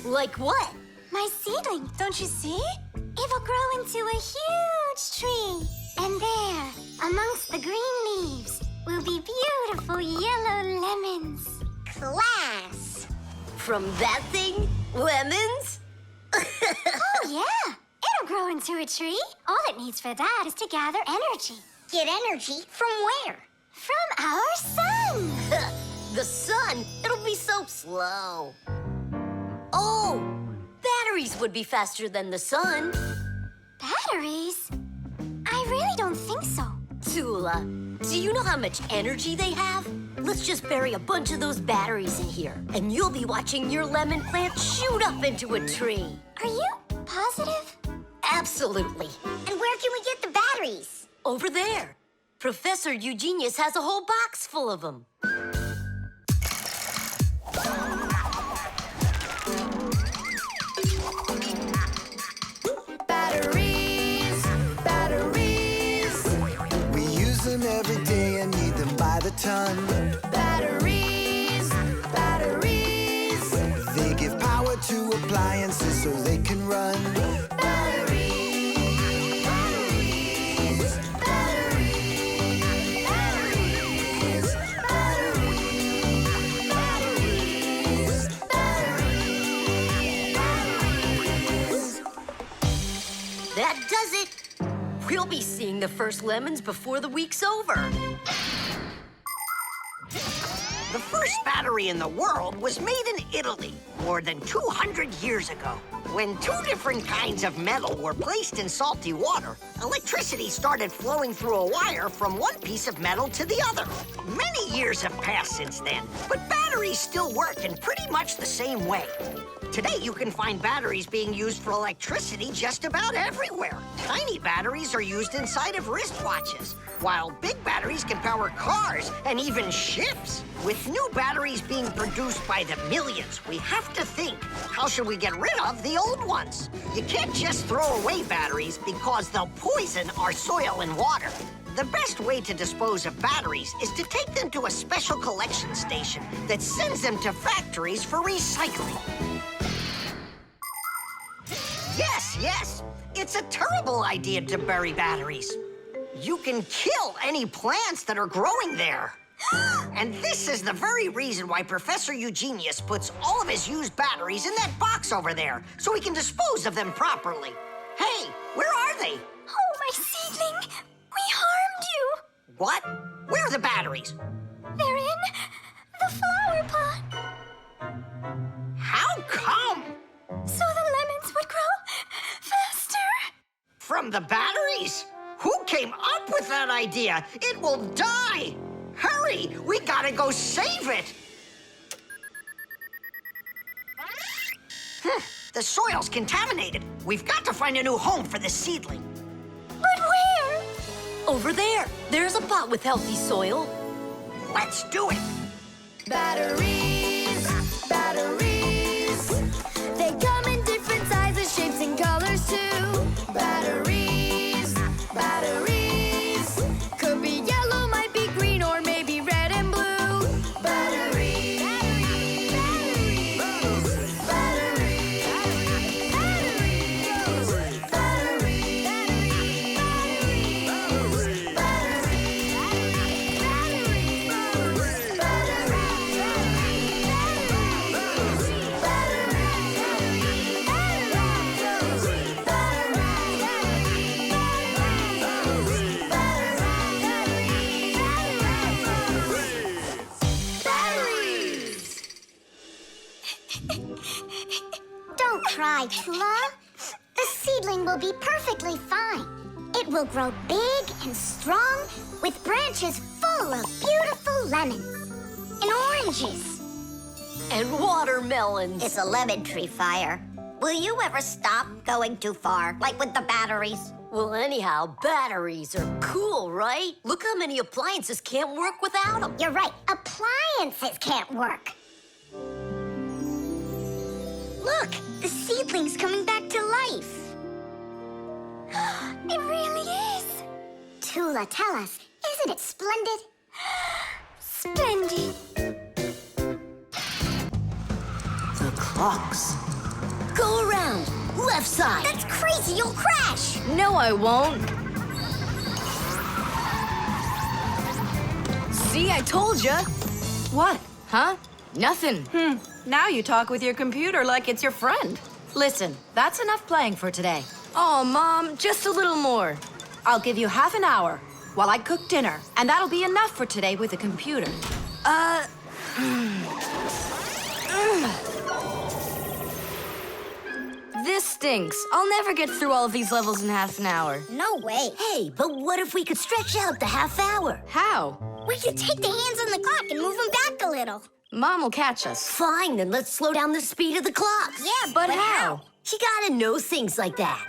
Like what? My seedling, don't you see? It will grow into a huge tree. And there, amongst the green leaves, will be beautiful yellow lemons. Class! From that thing? Lemons? Oh, yeah. It'll grow into a tree. All it needs for that is to gather energy. Get energy from where? From our sun. The sun? It'll be so slow. Oh, batteries would be faster than the sun. Batteries? I really don't think so. Tula, do you know how much energy they have? Let's just bury a bunch of those batteries in here, and you'll be watching your lemon plant shoot up into a tree. Are you positive? Absolutely. And where can we get the batteries? Over there. Professor Eugenius has a whole box full of them. Batteries, batteries. We use them every day and need them by the ton. Batteries, batteries. They give power to appliances so they can run. That does it. We'll be seeing the first lemons before the week's over. The first battery in the world was made in Italy more than 200 years ago. When two different kinds of metal were placed in salty water, electricity started flowing through a wire from one piece of metal to the other. Many years have passed since then, but batteries still work in pretty much the same way. Today, you can find batteries being used for electricity just about everywhere. Tiny batteries are used inside of wristwatches, while big batteries can power cars and even ships. With new batteries being produced by the millions, we have to think, how should we get rid of the old ones? You can't just throw away batteries because they'll poison our soil and water. The best way to dispose of batteries is to take them to a special collection station that sends them to factories for recycling. Yes, it's a terrible idea to bury batteries. You can kill any plants that are growing there. And this is the very reason why Professor Eugenius puts all of his used batteries in that box over there, so he can dispose of them properly. Hey, where are they? Oh, my seedling. We harmed you. What? Where are the batteries? They're in the flower pot. How come? So the lemons would grow faster. From the batteries? Who came up with that idea? It will die! Hurry! We gotta go save it! The soil's contaminated. We've got to find a new home for this seedling. But where? Over there. There's a pot with healthy soil. Let's do it! Batteries, batteries. They come in different sizes, shapes, and colors too. Batteries, batteries. Could be yellow, might be green, or maybe red and blue. Batteries, batteries, batteries, batteries, Don't cry, Tula. The seedling will be perfectly fine. It will grow big and strong with branches full of beautiful lemons and oranges. And watermelons. It's a lemon tree, Fire. Will you ever stop going too far, like with the batteries? Well, anyhow, batteries are cool, right? Look how many appliances can't work without them. You're right. Appliances can't work. Look, the seedlings coming back to life. It really is. Tula, tell us, isn't it splendid? Splendid. The clocks. Go around. Left side. That's crazy, you'll crash. No, I won't. See, I told ya. What? Huh? Nothing. Now you talk with your computer like it's your friend. Listen, that's enough playing for today. Oh, Mom, just a little more. I'll give you half an hour while I cook dinner, and that'll be enough for today with the computer. This stinks. I'll never get through all of these levels in half an hour. No way. Hey, but what if we could stretch out the half hour? How? We could take the hands on the clock and move them back a little. Mom will catch us. Fine, then let's slow down the speed of the clocks. Yeah, But how? You gotta know things like that.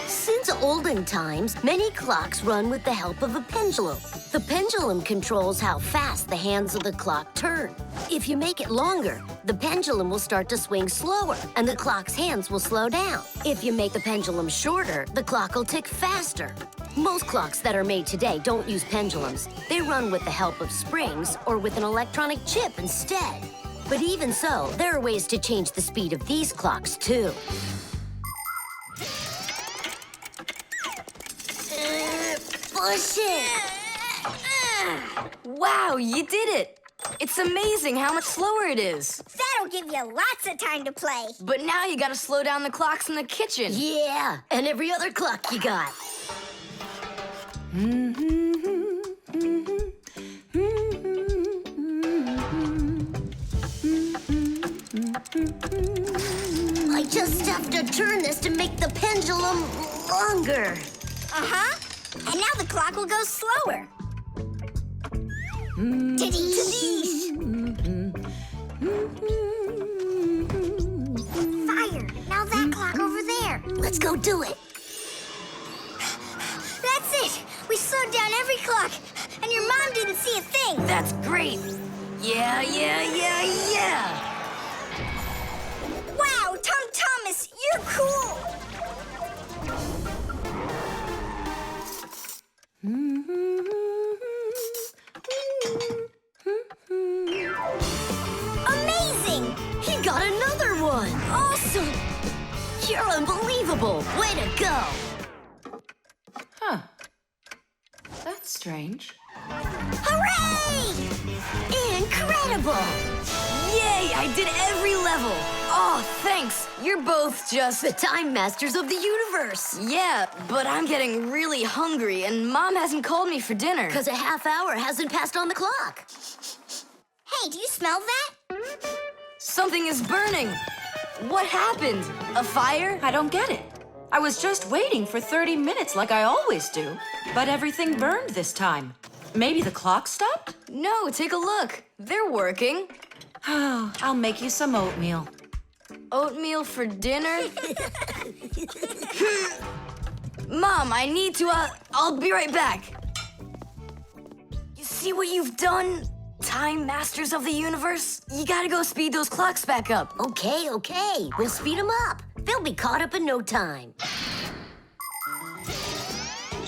Since olden times, many clocks run with the help of a pendulum. The pendulum controls how fast the hands of the clock turn. If you make it longer, the pendulum will start to swing slower, and the clock's hands will slow down. If you make the pendulum shorter, the clock will tick faster. Most clocks that are made today don't use pendulums. They run with the help of springs or with an electronic chip instead. But even so, there are ways to change the speed of these clocks, too. Push it! Wow, you did it! It's amazing how much slower it is. That'll give you lots of time to play. But now you gotta slow down the clocks in the kitchen. Yeah, and every other clock you got. I just have to turn this to make the pendulum longer. Uh-huh. And now the clock will go slower. Tadee! Fire! Now that clock over there. Let's go do it. That's it! We slowed down every clock, and your mom didn't see a thing. That's great. Yeah. Wow, Tom Thomas, you're cool! Amazing! He got another one! Awesome! You're unbelievable! Way to go! Huh. That's strange. Hooray! Incredible! Yay, I did every level. Oh, thanks. You're both just... The time masters of the universe! Yeah, but I'm getting really hungry, and Mom hasn't called me for dinner. Because a half hour hasn't passed on the clock. Hey, do you smell that? Something is burning. What happened? A fire? I don't get it. I was just waiting for 30 minutes like I always do, but everything burned this time. Maybe the clock stopped? No, take a look. They're working. Oh, I'll make you some oatmeal. Oatmeal for dinner? Mom, I need to, I'll be right back. You see what you've done? Time Masters of the Universe? You gotta go speed those clocks back up. Okay. We'll speed them up. They'll be caught up in no time.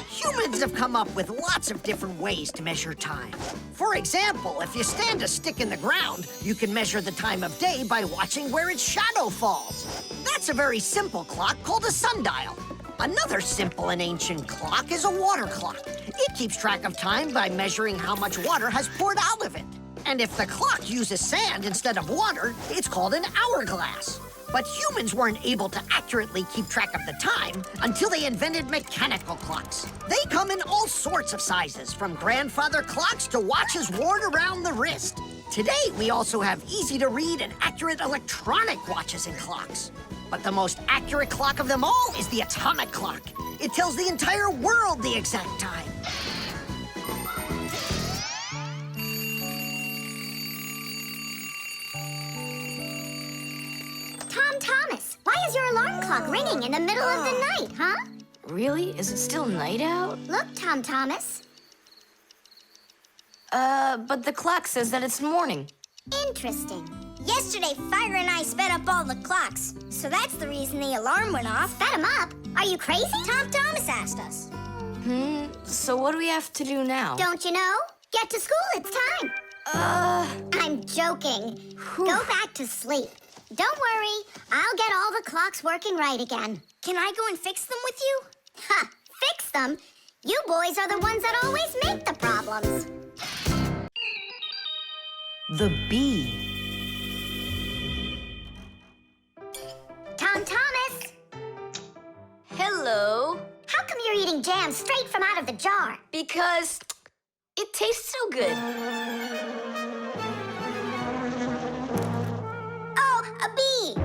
Humans have come up with lots of different ways to measure time. For example, if you stand a stick in the ground, you can measure the time of day by watching where its shadow falls. That's a very simple clock called a sundial. Another simple and ancient clock is a water clock. It keeps track of time by measuring how much water has poured out of it. And if the clock uses sand instead of water, it's called an hourglass. But humans weren't able to accurately keep track of the time until they invented mechanical clocks. They come in all sorts of sizes, from grandfather clocks to watches worn around the wrist. Today, we also have easy-to-read and accurate electronic watches and clocks. But the most accurate clock of them all is the atomic clock. It tells the entire world the exact time. Tom Thomas, why is your alarm clock ringing in the middle of the night, huh? Really? Is it still night out? Look, Tom Thomas. But the clock says that it's morning. Interesting. Yesterday, Fire and I sped up all the clocks. So that's the reason the alarm went off. Sped them up? Are you crazy? Tom Thomas asked us. So what do we have to do now? Don't you know? Get to school, it's time. I'm joking. Go back to sleep. Don't worry, I'll get all the clocks working right again. Can I go and fix them with you? Ha! Fix them? You boys are the ones that always make the problems. The bee. Tom Thomas! Hello. How come you're eating jam straight from out of the jar? Because it tastes so good. Oh, a bee!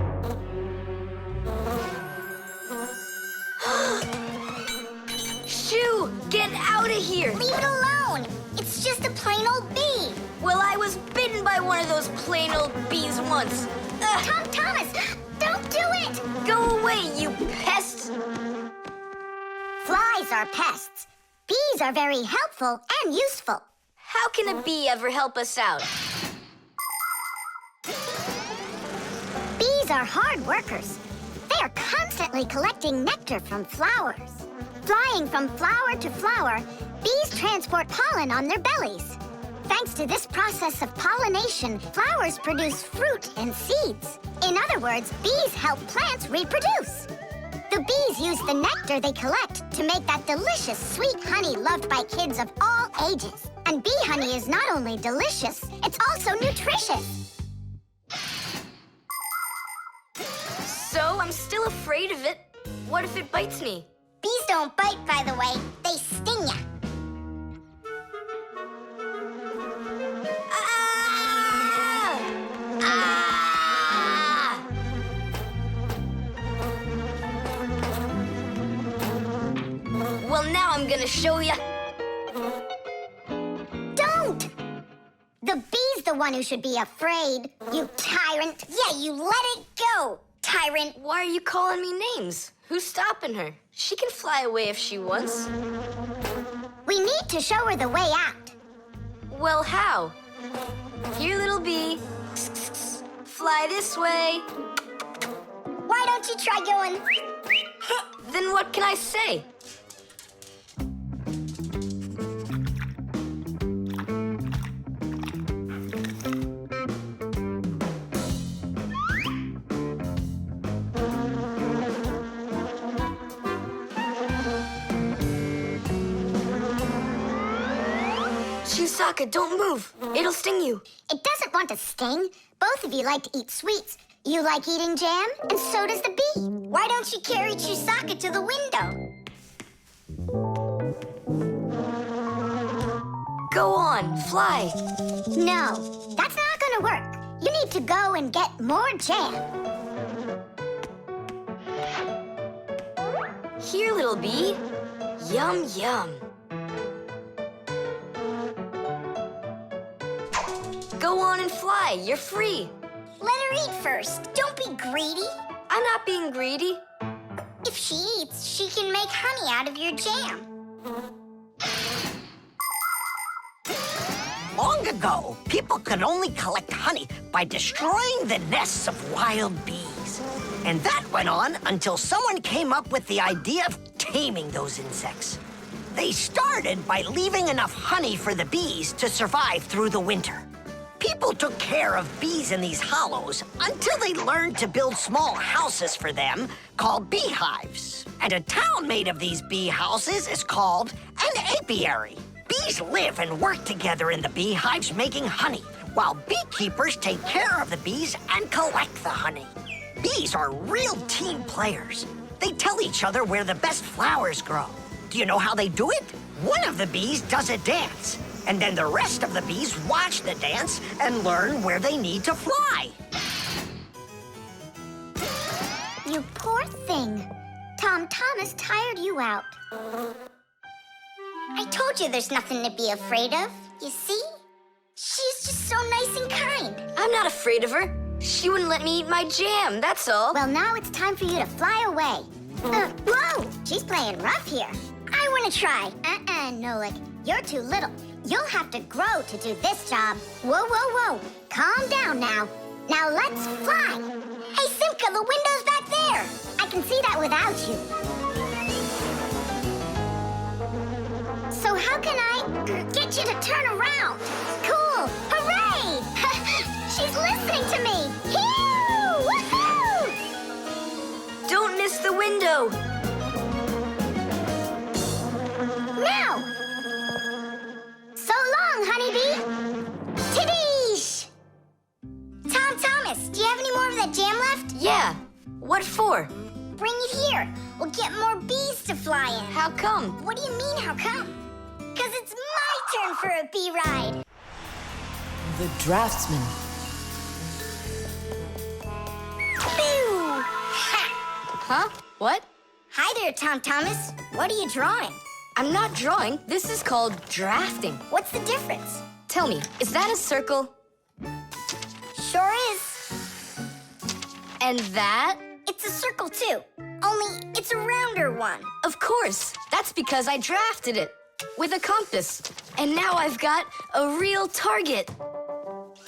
Shoo! Get out of here! Leave it alone! It's just a plain old bee! Well, I was bitten by one of those plain old bees once. Tom Thomas, don't do it! Go away, you pest! Flies are pests. Bees are very helpful and useful. How can a bee ever help us out? Bees are hard workers. They are constantly collecting nectar from flowers. Flying from flower to flower, bees transport pollen on their bellies. Thanks to this process of pollination, flowers produce fruit and seeds. In other words, bees help plants reproduce. The bees use the nectar they collect to make that delicious sweet honey loved by kids of all ages. And bee honey is not only delicious, it's also nutritious. So I'm still afraid of it. What if it bites me? Bees don't bite, by the way. They sting ya. Well, now I'm gonna show ya. Don't! The bee's the one who should be afraid, you tyrant. Yeah, you let it go, tyrant. Why are you calling me names? Who's stopping her? She can fly away if she wants. We need to show her the way out. Well, how? Here, little bee. Fly this way. Why don't you try going? Then what can I say? Chusaka, don't move. It'll sting you. It doesn't want to sting. Both of you like to eat sweets. You like eating jam, and so does the bee. Why don't you carry Chusaka to the window? Go on, fly. No, that's not gonna work. You need to go and get more jam. Here, little bee. Yum, yum. Go on and fly. You're free. Let her eat first. Don't be greedy. I'm not being greedy. If she eats, she can make honey out of your jam. Long ago, people could only collect honey by destroying the nests of wild bees. And that went on until someone came up with the idea of taming those insects. They started by leaving enough honey for the bees to survive through the winter. People took care of bees in these hollows until they learned to build small houses for them called beehives. And a town made of these bee houses is called an apiary. Bees live and work together in the beehives making honey, while beekeepers take care of the bees and collect the honey. Bees are real team players. They tell each other where the best flowers grow. Do you know how they do it? One of the bees does a dance, and then the rest of the bees watch the dance and learn where they need to fly. You poor thing. Tom Thomas tired you out. I told you there's nothing to be afraid of. You see? She's just so nice and kind. I'm not afraid of her. She wouldn't let me eat my jam, that's all. Well, now it's time for you to fly away. Whoa! She's playing rough here. I want to try. Nolik. You're too little. You'll have to grow to do this job. Whoa, whoa, whoa. Calm down now. Now let's fly. Hey, Simka, the window's back there. I can see that without you. So how can I get you to turn around? Cool! Hooray! She's listening to me! Phew! Woohoo! Don't miss the window! Now! So long, honeybee! Tidish! Tom Thomas, do you have any more of that jam left? Yeah. What for? Bring it here. We'll get more bees to fly in. How come? What do you mean, how come? Because it's my turn for a bee ride. The draftsman. Pew! Ha! Huh? What? Hi there, Tom Thomas. What are you drawing? I'm not drawing. This is called drafting. What's the difference? Tell me, is that a circle? Sure is. And that? It's a circle, too. Only it's a rounder one. Of course. That's because I drafted it with a compass. And now I've got a real target.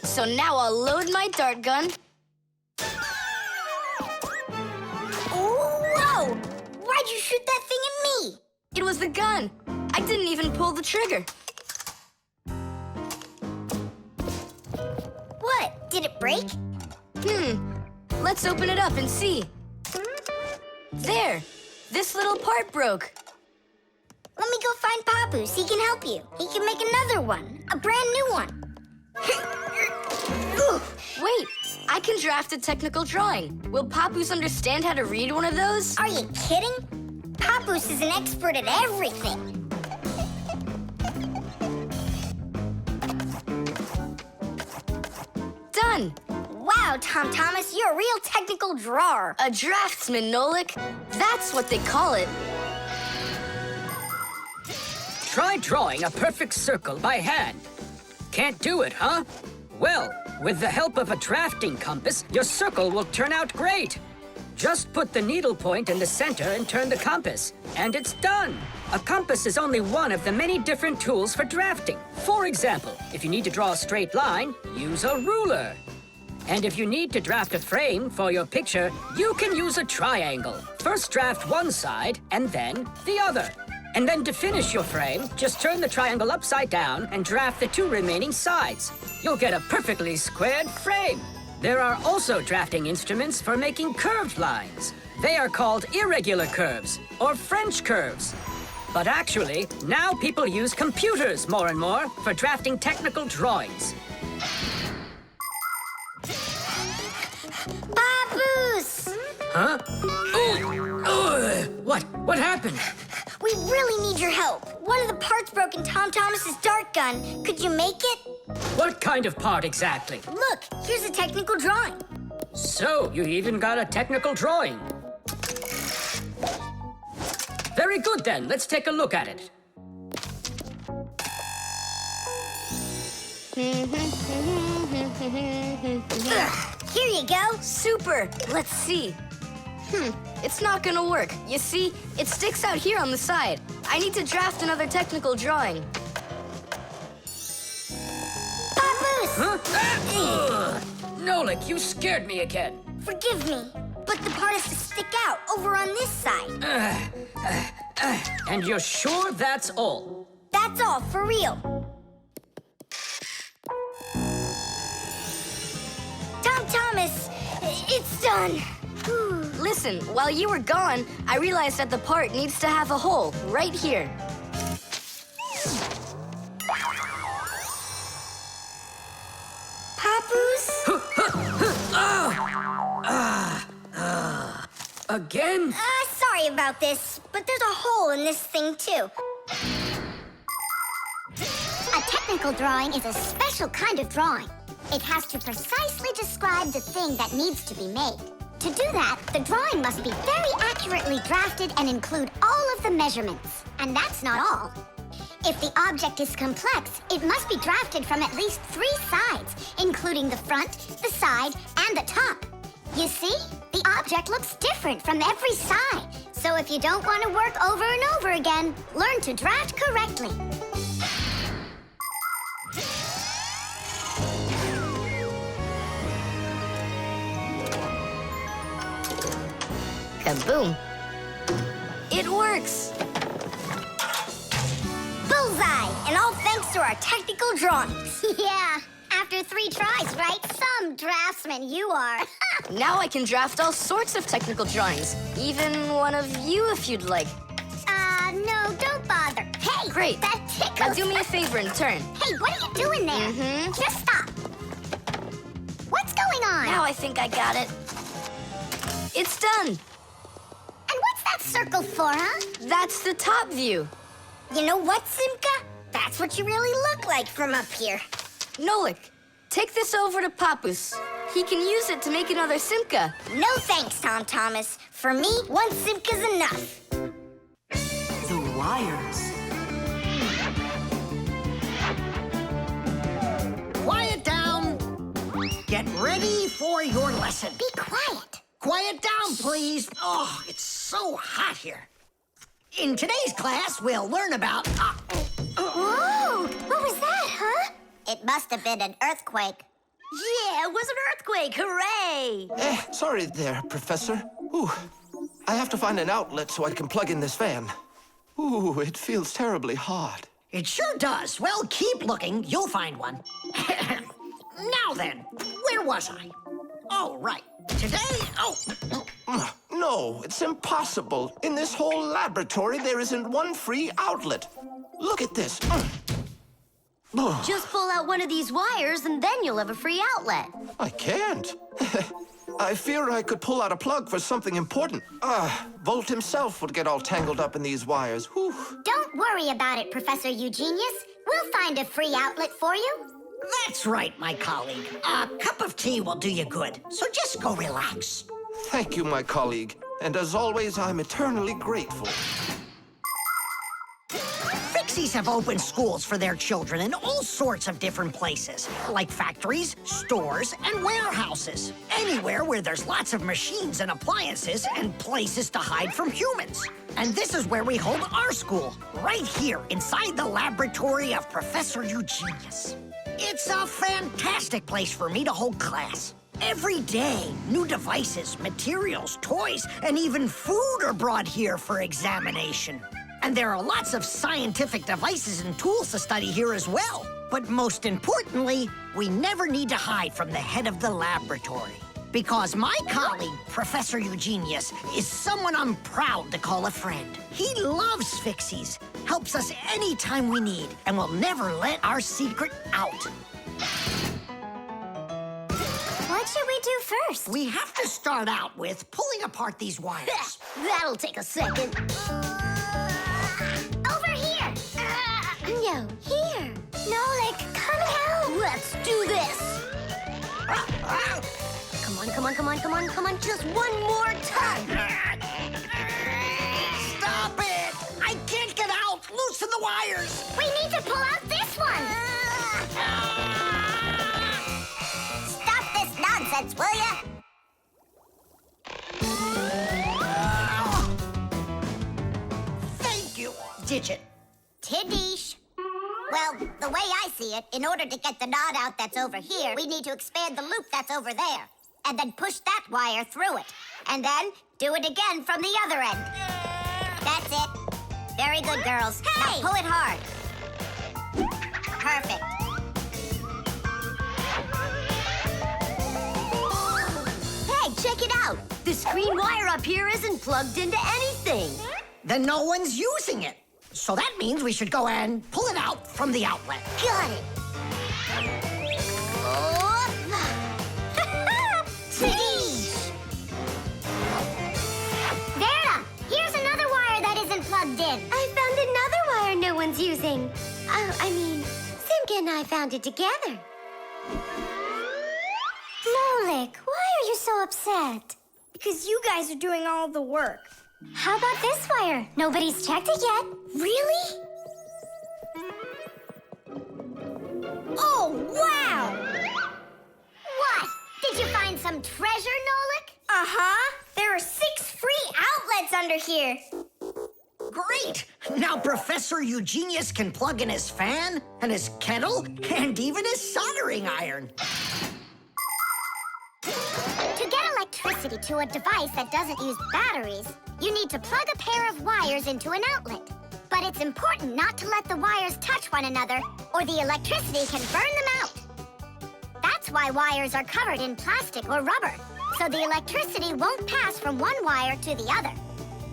So now I'll load my dart gun. Whoa! Why'd you shoot that thing at me? It was the gun. I didn't even pull the trigger. What? Did it break? Let's open it up and see. There. This little part broke. Let me go find Papoose. He can help you. He can make another one. A brand new one. Wait, I can draft a technical drawing. Will Papoose understand how to read one of those? Are you kidding? Papoose is an expert at everything. Done. Wow, Tom Thomas, you're a real technical drawer. A draftsman, Nolik. That's what they call it. Try drawing a perfect circle by hand. Can't do it, huh? Well, with the help of a drafting compass, your circle will turn out great. Just put the needle point in the center and turn the compass, and it's done. A compass is only one of the many different tools for drafting. For example, if you need to draw a straight line, use a ruler. And if you need to draft a frame for your picture, you can use a triangle. First draft one side, and then the other. And then to finish your frame, just turn the triangle upside down and draft the two remaining sides. You'll get a perfectly squared frame. There are also drafting instruments for making curved lines. They are called irregular curves, or French curves. But actually, now people use computers more and more for drafting technical drawings. Papoose! Huh? What happened? We really need your help. One of the parts broke in Tom Thomas's dart gun. Could you make it? What kind of part exactly? Look, here's a technical drawing. So, you even got a technical drawing. Very good then, let's take a look at it. Here you go. Super. Let's see. It's not gonna work. You see, it sticks out here on the side. I need to draft another technical drawing. Papoose! Huh? Nolik, you scared me again. Forgive me, but the part has to stick out over on this side. And you're sure that's all? That's all, for real. Tom Thomas, it's done. Listen, while you were gone, I realized that the part needs to have a hole right here. Papoose? Again? Sorry about this, but there's a hole in this thing, too. A technical drawing is a special kind of drawing. It has to precisely describe the thing that needs to be made. To do that, the drawing must be very accurately drafted and include all of the measurements. And that's not all. If the object is complex, it must be drafted from at least 3 sides, including the front, the side, and the top. You see? The object looks different from every side. So if you don't want to work over and over again, learn to draft correctly. Kaboom. It works. Bullseye! And all thanks to our technical drawings. Yeah, after 3 tries, right? Some draftsman you are. Now I can draft all sorts of technical drawings. Even one of you if you'd like. No, don't bother. Hey! Great. That tickles. Now do me a favor and turn. Hey, what are you doing there? Just stop. What's going on? Now I think I got it. It's done. And what's that circle for, huh? That's the top view. You know what, Simka? That's what you really look like from up here. Nolik, take this over to Papus. He can use it to make another Simka. No thanks, Tom Thomas. For me, 1 Simka's enough. The wires. Quiet down. Get ready for your lesson. Be quiet. Quiet down, please. Oh, it's so hot here. In today's class, we'll learn about... Whoa! What was that, huh? It must have been an earthquake. Yeah, it was an earthquake. Hooray! Sorry there, Professor. Ooh, I have to find an outlet so I can plug in this fan. Ooh, it feels terribly hot. It sure does. Well, keep looking. You'll find one. Now then, where was I? Oh, right. Today, No, it's impossible. In this whole laboratory, there isn't one free outlet. Look at this. Just pull out one of these wires and then you'll have a free outlet. I can't. I fear I could pull out a plug for something important. Volt himself would get all tangled up in these wires. Whew. Don't worry about it, Professor Eugenius. We'll find a free outlet for you. that's right, my colleague. A cup of tea will do you good, so just go relax. Thank you, my colleague. And as always, I'm eternally grateful. Fixies have opened schools for their children in all sorts of different places, like factories, stores, and warehouses. Anywhere where there's lots of machines and appliances and places to hide from humans. And this is where we hold our school, right here inside the laboratory of Professor Eugenius. It's a fantastic place for me to hold class. Every day, new devices, materials, toys, and even food are brought here for examination. And there are lots of scientific devices and tools to study here as well. But most importantly, we never need to hide from the head of the laboratory. Because my colleague, Professor Eugenius, is someone I'm proud to call a friend. He loves Fixies, helps us anytime we need, and will never let our secret out. What should we do first? We have to start out with pulling apart these wires. That'll take a second. Over here! No, here! Nolik, come help! Let's do this! Come on, come on, come on, come on, come on, just one more time! Stop it! I can't get out! Loosen the wires! We need to pull out this one! Stop this nonsense, will ya? Thank you, Digit. Tidish. Well, the way I see it, in order to get the knot out that's over here, we need to expand the loop that's over there. And then push that wire through it. And then do it again from the other end. That's it. Very good, girls. Hey! Now pull it hard. Perfect. Hey, check it out! This green wire up here isn't plugged into anything. Then no one's using it. So that means we should go and pull it out from the outlet. Got it! Vera, here's another wire that isn't plugged in. I found another wire no one's using. Simka and I found it together. Nolik, why are you so upset? Because you guys are doing all the work. How about this wire? Nobody's checked it yet. Really? Oh, wow! What? Did you find some treasure, Nolik? Uh-huh. There are 6 free outlets under here. Great! Now Professor Eugenius can plug in his fan, and his kettle, and even his soldering iron. To get electricity to a device that doesn't use batteries, you need to plug a pair of wires into an outlet. But it's important not to let the wires touch one another, or the electricity can burn them out. That's why wires are covered in plastic or rubber, so the electricity won't pass from one wire to the other,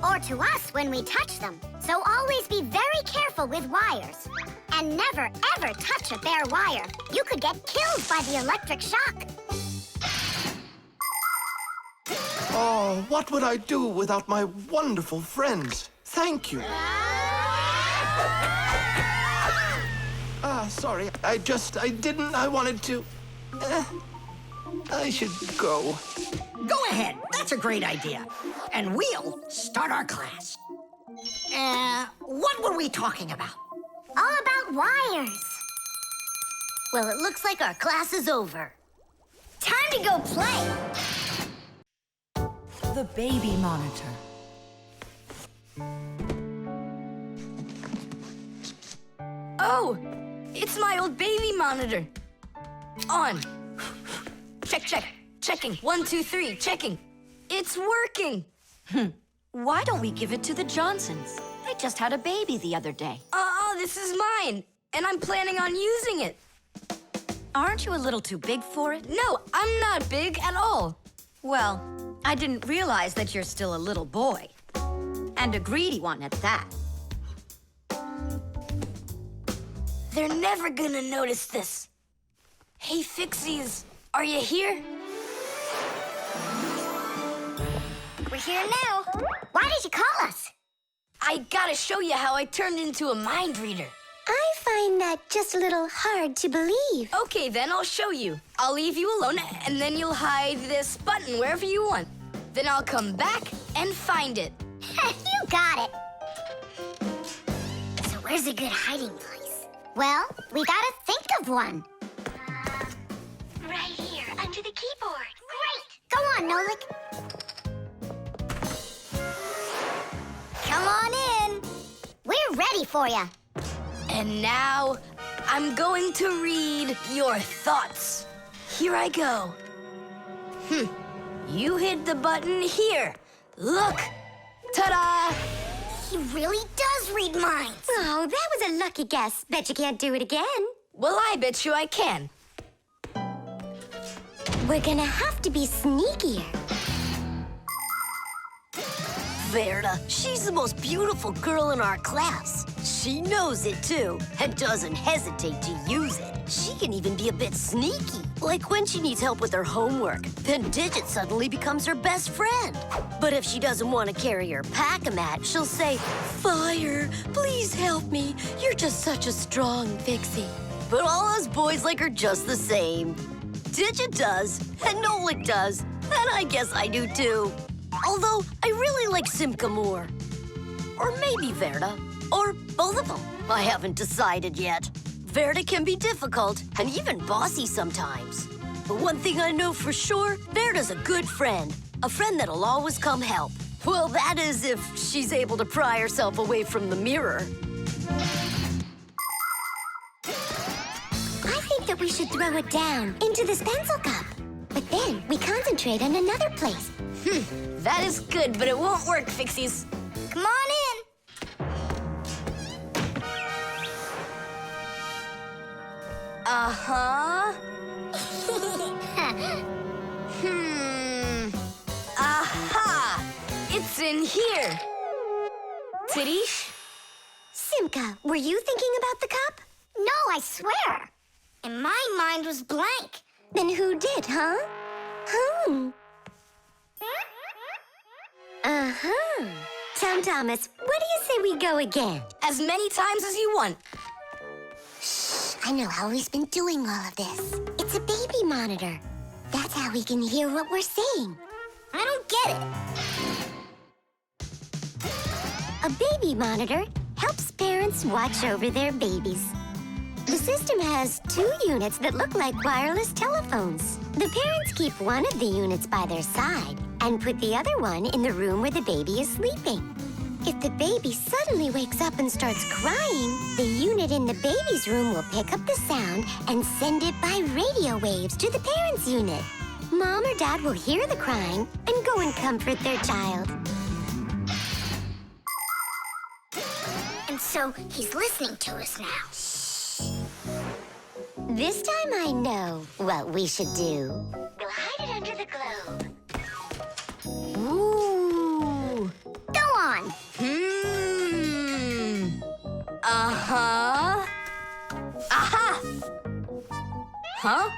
or to us when we touch them. So always be very careful with wires. And never, ever touch a bare wire. You could get killed by the electric shock. Oh, what would I do without my wonderful friends? Thank you. Sorry. I wanted to. I should go. Go ahead. That's a great idea. And we'll start our class. What were we talking about? All about wires. Well, it looks like our class is over. Time to go play. The baby monitor. Oh, it's my old baby monitor. On. Checking. 1, 2, 3, checking. It's working. Why don't we give it to the Johnsons? They just had a baby the other day. This is mine, and I'm planning on using it. Aren't you a little too big for it? No, I'm not big at all. Well, I didn't realize that you're still a little boy. And a greedy one at that. They're never gonna notice this. Hey, Fixies, are you here? We're here now. Why did you call us? I gotta show you how I turned into a mind reader. I find that just a little hard to believe. Okay, then I'll show you. I'll leave you alone, and then you'll hide this button wherever you want. Then I'll come back and find it. You got it. So where's a good hiding place? Well, we gotta think of one. Right here, under the keyboard. Great! Go on, Nolik. Come on in. We're ready for you. And now, I'm going to read your thoughts. Here I go. You hit the button here. Look. Ta-da! He really does read minds. Oh, that was a lucky guess. Bet you can't do it again. Well, I bet you I can. We're gonna have to be sneakier. Verda, she's the most beautiful girl in our class. She knows it, too, and doesn't hesitate to use it. She can even be a bit sneaky, like when she needs help with her homework. Then Digit suddenly becomes her best friend. But if she doesn't want to carry her pack-a-mat, she'll say, "Fire, please help me. You're just such a strong Fixie." But all us boys like her just the same. Digit does, and Nolik does, and I guess I do, too. Although, I really like Simka more. Or maybe Verda. Or both of them. I haven't decided yet. Verda can be difficult and even bossy sometimes. But one thing I know for sure, Verda's a good friend. A friend that'll always come help. Well, that is if she's able to pry herself away from the mirror. I think that we should throw it down into this pencil cup. But then we concentrate on another place. That is good, but it won't work, Fixies. Come on in. Uh-huh. Aha! It's in here. Tidish? Simka, were you thinking about the cup? No, I swear. And my mind was blank. Then who did, huh? Uh-huh. Tom Thomas, what do you say we go again? As many times as you want. Shh, I know how he's been doing all of this. It's a baby monitor. That's how we can hear what we're saying. I don't get it. A baby monitor helps parents watch over their babies. The system has 2 units that look like wireless telephones. The parents keep one of the units by their side and put the other one in the room where the baby is sleeping. If the baby suddenly wakes up and starts crying, the unit in the baby's room will pick up the sound and send it by radio waves to the parents' unit. Mom or Dad will hear the crying and go and comfort their child. And so he's listening to us now. This time I know what we should do. We'll hide it under the globe. Ooh. Go on. Uh-huh. Aha! Huh?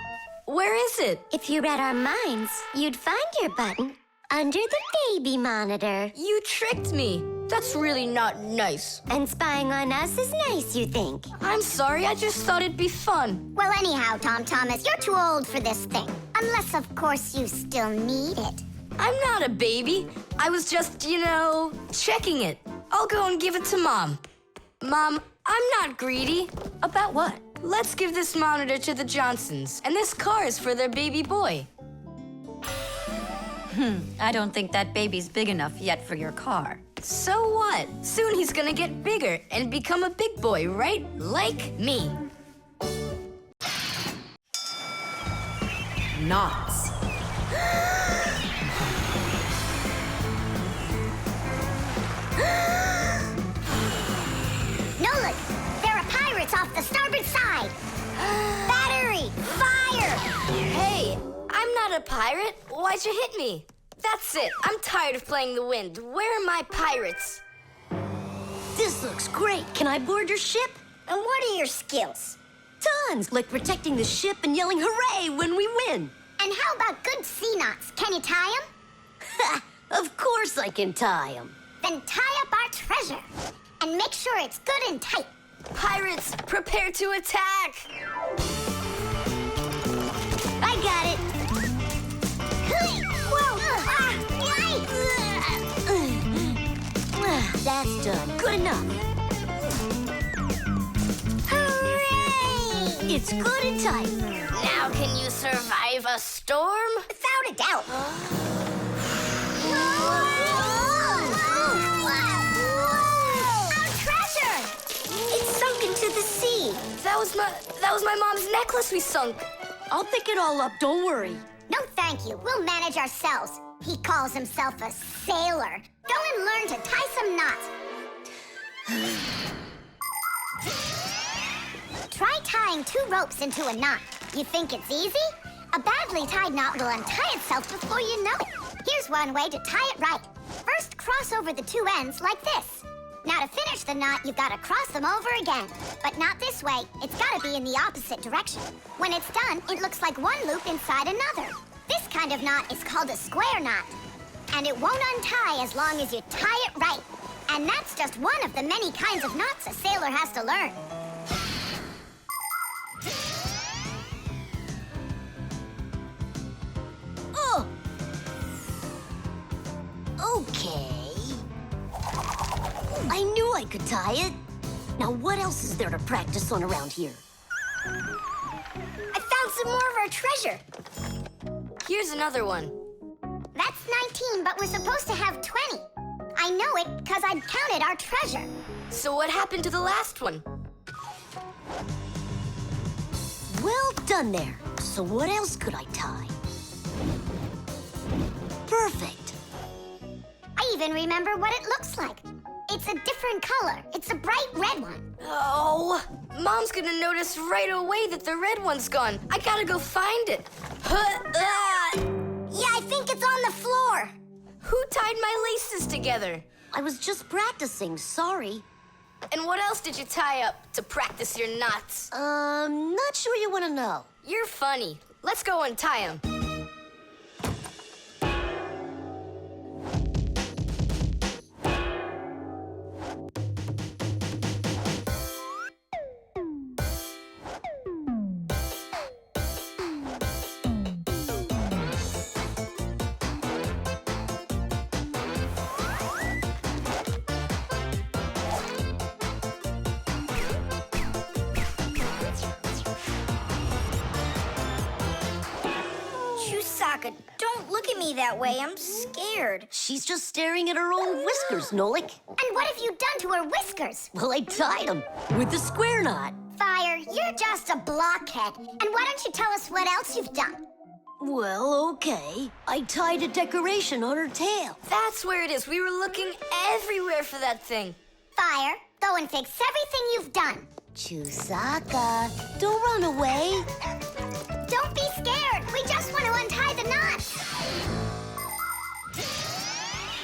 Where is it? If you read our minds, you'd find your button under the baby monitor. You tricked me. That's really not nice. And spying on us is nice, you think? I'm sorry, I just thought it'd be fun. Well, anyhow, Tom Thomas, you're too old for this thing. Unless, of course, you still need it. I'm not a baby. I was just, checking it. I'll go and give it to Mom. Mom, I'm not greedy. About what? Let's give this monitor to the Johnsons, and this car is for their baby boy. I don't think that baby's big enough yet for your car. So what? Soon he's gonna get bigger and become a big boy, right? Like me. Knots. Nolan, there are pirates off the starboard side. Battery, fire! Hey, I'm not a pirate. Why'd you hit me? That's it. I'm tired of playing the wind. Where are my pirates? This looks great. Can I board your ship? And what are your skills? Tons, like protecting the ship and yelling hooray when we win. And how about good sea knots? Can you tie them? Of course I can tie them. Then tie up our treasure. And make sure it's good and tight. Pirates, prepare to attack! I got it. Whoa! That's done. Good enough. Hooray! It's good and tight. Now can you survive a storm? Without a doubt. Our treasure! It's sunk into the sea. That was my mom's necklace we sunk. I'll pick it all up, don't worry. No, thank you. We'll manage ourselves. He calls himself a sailor. Go and learn to tie some knots. Try tying 2 ropes into a knot. You think it's easy? A badly tied knot will untie itself before you know it. Here's one way to tie it right. First, cross over the 2 ends like this. Now, to finish the knot, you've got to cross them over again. But not this way. It's got to be in the opposite direction. When it's done, it looks like one loop inside another. This kind of knot is called a square knot. And it won't untie as long as you tie it right. And that's just one of the many kinds of knots a sailor has to learn. Oh! Okay. I knew I could tie it. Now what else is there to practice on around here? I found some more of our treasure. Here's another one. That's 19, but we're supposed to have 20. I know it because I'd counted our treasure. So what happened to the last one? Well done there. So what else could I tie? Perfect. I even remember what it looks like. It's a different color. It's a bright red one. Oh, Mom's gonna notice right away that the red one's gone. I gotta go find it. Yeah, I think it's on the floor. Who tied my laces together? I was just practicing, sorry. And what else did you tie up to practice your knots? Not sure you want to know. You're funny. Let's go untie them. Don't look at me that way. I'm scared. She's just staring at her own whiskers, Nolik. And what have you done to her whiskers? Well, I tied them with the square knot. Fire, you're just a blockhead. And why don't you tell us what else you've done? Well, okay. I tied a decoration on her tail. That's where it is. We were looking everywhere for that thing. Fire, go and fix everything you've done. Chusaka, don't run away. Don't be scared. We just want to untie the knots.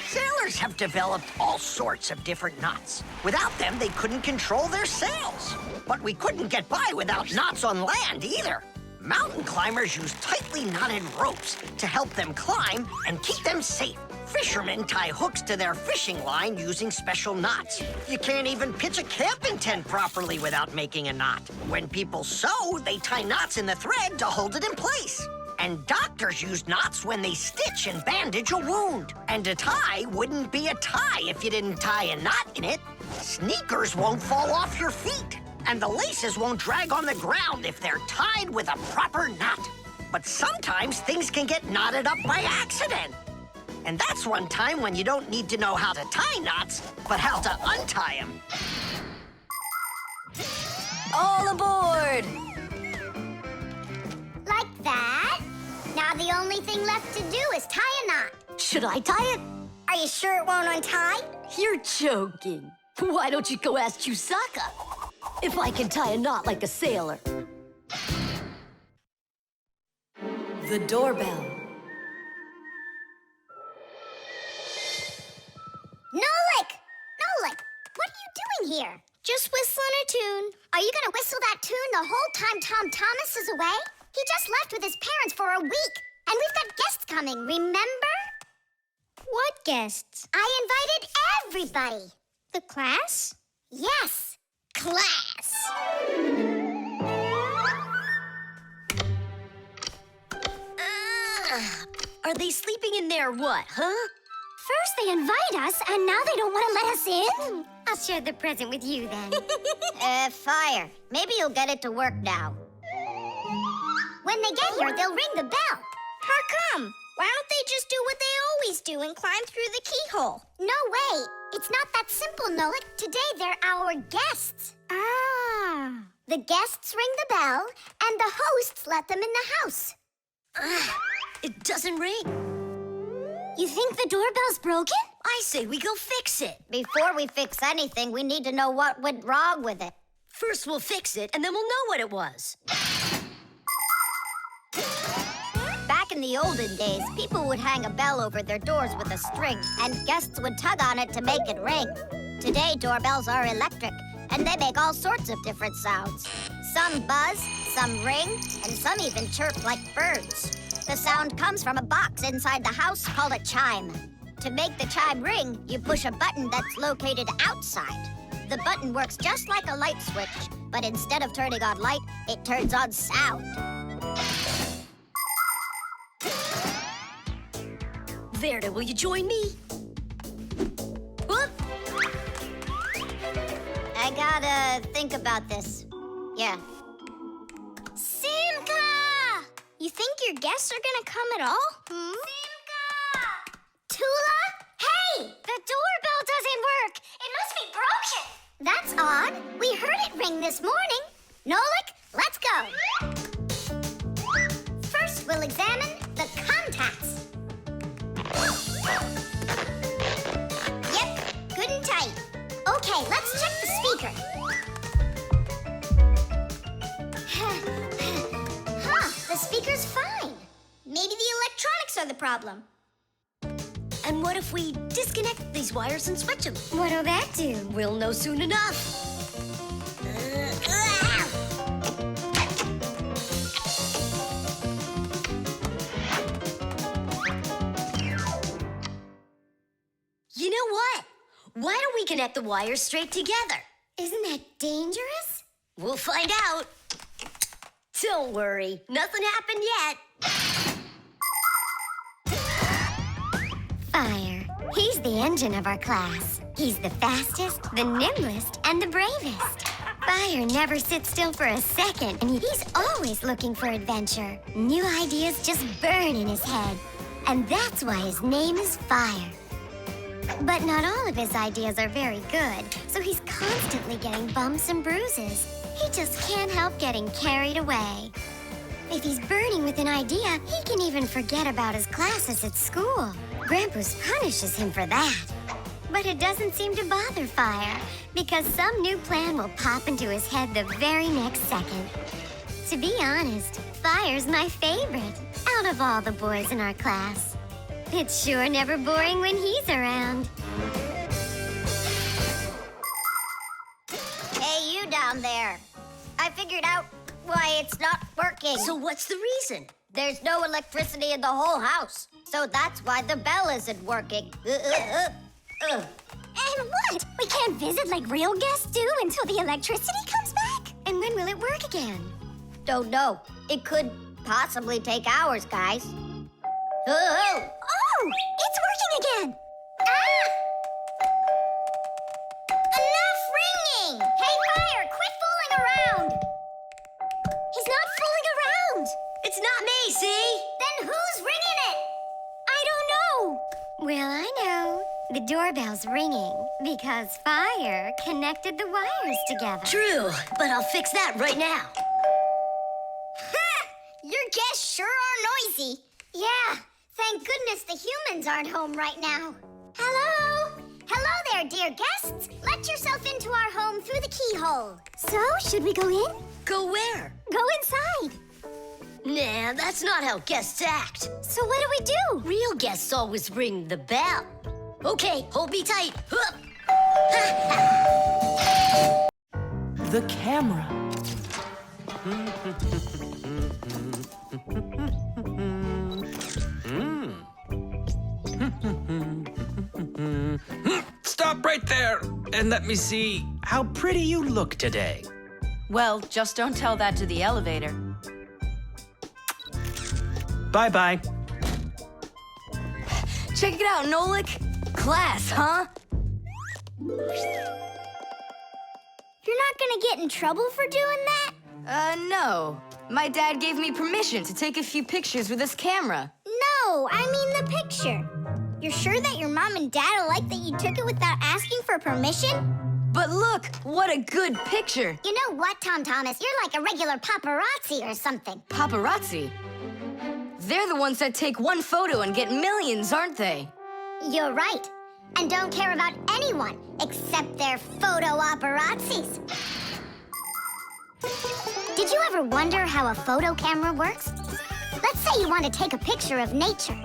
Sailors have developed all sorts of different knots. Without them, they couldn't control their sails. But we couldn't get by without knots on land either. Mountain climbers use tightly knotted ropes to help them climb and keep them safe. Fishermen tie hooks to their fishing line using special knots. You can't even pitch a camping tent properly without making a knot. When people sew, they tie knots in the thread to hold it in place. And doctors use knots when they stitch and bandage a wound. And a tie wouldn't be a tie if you didn't tie a knot in it. Sneakers won't fall off your feet. And the laces won't drag on the ground if they're tied with a proper knot. But sometimes things can get knotted up by accident. And that's one time when you don't need to know how to tie knots, but how to untie them. All aboard! Like that. Now the only thing left to do is tie a knot. Should I tie it? Are you sure it won't untie? You're joking. Why don't you go ask Chusaka if I can tie a knot like a sailor? The doorbell. Nolik! Nolik, what are you doing here? Just whistling a tune. Are you gonna whistle that tune the whole time Tom Thomas is away? He just left with his parents for a week. And we've got guests coming, remember? What guests? I invited everybody. The class? Yes, class. Are they sleeping in there what, huh? First they invite us, and now they don't want to let us in? I'll share the present with you then. Fire. Maybe you'll get it to work now. When they get here, they'll ring the bell. How come? Why don't they just do what they always do and climb through the keyhole? No way. It's not that simple, Nolik. Today they're our guests. Ah. The guests ring the bell, and the hosts let them in the house. It doesn't ring. You think the doorbell's broken? I say we go fix it. Before we fix anything, we need to know what went wrong with it. First we'll fix it, and then we'll know what it was. Back in the olden days, people would hang a bell over their doors with a string, and guests would tug on it to make it ring. Today, doorbells are electric, and they make all sorts of different sounds. Some buzz, some ring, and some even chirp like birds. The sound comes from a box inside the house called a chime. To make the chime ring, you push a button that's located outside. The button works just like a light switch, but instead of turning on light, it turns on sound. Verda, will you join me? Whoop! I gotta think about this. Yeah. Simka! You think your guests are gonna come at all? Simka! Tula? Hey! The doorbell doesn't work. It must be broken. That's odd. We heard it ring this morning. Nolik, let's go. First, we'll examine the contacts. Yep, good and tight. Okay, let's check the speaker. The speaker's fine. Maybe the electronics are the problem. And what if we disconnect these wires and switch them? What'll that do? We'll know soon enough. You know what? Why don't we connect the wires straight together? Isn't that dangerous? We'll find out. Don't worry, nothing happened yet. Fire. He's the engine of our class. He's the fastest, the nimblest, and the bravest. Fire never sits still for a second, and he's always looking for adventure. New ideas just burn in his head. And that's why his name is Fire. But not all of his ideas are very good, so he's constantly getting bumps and bruises. He just can't help getting carried away. If he's burning with an idea, he can even forget about his classes at school. Grampus punishes him for that. But it doesn't seem to bother Fire, because some new plan will pop into his head the very next second. To be honest, Fire's my favorite out of all the boys in our class. It's sure never boring when he's around. Hey, you down there. I figured out why it's not working. So what's the reason? There's no electricity in the whole house. So that's why the bell isn't working. And what? We can't visit like real guests do until the electricity comes back? And when will it work again? Don't know. It could possibly take hours, guys. Oh, it's working again. Ah! Enough ringing! Hey, Fire, quit fooling around! He's not fooling around! It's not me, see? Then who's ringing it? I don't know. Well, I know. The doorbell's ringing because Fire connected the wires together. True, but I'll fix that right now. Ha! Your guests sure are noisy. Yeah, thank goodness the humans aren't home right now. Hello? Hello there, dear guests. Let yourself into our home through the keyhole. So, should we go in? Go where? Go inside. Nah, that's not how guests act. So what do we do? Real guests always ring the bell. Okay, hold me tight. Hup. The camera. Stop right there and let me see how pretty you look today. Well, just don't tell that to the elevator. Bye-bye. Check it out, Nolik. Class, huh? You're not gonna get in trouble for doing that? No. My dad gave me permission to take a few pictures with his camera. No, I mean the picture. You're sure that your mom and dad will like that you took it without asking for permission? But look, what a good picture. You know what, Tom Thomas? You're like a regular paparazzi or something. Paparazzi? They're the ones that take one photo and get millions, aren't they? You're right. And don't care about anyone except their photo paparazzis. Did you ever wonder how a photo camera works? Let's say you want to take a picture of nature.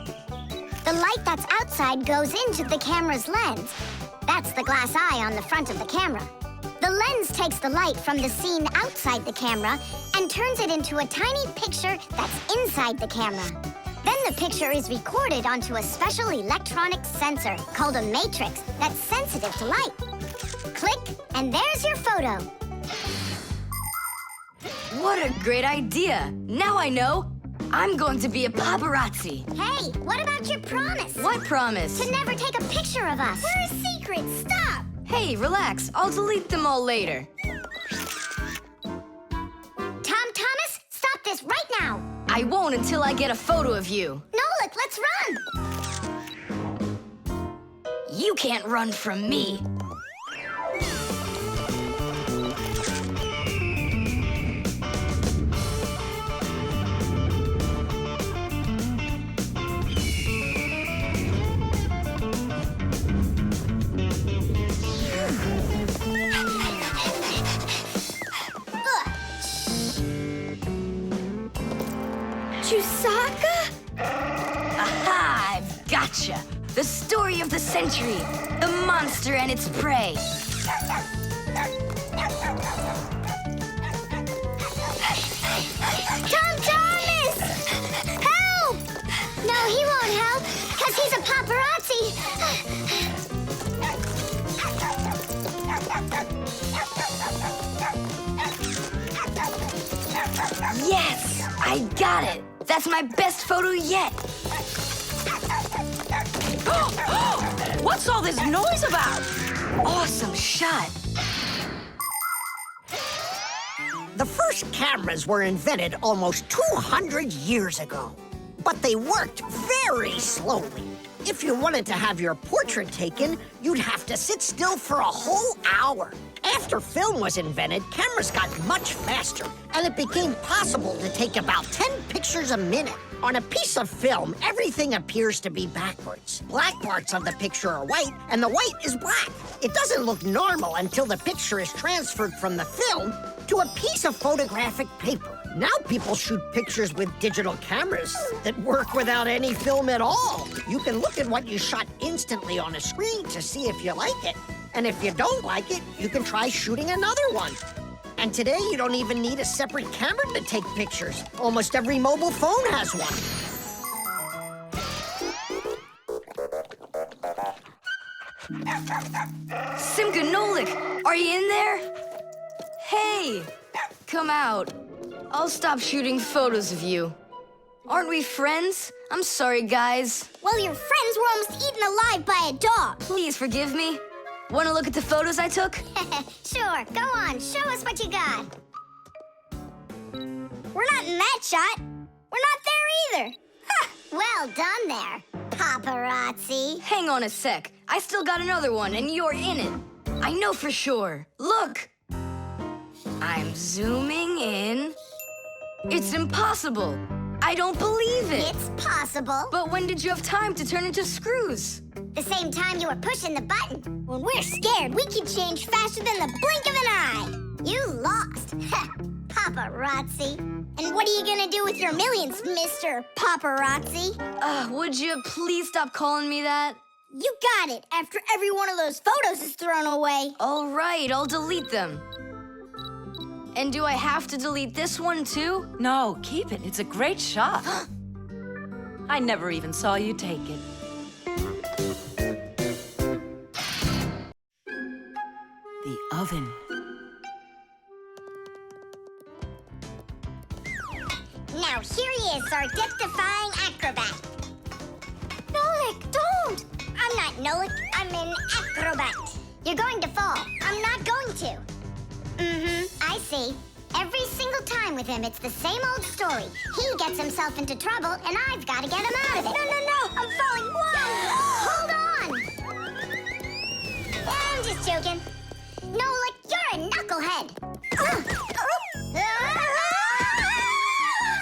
The light that's outside goes into the camera's lens. That's the glass eye on the front of the camera. The lens takes the light from the scene outside the camera and turns it into a tiny picture that's inside the camera. Then the picture is recorded onto a special electronic sensor called a matrix that's sensitive to light. Click, and there's your photo. What a great idea. Now I know. I'm going to be a paparazzi. Hey, what about your promise? What promise? To never take a picture of us. We're a secret. Stop. Hey, relax. I'll delete them all later. Tom Thomas, stop this right now. I won't until I get a photo of you. Nolik, let's run. You can't run from me. Chusaka? Aha! I've gotcha! The story of the century. The monster and its prey. Tom Thomas! Help! No, he won't help, because he's a paparazzi. Yes! I got it! That's my best photo yet! What's all this noise about? Awesome shot! The first cameras were invented almost 200 years ago, but they worked very slowly. If you wanted to have your portrait taken, you'd have to sit still for a whole hour. After film was invented, cameras got much faster, and it became possible to take about 10 pictures a minute. On a piece of film, everything appears to be backwards. Black parts of the picture are white, and the white is black. It doesn't look normal until the picture is transferred from the film to a piece of photographic paper. Now people shoot pictures with digital cameras that work without any film at all. You can look at what you shot instantly on a screen to see if you like it. And if you don't like it, you can try shooting another one. And today, you don't even need a separate camera to take pictures. Almost every mobile phone has one. Simka Nolik, are you in there? Hey, come out. I'll stop shooting photos of you. Aren't we friends? I'm sorry, guys. Well, your friends were almost eaten alive by a dog. Please forgive me. Want to look at the photos I took? Sure, go on, show us what you got. We're not in that shot. We're not there either. Ha! Well done there, paparazzi. Hang on a sec. I still got another one, and you're in it. I know for sure. Look! I'm zooming in. It's impossible. I don't believe it. It's possible. But when did you have time to turn into screws? The same time you were pushing the button. When we're scared, we can change faster than the blink of an eye. You lost. Paparazzi. And what are you gonna do with your millions, Mr. Paparazzi? Would you please stop calling me that? You got it, after every one of those photos is thrown away. All right, I'll delete them. And do I have to delete this one too? No, keep it. It's a great shot. I never even saw you take it. The oven. Now here he is, our death-defying acrobat. Nolik, don't! I'm not Nolik, I'm an acrobat. You're going to fall. I'm not going to. I see. Every single time with him, it's the same old story. He gets himself into trouble, and I've got to get him out of it. No, I'm falling. Whoa! Hold on! I'm just joking. Nolik, you're a knucklehead.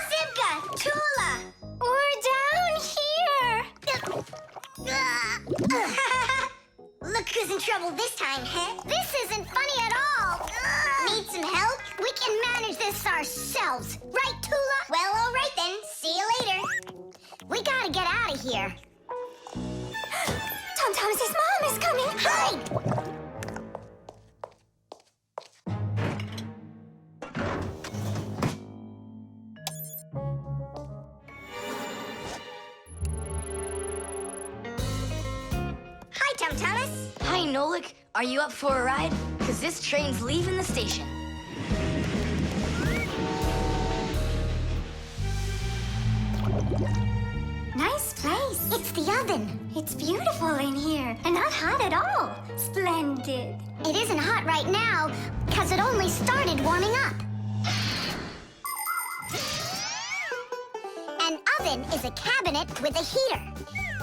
Simka, Tula, we're down here. Look who's in trouble this time, huh? This isn't funny at all. Need some help? We can manage this ourselves. Right, Tula? Well, all right then. See you later. We gotta get out of here. Tom Thomas's mom is coming. Hide! Hi, Tom Thomas. Hi, Nolik. Are you up for a ride? Because this train's leaving the station. Nice place. It's the oven. It's beautiful in here and not hot at all. Splendid. It isn't hot right now because it only started warming up. An oven is a cabinet with a heater.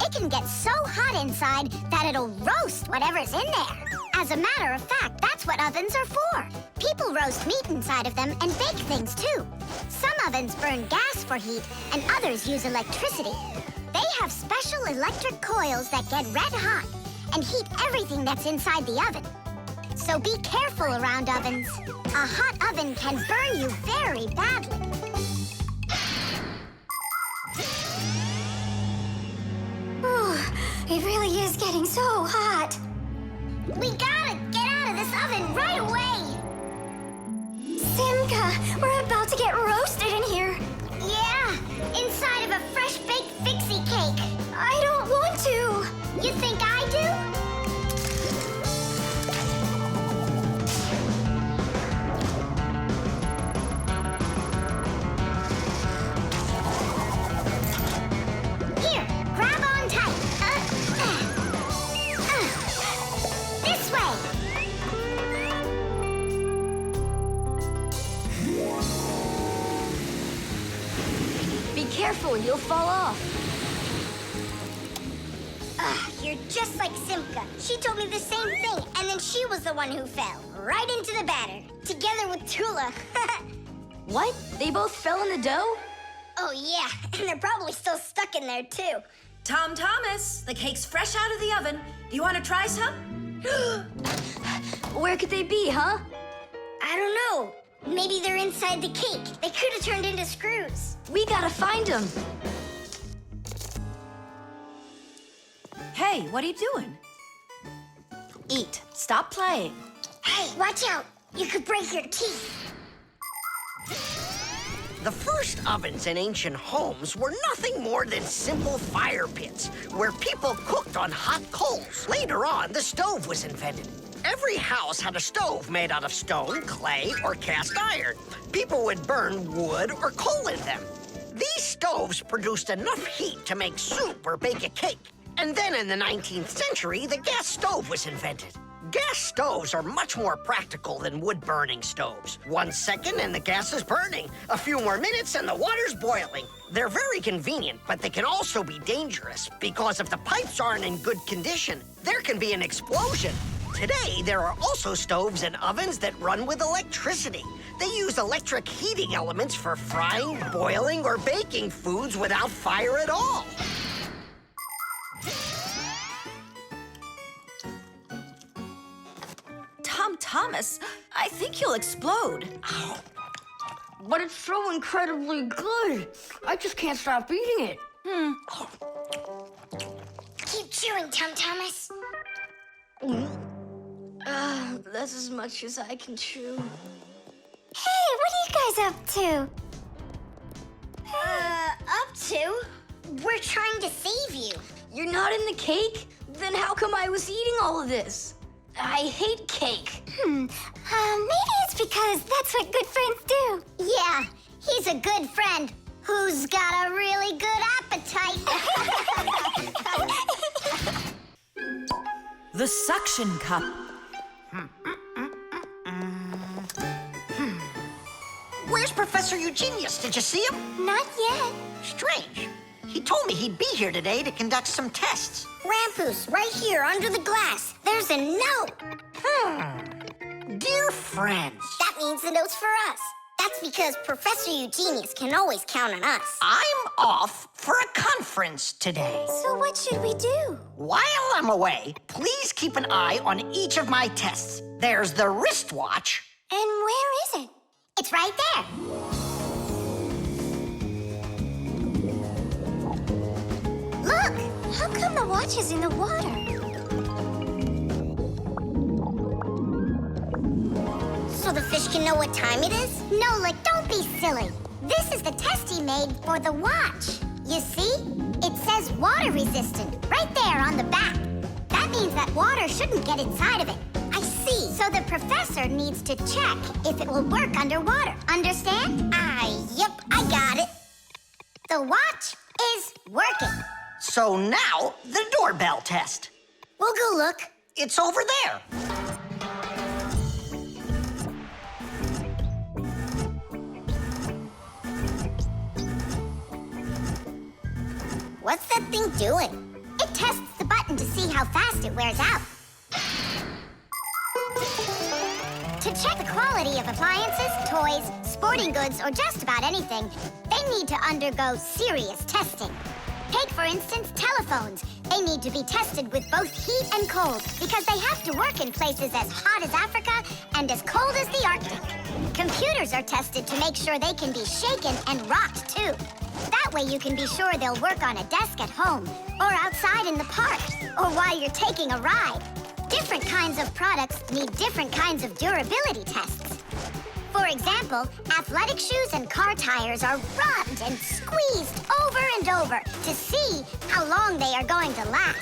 It can get so hot inside that it'll roast whatever's in there. As a matter of fact, that's what ovens are for. People roast meat inside of them and bake things too. Some ovens burn gas for heat and others use electricity. They have special electric coils that get red hot and heat everything that's inside the oven. So be careful around ovens. A hot oven can burn you very badly. It really is getting so hot. We gotta get out of this oven right away. Simka, we're about to get roasted in here. Yeah, inside of a fresh-baked Fixie cake. I don't want to. You think I do? Here, grab on tight. This way. Be careful, you'll fall off. You're just like Simka. She told me the same thing, and then she was the one who fell right into the batter, together with Tula. What? They both fell in the dough? Oh, yeah, and they're probably still stuck in there, too. Tom Thomas, the cake's fresh out of the oven. Do you want to try some? Where could they be, huh? I don't know. Maybe they're inside the cake. They could have turned into screws. We gotta find them. Hey, what are you doing? Eat. Stop playing. Hey, watch out. You could break your teeth. The first ovens in ancient homes were nothing more than simple fire pits where people cooked on hot coals. Later on, the stove was invented. Every house had a stove made out of stone, clay, or cast iron. People would burn wood or coal in them. These stoves produced enough heat to make soup or bake a cake. And then in the 19th century, the gas stove was invented. Gas stoves are much more practical than wood-burning stoves. 1 second and the gas is burning. A few more minutes and the water's boiling. They're very convenient, but they can also be dangerous because if the pipes aren't in good condition, there can be an explosion. Today, there are also stoves and ovens that run with electricity. They use electric heating elements for frying, boiling, or baking foods without fire at all. Tom Thomas, I think you'll explode. But it's so incredibly good. I just can't stop eating it. Keep chewing, Tom Thomas. That's as much as I can chew. Hey, what are you guys up to? Up to? We're trying to save you. You're not in the cake? Then how come I was eating all of this? I hate cake. Maybe it's because that's what good friends do. Yeah, he's a good friend who's got a really good appetite. The suction cup. Where's Professor Eugenius? Did you see him? Not yet. Strange. He told me he'd be here today to conduct some tests. Rampoos, right here under the glass. There's a note. Dear friends. That means the note's for us. That's because Professor Eugenius can always count on us. I'm off for a conference today. So what should we do? While I'm away, please keep an eye on each of my tests. There's the wristwatch. And where is it? It's right there. Look! How come the watch is in the water? So the fish can know what time it is? No, don't be silly. This is the test he made for the watch. You see? It says water resistant right there on the back. That means that water shouldn't get inside of it. I see. So the professor needs to check if it will work underwater. Understand? Yep, I got it. The watch is working. So now, the doorbell test. We'll go look. It's over there. What's that thing doing? It tests the button to see how fast it wears out. To check the quality of appliances, toys, sporting goods, or just about anything, they need to undergo serious testing. Take, for instance, telephones. They need to be tested with both heat and cold because they have to work in places as hot as Africa and as cold as the Arctic. Computers are tested to make sure they can be shaken and rocked, too. That way you can be sure they'll work on a desk at home, or outside in the park, or while you're taking a ride. Different kinds of products need different kinds of durability tests. For example, athletic shoes and car tires are rubbed and squeezed over and over to see how long they are going to last.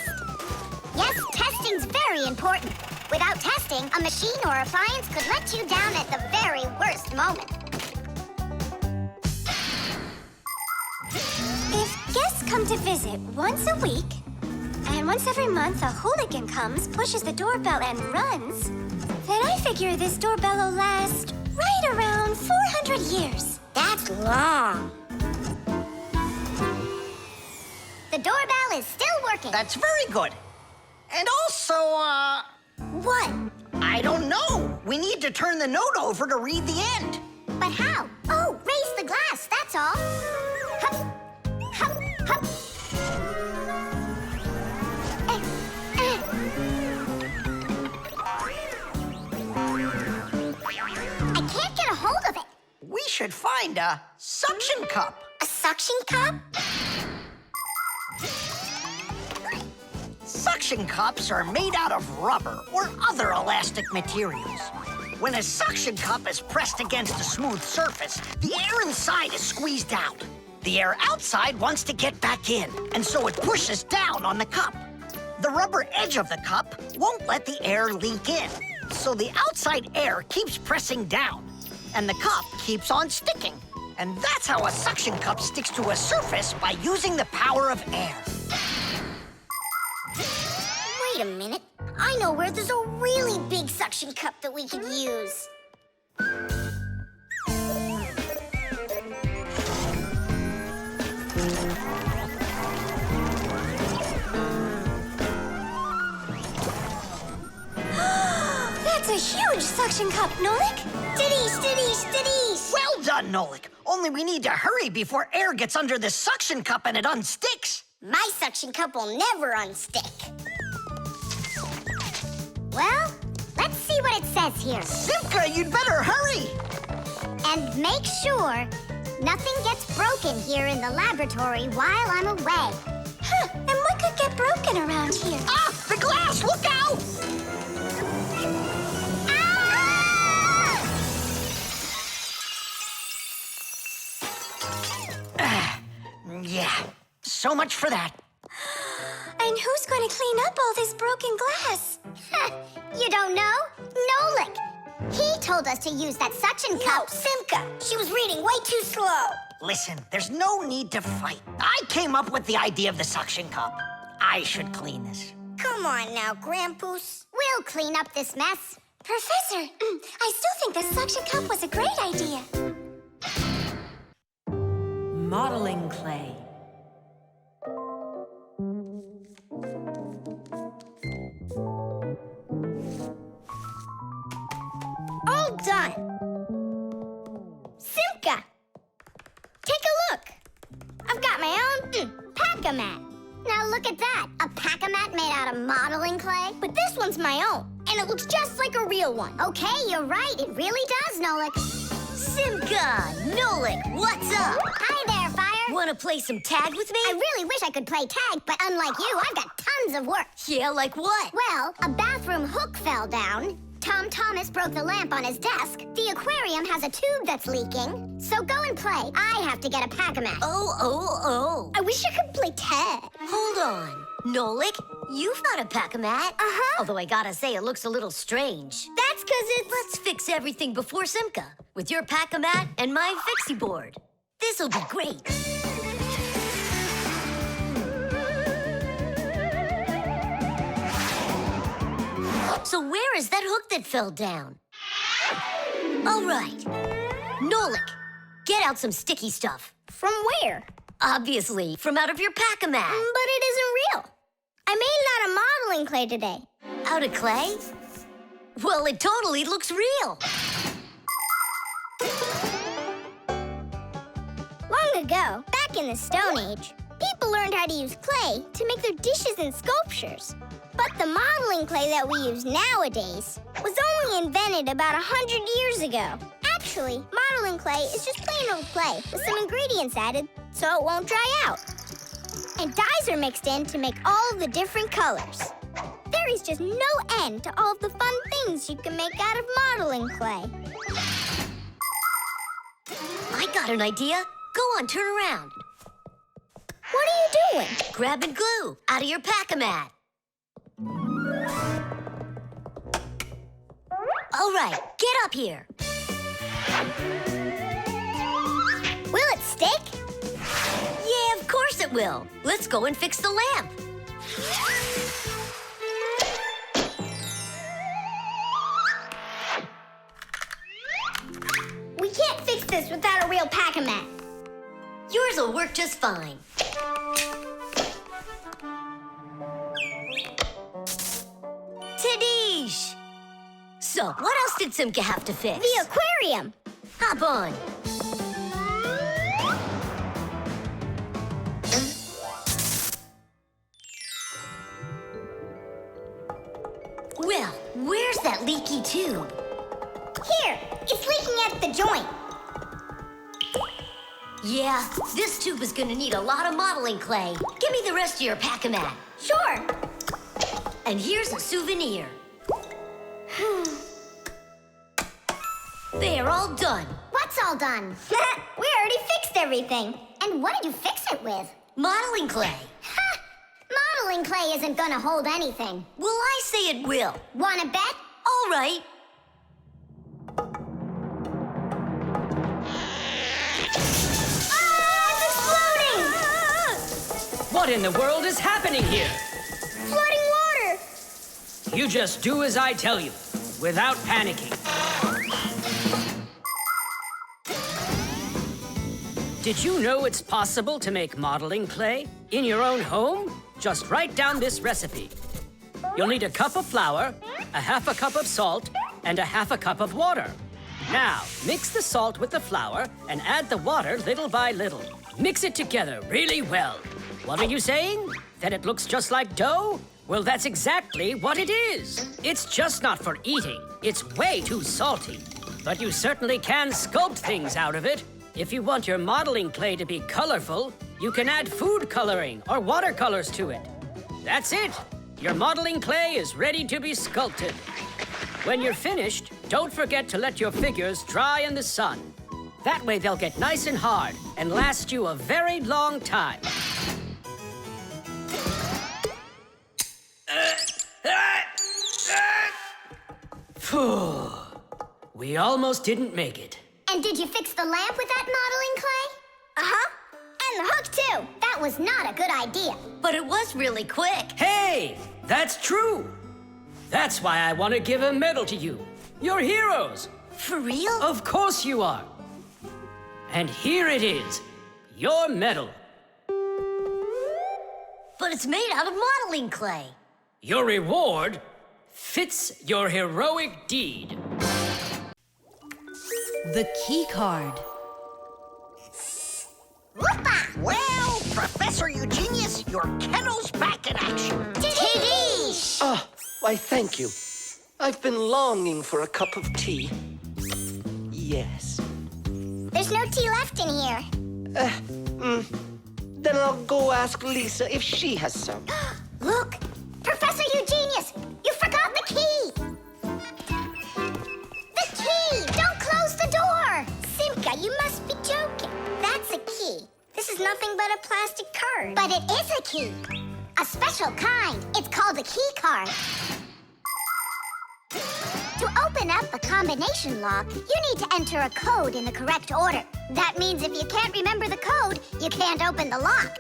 Yes, testing's very important. Without testing, a machine or appliance could let you down at the very worst moment. If guests come to visit once a week, and once every month a hooligan comes, pushes the doorbell and runs, then I figure this doorbell will last right around 400 years. That's long. The doorbell is still working. That's very good. And also, What? I don't know. We need to turn the note over to read the end. But how? Oh, raise the glass, that's all. Hup, hup, hup. I can't get a hold of it. We should find a suction cup. A suction cup? Suction cups are made out of rubber or other elastic materials. When a suction cup is pressed against a smooth surface, the air inside is squeezed out. The air outside wants to get back in, and so it pushes down on the cup. The rubber edge of the cup won't let the air leak in, so the outside air keeps pressing down, and the cup keeps on sticking. And that's how a suction cup sticks to a surface by using the power of air. Wait a minute. I know where there's a really big suction cup that we could use. That's a huge suction cup, Nolik. Stiddies, stiddies, stiddies. Well done, Nolik. Only we need to hurry before air gets under this suction cup and it unsticks. My suction cup will never unstick. Well, let's see what it says here. Simka, you'd better hurry. And make sure nothing gets broken here in the laboratory while I'm away. Huh, and what could get broken around here? Ah, the glass, look out! Yeah, so much for that. And who's going to clean up all this broken glass? You don't know? Nolik. He told us to use that suction cup. Simka. She was reading way too slow. Listen, there's no need to fight. I came up with the idea of the suction cup. I should clean this. Come on now, Grampus. We'll clean up this mess. Professor, I still think the suction cup was a great idea. Modeling clay. All done. Simka, take a look. I've got my own pack-a-mat. Now look at that. A pack-a-mat made out of modeling clay. But this one's my own, and it looks just like a real one. Okay, you're right. It really does, Nolik. Simka, Nolik, what's up? Hi there, Fire. Want to play some tag with me? I really wish I could play tag, but unlike you, I've got tons of work. Yeah, like what? Well, a bathroom hook fell down. Tom Thomas broke the lamp on his desk. The aquarium has a tube that's leaking. So go and play. I have to get a pack-a-mat. Oh. I wish I could play tag. Hold on. Nolik, you've got a pack-a-mat. Uh-huh. Although I gotta say, it looks a little strange. That's because it's... Let's fix everything before Simka with your pack-a-mat and my Fixie board. This'll be great. So where is that hook that fell down? All right. Nolik, get out some sticky stuff. From where? Obviously, from out of your pack-a-mat. But it isn't real. I made it out of modeling clay today. Out of clay? Well, it totally looks real. Long ago, back in the Stone Age, people learned how to use clay to make their dishes and sculptures. But the modeling clay that we use nowadays was only invented about 100 years ago. Actually, modeling clay is just plain old clay with some ingredients added so it won't dry out. And dyes are mixed in to make all the different colors. There is just no end to all of the fun things you can make out of modeling clay. I got an idea. Go on, turn around. What are you doing? Grabbing glue out of your pack-a-mat. All right, get up here. Will it stick? Yeah, of course it will. Let's go and fix the lamp. We can't fix this without a real pack-a-mat. Yours will work just fine. Tadish! So, what else did Simka have to fix? The aquarium. Hop on. Well, where's that leaky tube? Here, it's leaking at the joint. Yeah, this tube is gonna need a lot of modeling clay. Give me the rest of your pack-a-mat. Sure. And here's a souvenir. They're all done. What's all done? We already fixed everything. And what did you fix it with? Modeling clay. Ha! Modeling clay isn't gonna hold anything. Well, I say it will. Wanna bet? All right. What in the world is happening here? Flooding water! You just do as I tell you, without panicking. Did you know it's possible to make modeling clay in your own home? Just write down this recipe. You'll need a cup of flour, a half a cup of salt, and a half a cup of water. Now, mix the salt with the flour and add the water little by little. Mix it together really well. What are you saying? That it looks just like dough? Well, that's exactly what it is. It's just not for eating. It's way too salty. But you certainly can sculpt things out of it. If you want your modeling clay to be colorful, you can add food coloring or watercolors to it. That's it. Your modeling clay is ready to be sculpted. When you're finished, don't forget to let your figures dry in the sun. That way they'll get nice and hard and last you a very long time. Phew. We almost didn't make it. And did you fix the lamp with that modeling clay? Uh-huh. And the hook, too. That was not a good idea. But it was really quick. Hey, that's true. That's why I want to give a medal to you. You're heroes. For real? Of course you are. And here it is, your medal. But it's made out of modeling clay. Your reward fits your heroic deed. The key card. Well, Professor Eugenius, your kennel's back in action. Tadish! Ah, why, thank you. I've been longing for a cup of tea. Yes. There's no tea left in here. Then I'll go ask Lisa if she has some. Look! Professor Eugenius! You forgot the key! The key! Don't close the door! Simka, you must be joking. That's a key. This is nothing but a plastic card. But it is a key. A special kind. It's called a key card. To open up a combination lock, you need to enter a code in the correct order. That means if you can't remember the code, you can't open the lock.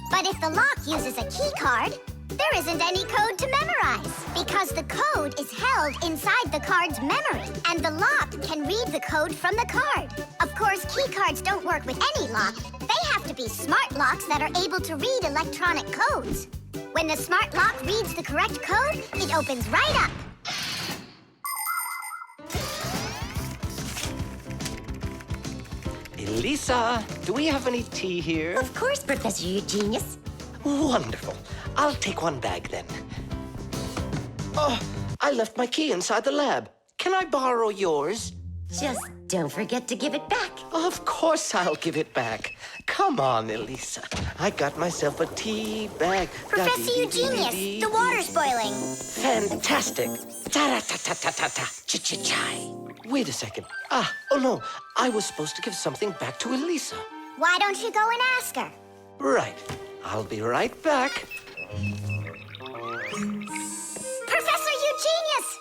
But if the lock uses a key card, there isn't any code to memorize because the code is held inside the card's memory, and the lock can read the code from the card. Of course, key cards don't work with any lock. They have to be smart locks that are able to read electronic codes. When the smart lock reads the correct code, it opens right up. Elisa, do we have any tea here? Of course, Professor Eugenius. Wonderful. I'll take one bag then. Oh, I left my key inside the lab. Can I borrow yours? Just don't forget to give it back. Of course I'll give it back. Come on, Elisa. I got myself a tea bag. Professor Eugenius, the water's boiling. Fantastic. Ta-ra-ta-ta-ta-ta-ta. Ch-ch-chai. Wait a second. Oh no. I was supposed to give something back to Elisa. Why don't you go and ask her? Right. I'll be right back. Professor Eugenius!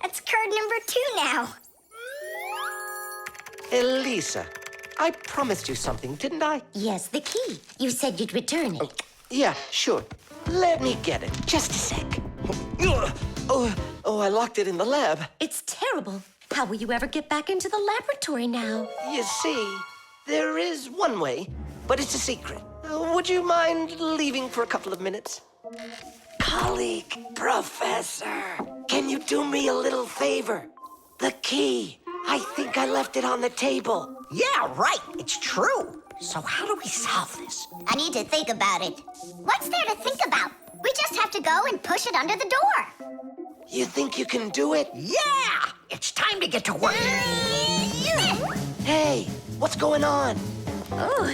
That's card number 2 now. Elisa, I promised you something, didn't I? Yes, the key. You said you'd return it. Yeah, sure. Let me get it. Just a sec. Oh, I locked it in the lab. It's terrible. How will you ever get back into the laboratory now? You see, there is one way, but it's a secret. Would you mind leaving for a couple of minutes? Colleague, Professor, can you do me a little favor? The key. I think I left it on the table. Yeah, right. It's true. So how do we solve this? I need to think about it. What's there to think about? We just have to go and push it under the door. You think you can do it? Yeah! It's time to get to work. Hey, what's going on? Oh,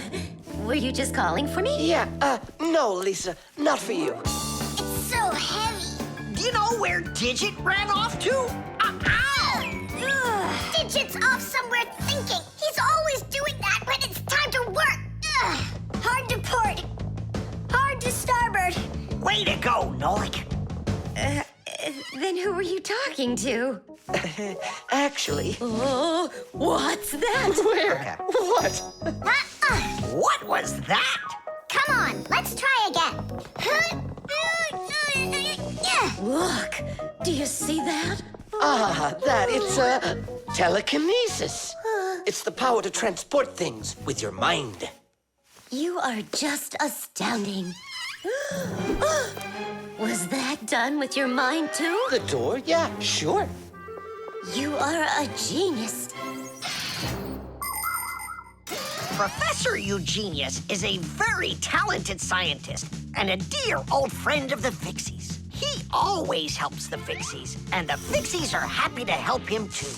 were you just calling for me? Yeah, no, Lisa, not for you. It's so heavy. Do you know where Digit ran off to? Ow! Digit's off somewhere thinking. He's always doing that when it's time to work. Hard to port. Hard to starboard. Way to go, Nolik. Then who were you talking to? Actually... Oh, what's that? Where? What? What was that? Come on, let's try again. Look, do you see that? It's telekinesis. It's the power to transport things with your mind. You are just astounding. Was that done with your mind, too? The door? Yeah, sure. You are a genius. Professor Eugenius is a very talented scientist and a dear old friend of the Fixies. He always helps the Fixies, and the Fixies are happy to help him too.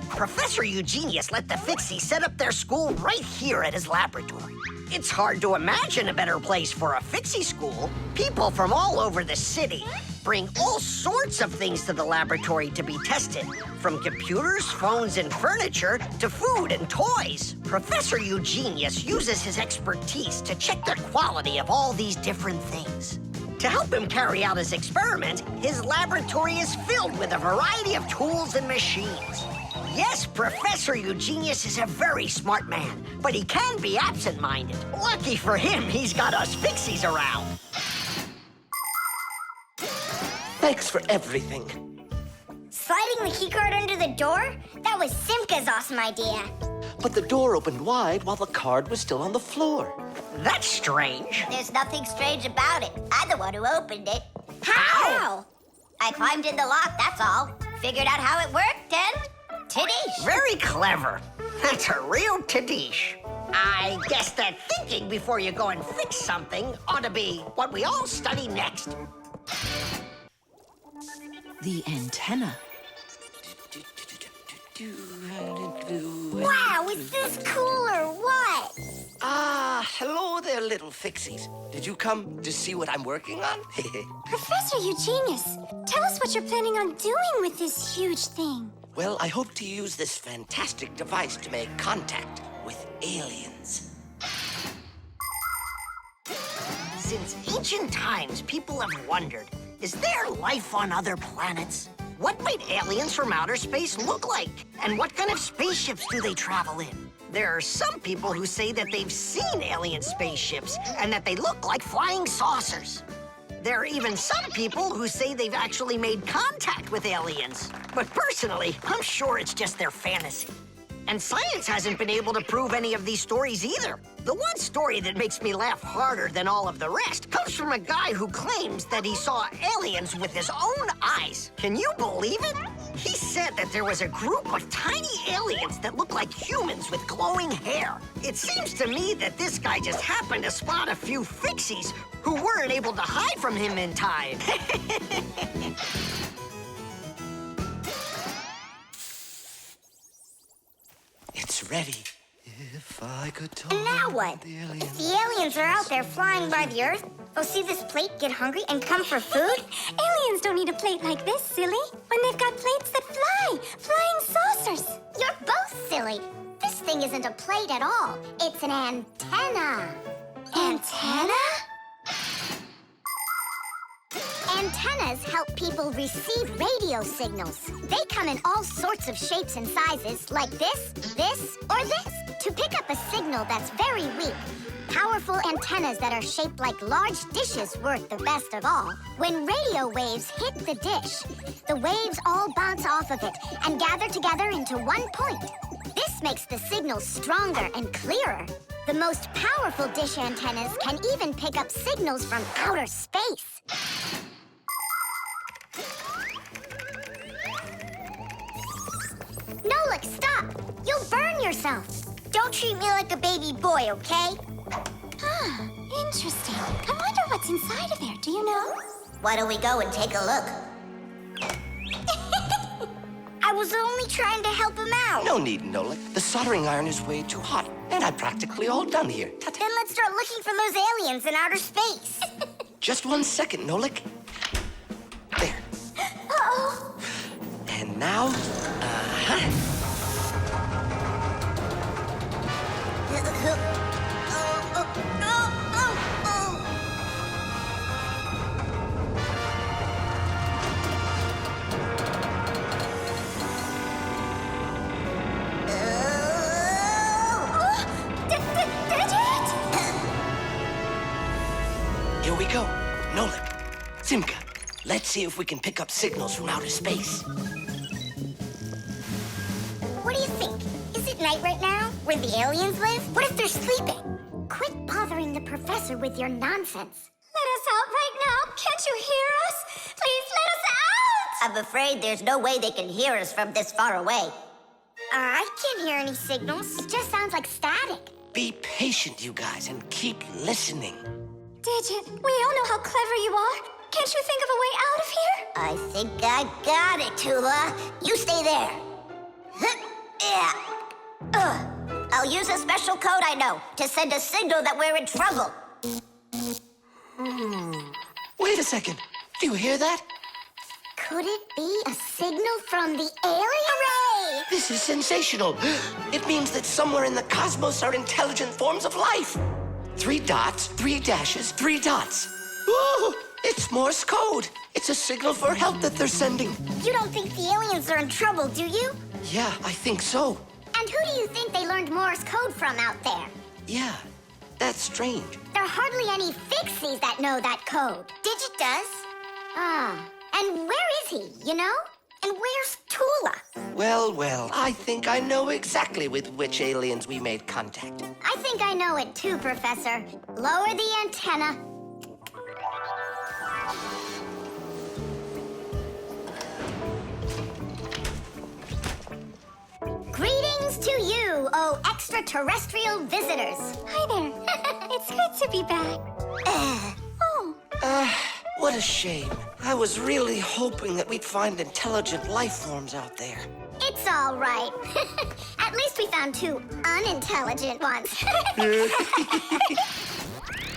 Professor Eugenius let the Fixies set up their school right here at his laboratory. It's hard to imagine a better place for a Fixie school. People from all over the city bring all sorts of things to the laboratory to be tested, from computers, phones, and furniture to food and toys. Professor Eugenius uses his expertise to check the quality of all these different things. To help him carry out his experiment, his laboratory is filled with a variety of tools and machines. Yes, Professor Eugenius is a very smart man, but he can be absent-minded. Lucky for him, he's got us Fixies around. Thanks for everything. Sliding the keycard under the door? That was Simka's awesome idea. But the door opened wide while the card was still on the floor. That's strange. There's nothing strange about it. I'm the one who opened it. How? I climbed in the lock, that's all. Figured out how it worked, and... Tadish! Very clever. That's a real Tadish. I guess that thinking before you go and fix something ought to be what we all study next. The antenna. Wow, is this cool or what? Hello there, little Fixies. Did you come to see what I'm working on? Professor Eugenius, tell us what you're planning on doing with this huge thing. Well, I hope to use this fantastic device to make contact with aliens. Since ancient times, people have wondered, is there life on other planets? What might aliens from outer space look like? And what kind of spaceships do they travel in? There are some people who say that they've seen alien spaceships and that they look like flying saucers. There are even some people who say they've actually made contact with aliens. But personally, I'm sure it's just their fantasy. And science hasn't been able to prove any of these stories either. The one story that makes me laugh harder than all of the rest comes from a guy who claims that he saw aliens with his own eyes. Can you believe it? He said that there was a group of tiny aliens that look like humans with glowing hair. It seems to me that this guy just happened to spot a few Fixies who weren't able to hide from him in time. It's ready. If I could talk. And now what? If the aliens are out there flying by the Earth, they'll see this plate, get hungry, and come for food? Aliens don't need a plate like this, silly. When they've got plates that fly, flying saucers. You're both silly. This thing isn't a plate at all. It's an antenna. Antenna? Antennas help people receive radio signals. They come in all sorts of shapes and sizes, like this, or this. To pick up a signal that's very weak, powerful antennas that are shaped like large dishes work the best of all. When radio waves hit the dish, the waves all bounce off of it and gather together into one point. This makes the signal stronger and clearer. The most powerful dish antennas can even pick up signals from outer space. Nolik, stop! You'll burn yourself. Don't treat me like a baby boy, okay? Huh, interesting. I wonder what's inside of there, do you know? Why don't we go and take a look? I was only trying to help him out. No need, Nolik. The soldering iron is way too hot, and I'm practically all done here. Then let's start looking for those aliens in outer space. Just 1 second, Nolik. There. Uh-oh. And now, here we go. Nolik, Simka, let's see if we can pick up signals from outer space. What do you think? Is it night right now, where the aliens live? What if they're sleeping? Quit bothering the professor with your nonsense. Let us out right now. Can't you hear us? Please let us out! I'm afraid there's no way they can hear us from this far away. I can't hear any signals. It just sounds like static. Be patient, you guys, and keep listening. Digit, we all know how clever you are. Can't you think of a way out of here? I think I got it, Tula. You stay there. Yeah. I'll use a special code I know to send a signal that we're in trouble. Wait a second. Do you hear that? Could it be a signal from the aliens? Hooray! This is sensational. It means that somewhere in the cosmos are intelligent forms of life. 3 dots, 3 dashes, 3 dots. Ooh, it's Morse code. It's a signal for help that they're sending. You don't think the aliens are in trouble, do you? Yeah, I think so. And who do you think they learned Morse code from out there? Yeah, that's strange. There are hardly any Fixies that know that code. Digit does. Ah, and where is he, you know? And where's Tula? Well, I think I know exactly with which aliens we made contact. I think I know it too, Professor. Lower the antenna. Greetings to you, oh extraterrestrial visitors. Hi there. It's good to be back. What a shame. I was really hoping that we'd find intelligent life forms out there. It's all right. At least we found 2 unintelligent ones.